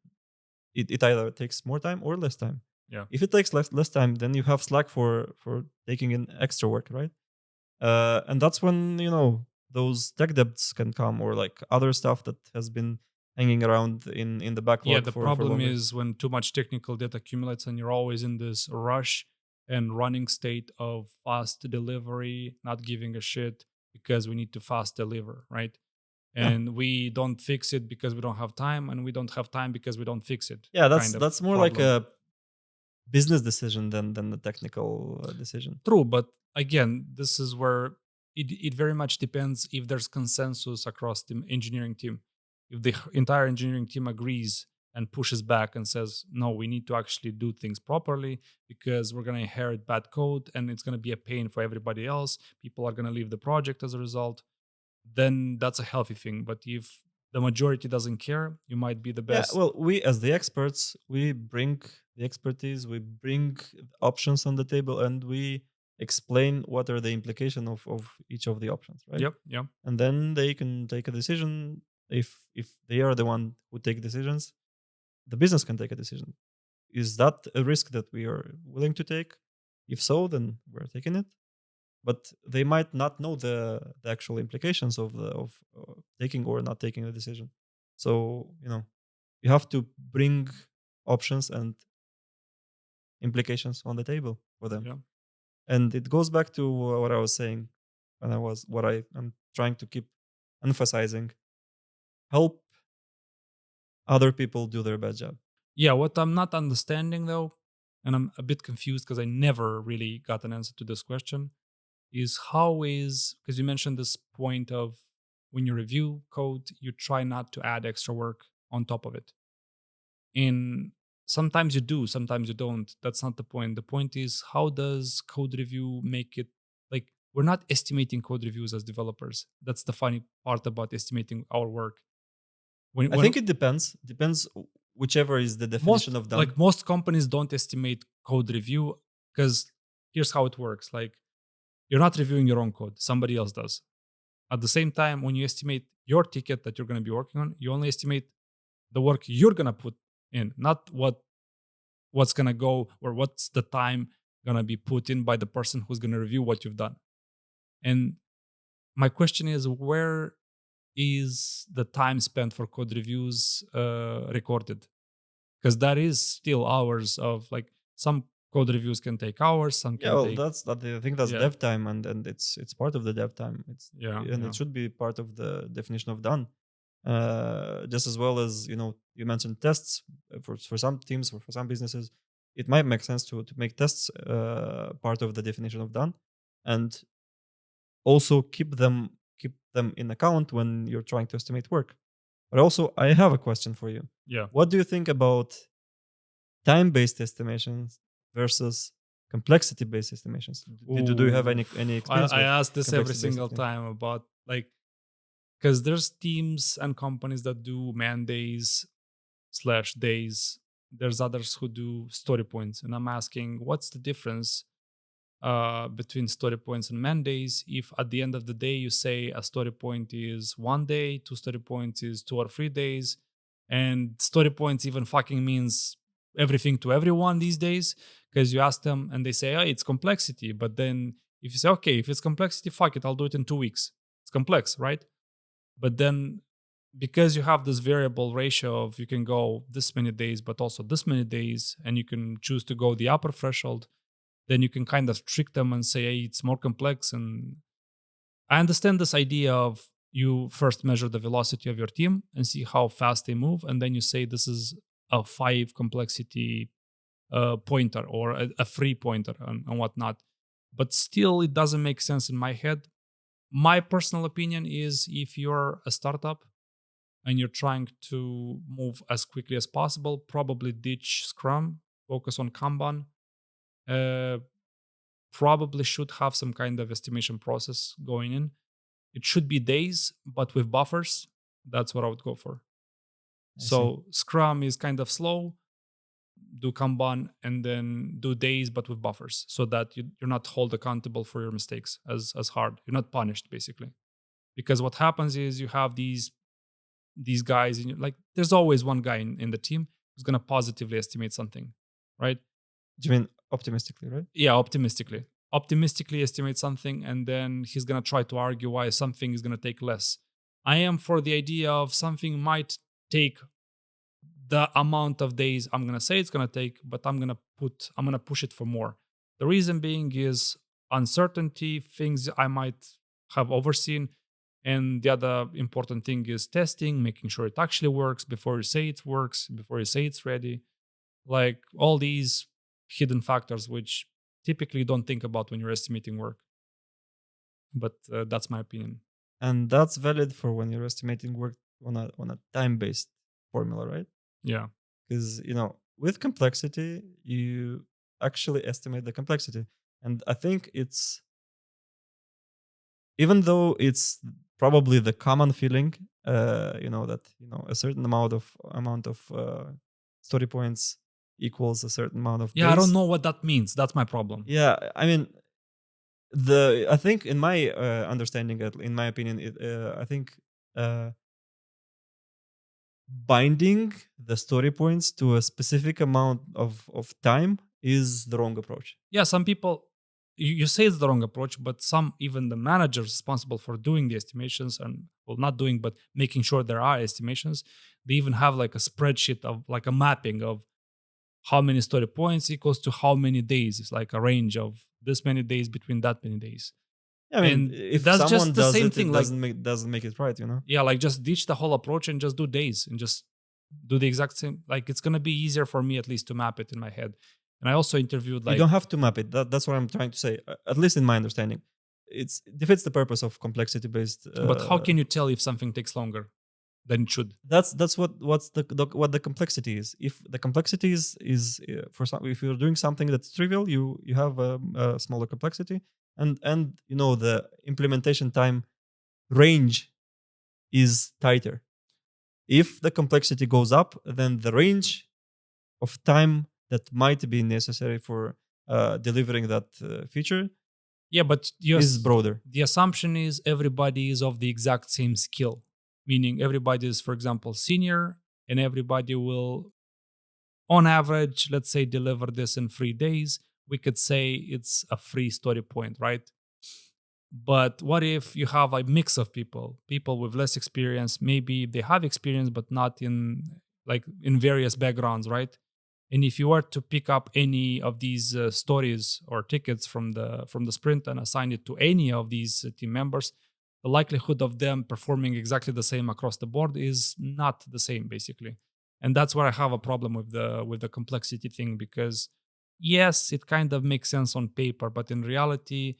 Speaker 1: it either takes more time or less time.
Speaker 2: Yeah.
Speaker 1: If it takes less time, then you have slack for taking in extra work, right? And that's when those tech debts can come, or like other stuff that has been hanging around in the
Speaker 2: Yeah,
Speaker 1: backlog
Speaker 2: the
Speaker 1: for
Speaker 2: problem
Speaker 1: longer.
Speaker 2: is when too much technical debt accumulates and you're always in this rush and running state of fast delivery, not giving a shit because we need to fast deliver, right?
Speaker 1: Yeah,
Speaker 2: And we don't fix it because we don't have time, and we don't have time because we don't fix it,
Speaker 1: yeah,
Speaker 2: kind of
Speaker 1: that's more like
Speaker 2: problem.
Speaker 1: a business decision than a technical decision.
Speaker 2: True, but again, this is where it very much depends if there's consensus across the engineering team. If the entire engineering team agrees and pushes back and says, no, we need to actually do things properly because we're going to inherit bad code and it's going to be a pain for everybody else. People are going to leave the project as a result. Then that's a healthy thing. But if the majority doesn't care, you might be the
Speaker 1: Yeah,
Speaker 2: best.
Speaker 1: well, we as the experts, we bring the expertise, we bring options on the table, and we explain what are the implication of each of the options, right?
Speaker 2: Yep. Yeah.
Speaker 1: And then they can take a decision. If they are the one who take decisions, the business can take a decision. Is that a risk that we are willing to take? If so, then we're taking it. But they might not know the actual implications of taking or not taking a decision. So you have to bring options and implications on the table for them.
Speaker 2: Yeah.
Speaker 1: And it goes back to what I was saying, and what I'm trying to keep emphasizing: help other people do their best job.
Speaker 2: Yeah, what I'm not understanding though, and I'm a bit confused because I never really got an answer to this question, is how is because you mentioned this point of when you review code, you try not to add extra work on top of it. And sometimes you do, sometimes you don't. That's not the point. The point is how does code review make it like we're not estimating code reviews as developers. That's the funny part about estimating our work.
Speaker 1: I
Speaker 2: When
Speaker 1: think it depends whichever is the definition of done.
Speaker 2: most companies don't estimate code review because here's how it works. Like you're not reviewing your own code, somebody else does. At the same time, when you estimate your ticket that you're going to be working on, you only estimate the work you're going to put in, not what's going to go or what's the time going to be put in by the person who's going to review what you've done. And my question is, where is the time spent for code reviews recorded? Because that is still hours of like some code reviews can take hours, some
Speaker 1: Yeah,
Speaker 2: can
Speaker 1: well,
Speaker 2: take
Speaker 1: I think that's
Speaker 2: yeah,
Speaker 1: dev time, and it's part of the dev time.
Speaker 2: yeah,
Speaker 1: And
Speaker 2: yeah,
Speaker 1: it should be part of the definition of done. Just as well as you mentioned tests for some teams or for some businesses, it might make sense to make tests part of the definition of done, and also keep them in account when you're trying to estimate work. But also, I have a question for you.
Speaker 2: yeah.
Speaker 1: What do you think about time-based estimations versus complexity-based estimations? Do you have
Speaker 2: Ooh,
Speaker 1: any experience
Speaker 2: I
Speaker 1: with
Speaker 2: ask this every
Speaker 1: complexity-based
Speaker 2: single
Speaker 1: estimations?
Speaker 2: time about like because there's teams and companies that do man days slash days. There's others who do story points, and I'm asking, what's the difference between story points and man days? If at the end of the day you say a story point is 1 day, two story points is 2 or 3 days, and story points even fucking means everything to everyone these days because you ask them and they say, oh, it's complexity. But then if you say, okay, if it's complexity, fuck it, I'll do it in 2 weeks. It's complex, right? But then because you have this variable ratio of you can go this many days, but also this many days, and you can choose to go the upper threshold, then you can kind of trick them and say, hey, it's more complex. And I understand this idea of you first measure the velocity of your team and see how fast they move. And then you say this is a 5 complexity pointer or a 3 pointer and whatnot. But still, it doesn't make sense in my head. My personal opinion is if you're a startup and you're trying to move as quickly as possible, probably ditch Scrum, focus on Kanban. Uh, Probably should have some kind of estimation process going in. It should be days, but with buffers. That's what I would go for.
Speaker 1: I see.
Speaker 2: So Scrum is kind of slow, do Kanban, and then do days, but with buffers, so that you're not held accountable for your mistakes as hard. You're not punished, basically. Because what happens is you have these guys, and like there's always one guy in the team who's gonna positively estimate something, right?
Speaker 1: Do you mean optimistically, right?
Speaker 2: Yeah, optimistically estimate something, and then he's gonna try to argue why something is gonna take less. I am for the idea of something might take the amount of days I'm gonna say it's gonna take, but I'm gonna push it for more. The reason being is uncertainty, things I might have overseen. And the other important thing is testing, making sure it actually works before you say it works, before you say it's ready. Like all these hidden factors, which typically you don't think about when you're estimating work. But that's my opinion.
Speaker 1: And that's valid for when you're estimating work on a time-based formula, right?
Speaker 2: Yeah.
Speaker 1: Because with complexity, you actually estimate the complexity. And I think it's, even though it's probably the common feeling, that a certain amount of story points equals a certain amount of
Speaker 2: Yeah, I don't
Speaker 1: days.
Speaker 2: know what that means. That's my problem.
Speaker 1: Yeah, I mean, I think in my understanding, in my opinion, I think uh, binding the story points to a specific amount of time is the wrong approach.
Speaker 2: Yeah, some people, you say it's the wrong approach, but some, even the managers responsible for doing the estimations, and well, not doing, but making sure there are estimations, they even have like a spreadsheet of like a mapping of how many story points equals to how many days. It's like a range of this many days between that many days.
Speaker 1: I mean,
Speaker 2: And
Speaker 1: if
Speaker 2: that's
Speaker 1: someone
Speaker 2: just the
Speaker 1: does
Speaker 2: same
Speaker 1: it,
Speaker 2: thing.
Speaker 1: it
Speaker 2: Like,
Speaker 1: doesn't make it right.
Speaker 2: yeah, like just ditch the whole approach and just do days and just do the exact same. Like, it's going to be easier for me at least to map it in my head. And I also interviewed
Speaker 1: You
Speaker 2: like,
Speaker 1: don't have to map it. That's what I'm trying to say. At least in my understanding, it defeats the purpose of complexity based.
Speaker 2: but how can you tell if something takes longer than it should?
Speaker 1: That's what the complexity is. If the complexity is for some, if you're doing something that's trivial, you have a smaller complexity, and the implementation time range is tighter. If the complexity goes up, then the range of time that might be necessary for delivering that feature
Speaker 2: Yeah, but
Speaker 1: is broader.
Speaker 2: the assumption is everybody is of the exact same skill, meaning everybody is, for example, senior, and everybody will, on average, let's say, deliver this in 3 days. We could say it's a free story point, right? But what if you have a mix of people with less experience? Maybe they have experience, but not in various backgrounds, right? And if you were to pick up any of these stories or tickets from the sprint and assign it to any of these team members, the likelihood of them performing exactly the same across the board is not the same, basically. And that's where I have a problem with the complexity thing, because yes, it kind of makes sense on paper, but in reality,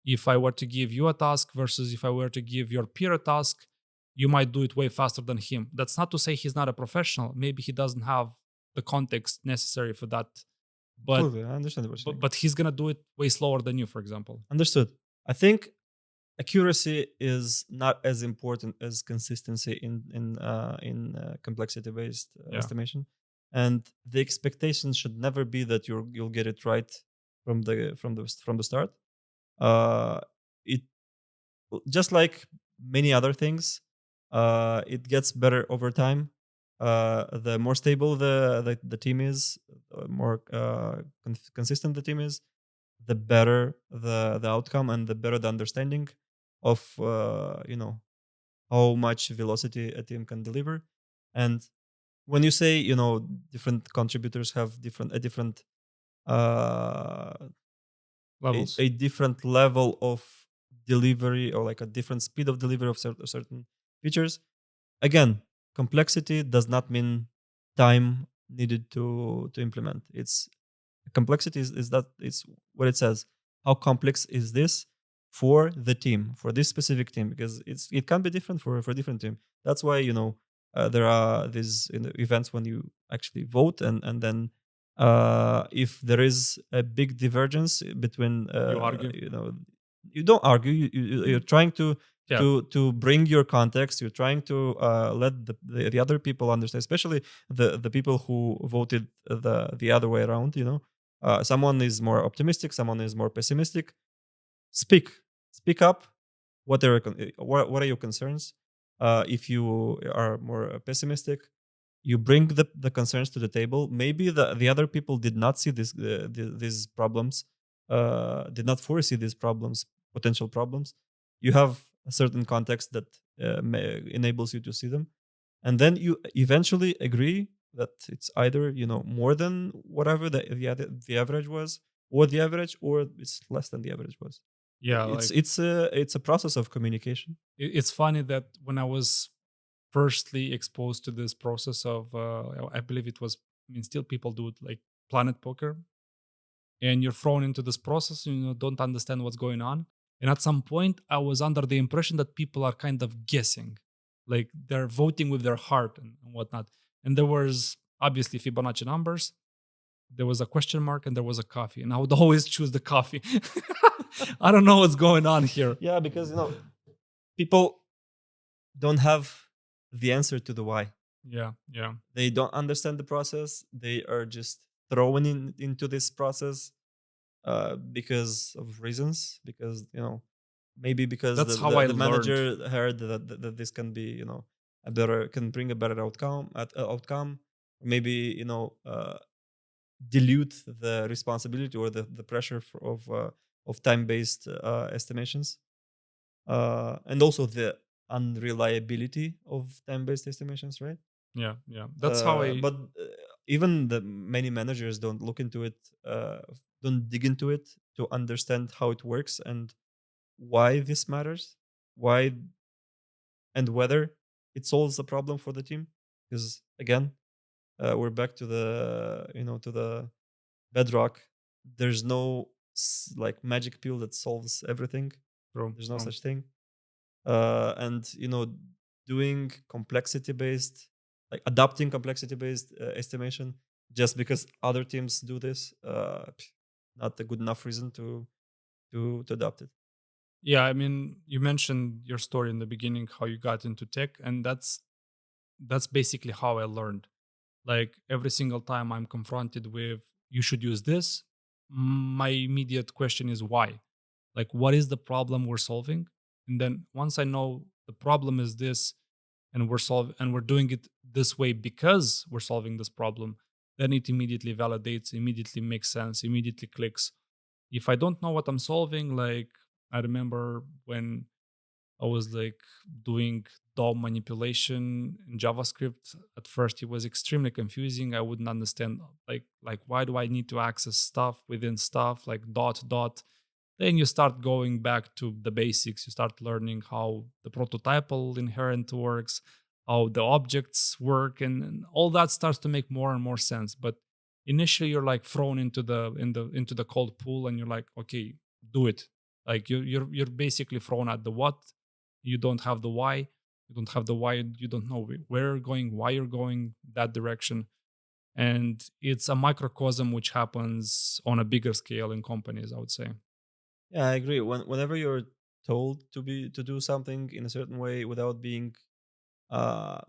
Speaker 2: if I were to give you a task versus if I were to give your peer a task, you might do it way faster than him. That's not to say he's not a professional. Maybe he doesn't have the context necessary for that, but
Speaker 1: Absolutely, I understand what you're saying.
Speaker 2: but he's gonna do it way slower than you, for example.
Speaker 1: Understood. I think accuracy is not as important as consistency in complexity based
Speaker 2: Yeah.
Speaker 1: estimation, and the expectation should never be that you'll get it right from the start. uh it Just like many other things, it gets better over time. The more stable the team is, more consistent the team is, the better the outcome and the better the understanding of how much velocity a team can deliver. And when you say different contributors have different uh,
Speaker 2: Levels.
Speaker 1: a different level of delivery, or like a different speed of delivery of certain features. Again, complexity does not mean time needed to implement. It's complexity is that it's what it says. How complex is this for the team, for this specific team? Because it can be different for different team. That's why There are these events when you actually vote, and then if there is a big divergence between,
Speaker 2: You argue.
Speaker 1: you don't argue. You're trying to
Speaker 2: Yeah.
Speaker 1: bring your context. You're trying to let the other people understand, especially the people who voted the other way around. Someone is more optimistic, someone is more pessimistic. Speak, speak up. What are your concerns? If you are more pessimistic, you bring the concerns to the table. Maybe the other people did not see these problems, did not foresee these problems, potential problems. You have a certain context that enables you to see them, and then you eventually agree that it's either more than whatever the average was, or the average, or it's less than the average was.
Speaker 2: Yeah,
Speaker 1: It's a process of communication.
Speaker 2: it's funny that when I was firstly exposed to this process of, I believe it was, I mean, still people do it, like planet poker, and you're thrown into this process, don't understand what's going on. And at some point, I was under the impression that people are kind of guessing, like they're voting with their heart and whatnot. And there was obviously Fibonacci numbers, there was a question mark, and there was a coffee, and I would always choose the coffee. I don't know what's going on here.
Speaker 1: Yeah, because people don't have the answer to the why.
Speaker 2: Yeah, yeah.
Speaker 1: They don't understand the process. They are just thrown into this process because of reasons. Because maybe because
Speaker 2: That's how I
Speaker 1: the
Speaker 2: learned.
Speaker 1: manager heard that this can be a better, can bring a better outcome. Maybe dilute the responsibility or the pressure of time based estimations, and also the unreliability of time based estimations, right?
Speaker 2: Yeah, yeah. That's how I.
Speaker 1: But even the many managers don't look into it, don't dig into it to understand how it works and why this matters, why and whether it solves a problem for the team. Because again, we're back to the bedrock. There's no like magic pill that solves everything.
Speaker 2: True,
Speaker 1: There's no
Speaker 2: true.
Speaker 1: such thing. And doing complexity based, like adopting complexity based estimation just because other teams do this, not a good enough reason to adopt it.
Speaker 2: Yeah, I mean, you mentioned your story in the beginning, how you got into tech, and that's basically how I learned. Like every single time I'm confronted with you should use this, my immediate question is why? Like what is the problem we're solving? And then once I know the problem is this, and we're doing it this way because we're solving this problem, then it immediately validates, immediately makes sense, immediately clicks. If I don't know what I'm solving, like I remember when I was like doing DOM manipulation in JavaScript. At first, it was extremely confusing. I wouldn't understand like why do I need to access stuff within stuff like dot dot. Then you start going back to the basics. You start learning how the prototypal inherent works, how the objects work, and all that starts to make more and more sense. But initially, you're like thrown into the cold pool, and you're like, okay, do it. Like you're basically thrown at the what. You don't have the why. You don't have the why. You don't know where you're going, why you're going that direction, and it's a microcosm which happens on a bigger scale in companies, I would say.
Speaker 1: Yeah, I agree. Whenever you're told to do something in a certain way without being uh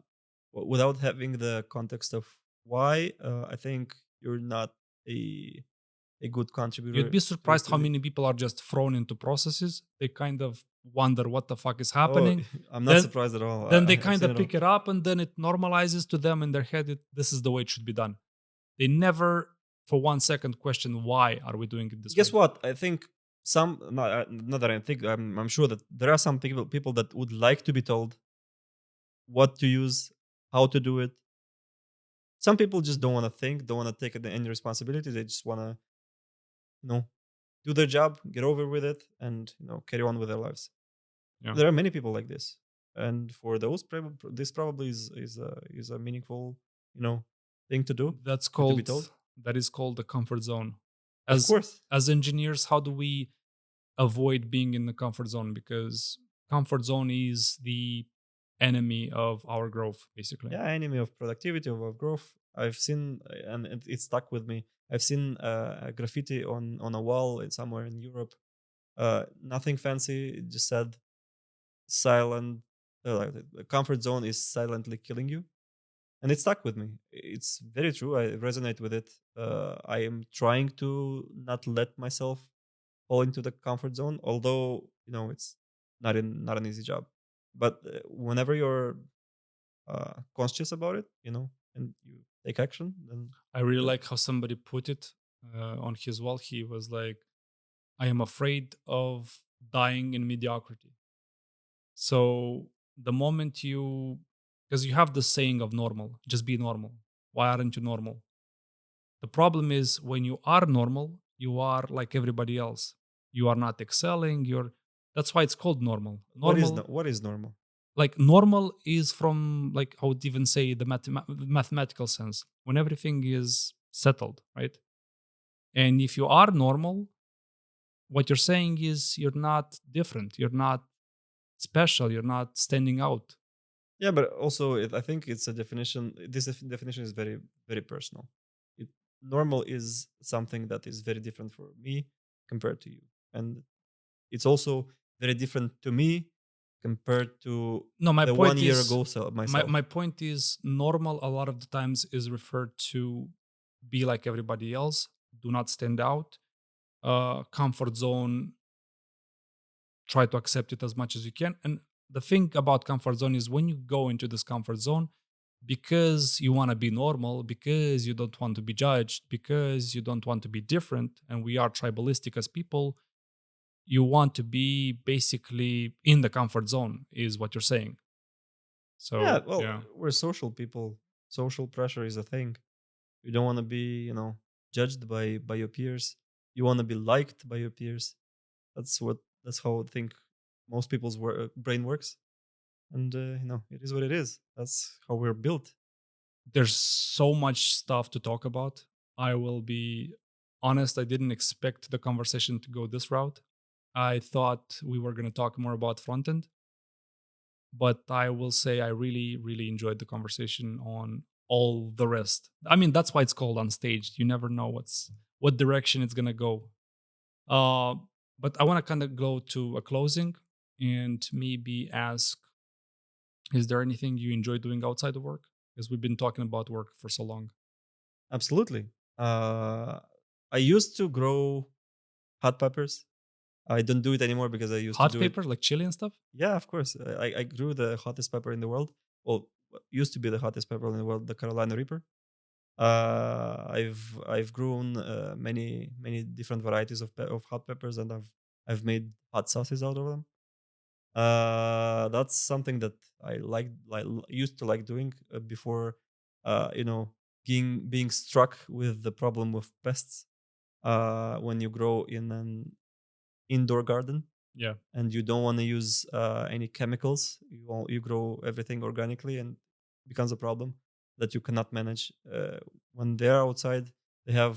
Speaker 1: without having the context of why, I think you're not a a good
Speaker 2: You'd
Speaker 1: contributor
Speaker 2: be
Speaker 1: to
Speaker 2: surprised
Speaker 1: to
Speaker 2: how
Speaker 1: the
Speaker 2: many people are just thrown into processes. They kind of wonder what the fuck is
Speaker 1: Oh,
Speaker 2: happening.
Speaker 1: I'm not
Speaker 2: Then
Speaker 1: surprised at all.
Speaker 2: then they
Speaker 1: I've
Speaker 2: kind
Speaker 1: seen
Speaker 2: of
Speaker 1: it all.
Speaker 2: pick it up, and then it normalizes to them in their head. This is the way it should be done. They never for 1 second question why are we doing it this
Speaker 1: Guess
Speaker 2: way.
Speaker 1: what? I think not that I think, I'm sure that there are some people that would like to be told what to use, how to do it. Some people just don't want to think, don't want to take any responsibility. They just want to, you know, do their job, get over with it, and carry on with their lives.
Speaker 2: Yeah.
Speaker 1: There are many people like this, and for those, this probably is a meaningful, thing to do,
Speaker 2: That's
Speaker 1: to be
Speaker 2: called
Speaker 1: told.
Speaker 2: that is called the comfort zone.
Speaker 1: Of
Speaker 2: As
Speaker 1: course.
Speaker 2: as engineers, how do we avoid being in the comfort zone? Because comfort zone is the enemy of our growth, basically.
Speaker 1: Yeah, enemy of productivity, of growth. I've seen, and it stuck with me. I've seen a graffiti on a wall somewhere in Europe. Nothing fancy. It just said silent. Like the comfort zone is silently killing you, and it stuck with me. It's very true. I resonate with it. I am trying to not let myself fall into the comfort zone, although it's not an easy job. But whenever you're conscious about it, and you take action, then
Speaker 2: I really
Speaker 1: uh,
Speaker 2: like how somebody put it on his wall. He was like, I am afraid of dying in mediocrity. So the moment because you have the saying of normal, just be normal. Why aren't you normal? The problem is when you are normal, you are like everybody else. You are not excelling. That's why it's called normal. Normal,
Speaker 1: what is normal?
Speaker 2: like normal is from, like, I would even say the mathematical sense, when everything is settled, right? And if you are normal, what you're saying is you're not different, you're not special, you're not standing out.
Speaker 1: Yeah, but also I think it's a definition. This definition is very very personal. It, Normal is something that is very different for me compared to you, and it's also very different to me compared to
Speaker 2: No, my
Speaker 1: the one
Speaker 2: point
Speaker 1: year
Speaker 2: is,
Speaker 1: ago
Speaker 2: my
Speaker 1: myself.
Speaker 2: point is normal a lot of the times is referred to be like everybody else, do not stand out, comfort zone, try to accept it as much as you can. And the thing about comfort zone is when you go into this comfort zone, because you want to be normal, because you don't want to be judged, because you don't want to be different, and we are tribalistic as people, you want to be basically in the comfort zone, is what you're saying.
Speaker 1: Yeah,
Speaker 2: So
Speaker 1: well,
Speaker 2: yeah,
Speaker 1: we're social people. Social pressure is a thing. You don't want to be, judged by your peers. You want to be liked by your peers. That's how I think most people's brain works. And it is what it is. That's how we're built.
Speaker 2: there's so much stuff to talk about. I will be honest, I didn't expect the conversation to go this route. I thought we were going to talk more about front end, but I will say I really, really enjoyed the conversation on all the rest. I mean, that's why it's called Unstaged. You never know what direction it's going to go. Uh, but I want to kind of go to a closing and maybe ask, is there anything you enjoy doing outside of work? Because we've been talking about work for so long.
Speaker 1: Absolutely. I used to grow hot peppers. I don't do it anymore because I used to
Speaker 2: Hot
Speaker 1: do it.
Speaker 2: paper, like chili and stuff?
Speaker 1: Yeah, of course. I grew the hottest pepper in the world. Well, what used to be the hottest pepper in the world, the Carolina Reaper. I've grown many different varieties of hot peppers, and I've made hot sauces out of them. That's something that I used to like doing before, you know, being struck with the problem of pests when you grow in an indoor garden
Speaker 2: Yeah.
Speaker 1: and you don't want to use any chemicals. You grow everything organically, and it becomes a problem that you cannot manage. When they're outside, they have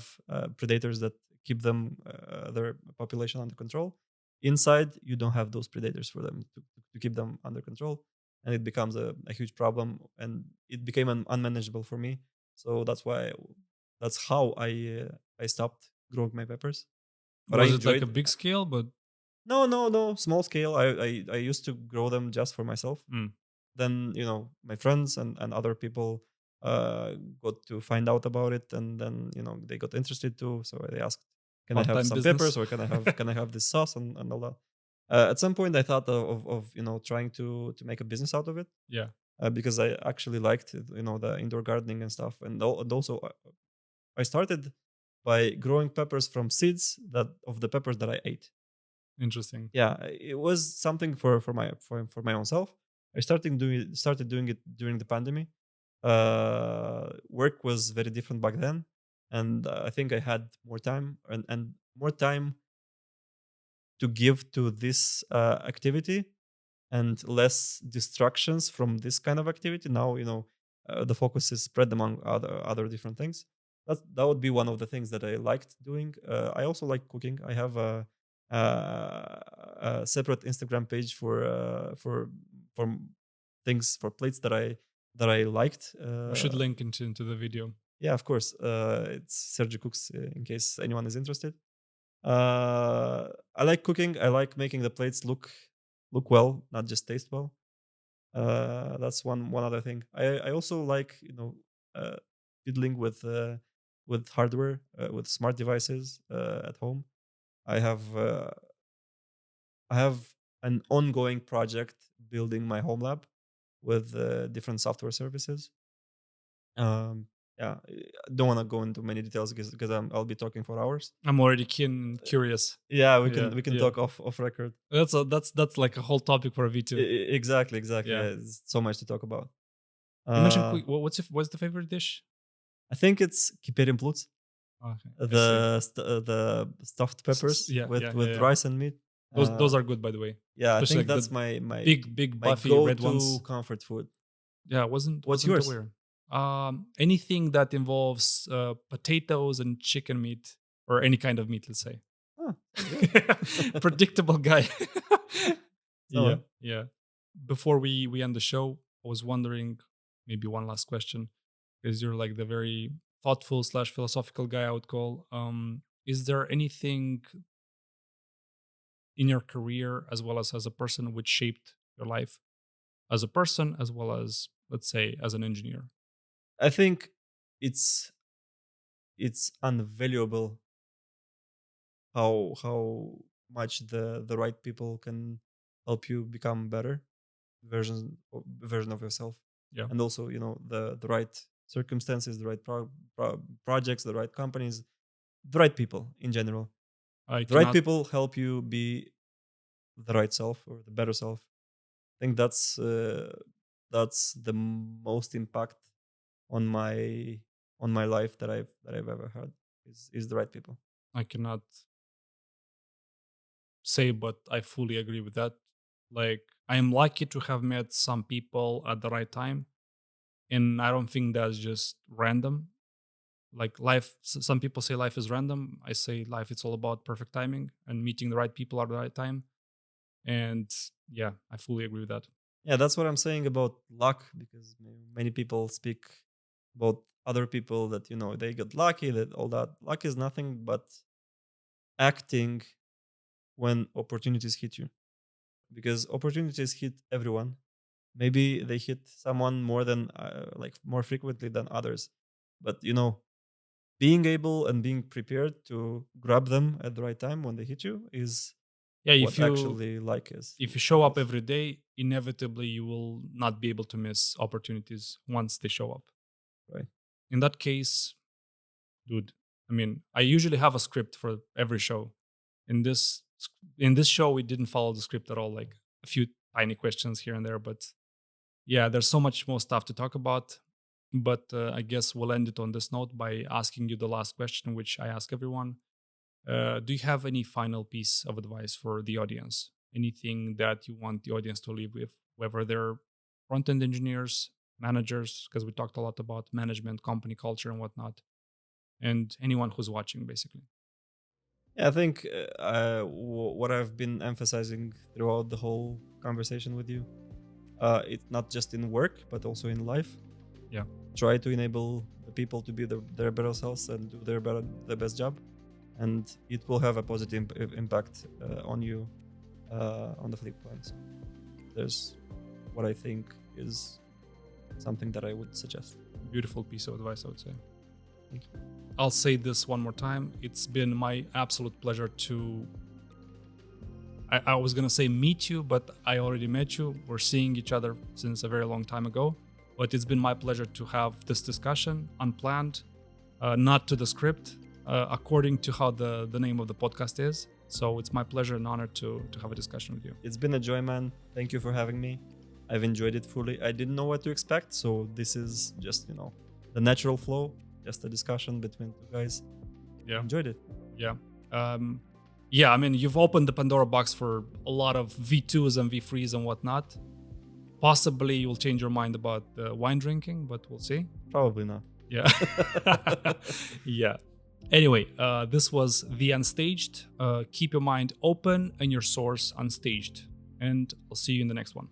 Speaker 1: predators that keep their population under control. Inside, you don't have those predators for them to keep them under control, and it becomes a huge problem. And it became unmanageable for me. So that's how I stopped growing my peppers. But I
Speaker 2: Was it like a
Speaker 1: enjoyed.
Speaker 2: big scale? But
Speaker 1: No, no, no. Small scale. I used to grow them just for myself.
Speaker 2: mm,
Speaker 1: Then my friends and other people got to find out about it, and then they got interested too. So they asked, "Can I have
Speaker 2: part-time
Speaker 1: some peppers,
Speaker 2: business?
Speaker 1: or can I have this sauce and all that?" At some point, I thought of trying to make a business out of it
Speaker 2: Yeah,
Speaker 1: because I actually liked the indoor gardening and stuff, and also I started by growing peppers from seeds that of the peppers that I ate.
Speaker 2: interesting.
Speaker 1: Yeah, it was something for my own self. I started doing it during the pandemic. Work was very different back then, and I think I had more time and more time to give to this activity and less distractions from this kind of activity. Now the focus is spread among other different things. That would be one of the things that I liked doing. I also like cooking. I have a separate Instagram page for things for plates that I liked.
Speaker 2: We should link into the video.
Speaker 1: Yeah, of course. It's Sergiu Cooks, in case anyone is interested. I like cooking. I like making the plates look well, not just taste well. That's one other thing. I also like uh, fiddling with hardware, with smart devices at home. I have uh, I have an ongoing project building my home lab with different software services. Um, yeah, I don't want to go into many details because I'll be talking for hours.
Speaker 2: I'm already curious.
Speaker 1: Yeah,
Speaker 2: Yeah,
Speaker 1: we can
Speaker 2: yeah.
Speaker 1: talk off record.
Speaker 2: That's like a whole topic for a V2.
Speaker 1: Exactly.
Speaker 2: Yeah.
Speaker 1: Yeah, there's so much to talk about.
Speaker 2: You mentioned what's the favorite dish?
Speaker 1: I think it's kiperium pluts,
Speaker 2: Okay, I see.
Speaker 1: the stuffed peppers
Speaker 2: Yeah,
Speaker 1: with rice and meat.
Speaker 2: Those are good, by the way.
Speaker 1: Yeah, I
Speaker 2: Especially
Speaker 1: think
Speaker 2: like
Speaker 1: that's
Speaker 2: the
Speaker 1: my
Speaker 2: big
Speaker 1: my
Speaker 2: buffy red
Speaker 1: go-to
Speaker 2: ones.
Speaker 1: comfort food.
Speaker 2: Yeah,
Speaker 1: What's
Speaker 2: wasn't
Speaker 1: yours?
Speaker 2: aware. Anything that involves potatoes and chicken meat or any kind of meat, let's say.
Speaker 1: Oh,
Speaker 2: Predictable guy.
Speaker 1: so,
Speaker 2: Yeah. Before we end the show, I was wondering, maybe one last question, because you're like the very thoughtful / philosophical guy I would call. Is there anything in your career as well as a person which shaped your life as a person as well as, let's say, as an engineer?
Speaker 1: I think it's unvaluable how much the right people can help you become better version of yourself.
Speaker 2: Yeah.
Speaker 1: And also the right circumstances, the right projects, the right companies, the right people in general. The right people help you be the right self or the better self. I think that's the most impact on my life that I've ever had is the right people.
Speaker 2: I cannot say, but I fully agree with that. Like, I am lucky to have met some people at the right time, and I don't think that's just random. Like life, some people say life is random. I say life, it's all about perfect timing and meeting the right people at the right time. And yeah, I fully agree with that.
Speaker 1: Yeah, that's what I'm saying about luck, because many people speak about other people that they get lucky, that all that. Luck is nothing but acting when opportunities hit you, because opportunities hit everyone. Maybe they hit someone more than like more frequently than others, but being able and being prepared to grab them at the right time when they hit you is what actually luck is.
Speaker 2: If you show up every day, inevitably you will not be able to miss opportunities once they show up.
Speaker 1: Right.
Speaker 2: In that case, dude, I mean, I usually have a script for every show. In this show, we didn't follow the script at all. Like a few tiny questions here and there, but yeah, there's so much more stuff to talk about. But I guess we'll end it on this note by asking you the last question, which I ask everyone. Do you have any final piece of advice for the audience? Anything that you want the audience to leave with, whether they're front-end engineers, managers, because we talked a lot about management, company culture, and whatnot, and anyone who's watching, basically?
Speaker 1: Yeah, I think what I've been emphasizing throughout the whole conversation with you, it's not just in work but also in life.
Speaker 2: Yeah.
Speaker 1: Try to enable the people to be their better selves and do their best job, and it will have a positive impact on you on the flip side. So there's what I think is something that I would suggest.
Speaker 2: Beautiful piece of advice, I would say.
Speaker 1: Thank you.
Speaker 2: I'll say this one more time. It's been my absolute pleasure to, I was going to say meet you, but I already met you. We're seeing each other since a very long time ago. But it's been my pleasure to have this discussion unplanned, not to the script, according to how the name of the podcast is. So it's my pleasure and honor to have a discussion with you.
Speaker 1: It's been a joy, man. Thank you for having me. I've enjoyed it fully. I didn't know what to expect, so this is just, the natural flow, just a discussion between two guys.
Speaker 2: Yeah.
Speaker 1: Enjoyed it.
Speaker 2: Yeah. Yeah, I mean, you've opened the Pandora box for a lot of V2s and V3s and whatnot. Possibly you'll change your mind about wine drinking, but we'll see.
Speaker 1: Probably not.
Speaker 2: Yeah. Yeah. Anyway, this was the Unstaged. Keep your mind open and your source unstaged. And I'll see you in the next one.